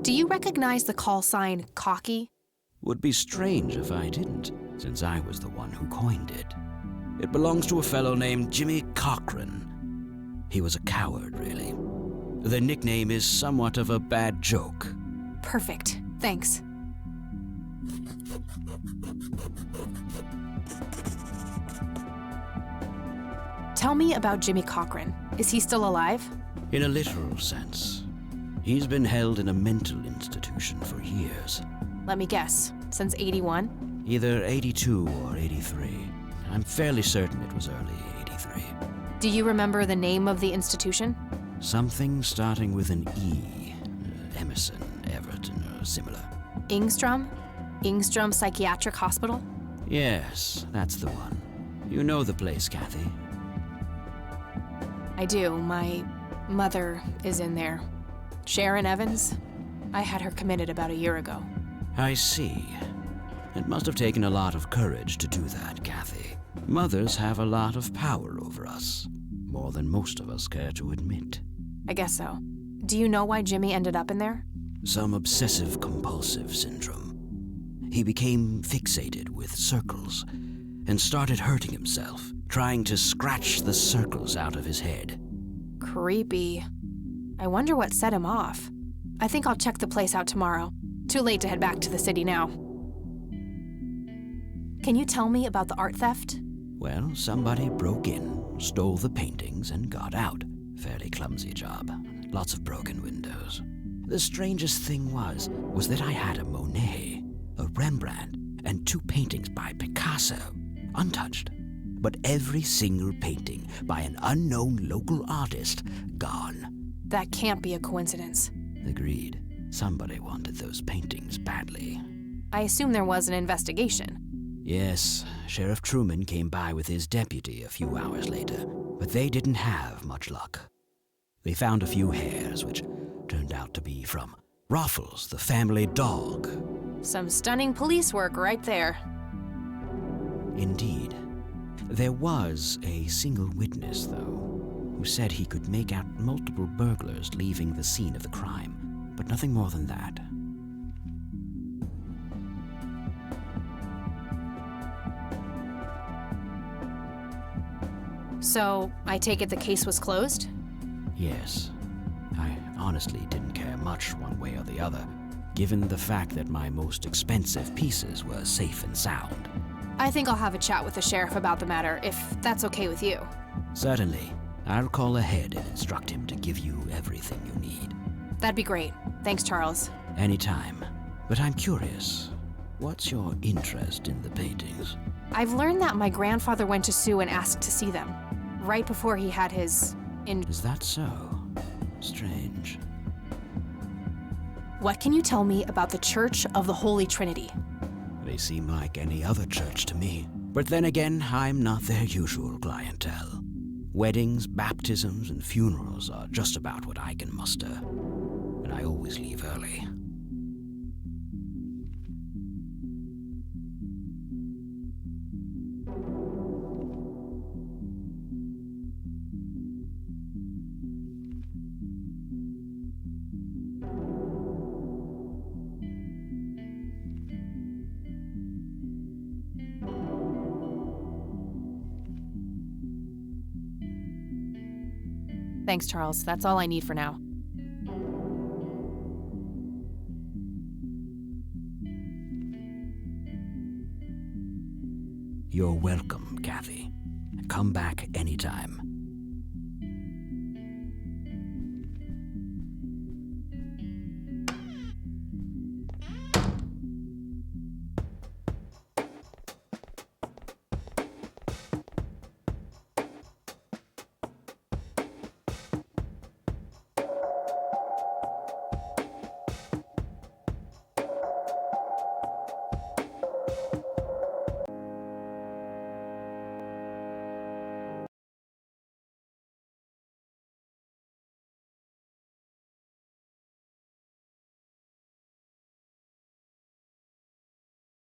Do you recognize the call sign Cocky? Would be strange if I didn't, since I was the one who coined it. It belongs to a fellow named Jimmy Cochran. He was a coward, really. The nickname is somewhat of a bad joke. Perfect. Thanks. Tell me about Jimmy Cochran. Is he still alive? In a literal sense. He's been held in a mental institution for years. Let me guess. Since 81? Either 82 or 83. I'm fairly certain it was early 83. Do you remember the name of the institution? Something starting with an E. Emerson, Everton, or similar. Ingstrom? Ingstrom Psychiatric Hospital? Yes, that's the one. You know the place, Kathy. I do. My mother is in there. Sharon Evans? I had her committed about a year ago. I see. It must have taken a lot of courage to do that, Kathy. Mothers have a lot of power over us. More than most of us care to admit. I guess so. Do you know why Jimmy ended up in there? Some obsessive-compulsive syndrome. He became fixated with circles and started hurting himself, trying to scratch the circles out of his head. Creepy. I wonder what set him off. I think I'll check the place out tomorrow. Too late to head back to the city now. Can you tell me about the art theft? Well, somebody broke in, stole the paintings, and got out. Fairly clumsy job. Lots of broken windows. The strangest thing was that I had a Monet, a Rembrandt, and 2 paintings by Picasso, untouched. But every single painting by an unknown local artist, gone. That can't be a coincidence. Agreed. Somebody wanted those paintings badly. I assume there was an investigation. Yes, Sheriff Truman came by with his deputy a few hours later, but they didn't have much luck. They found a few hairs, which turned out to be from Ruffles, the family dog. Some stunning police work right there. Indeed. There was a single witness, though, who said he could make out multiple burglars leaving the scene of the crime, but nothing more than that. So, I take it the case was closed? Yes. I honestly didn't care much one way or the other, given the fact that my most expensive pieces were safe and sound. I think I'll have a chat with the sheriff about the matter, if that's okay with you. Certainly. I'll call ahead and instruct him to give you everything you need. That'd be great. Thanks, Charles. Anytime. But I'm curious, what's your interest in the paintings? I've learned that my grandfather went to Sue and asked to see them, right before he had his... Is that so? Strange. What can you tell me about the Church of the Holy Trinity? They seem like any other church to me. But then again, I'm not their usual clientele. Weddings, baptisms, and funerals are just about what I can muster. And I always leave early. Thanks, Charles. That's all I need for now. You're welcome, Kathy. Come back anytime.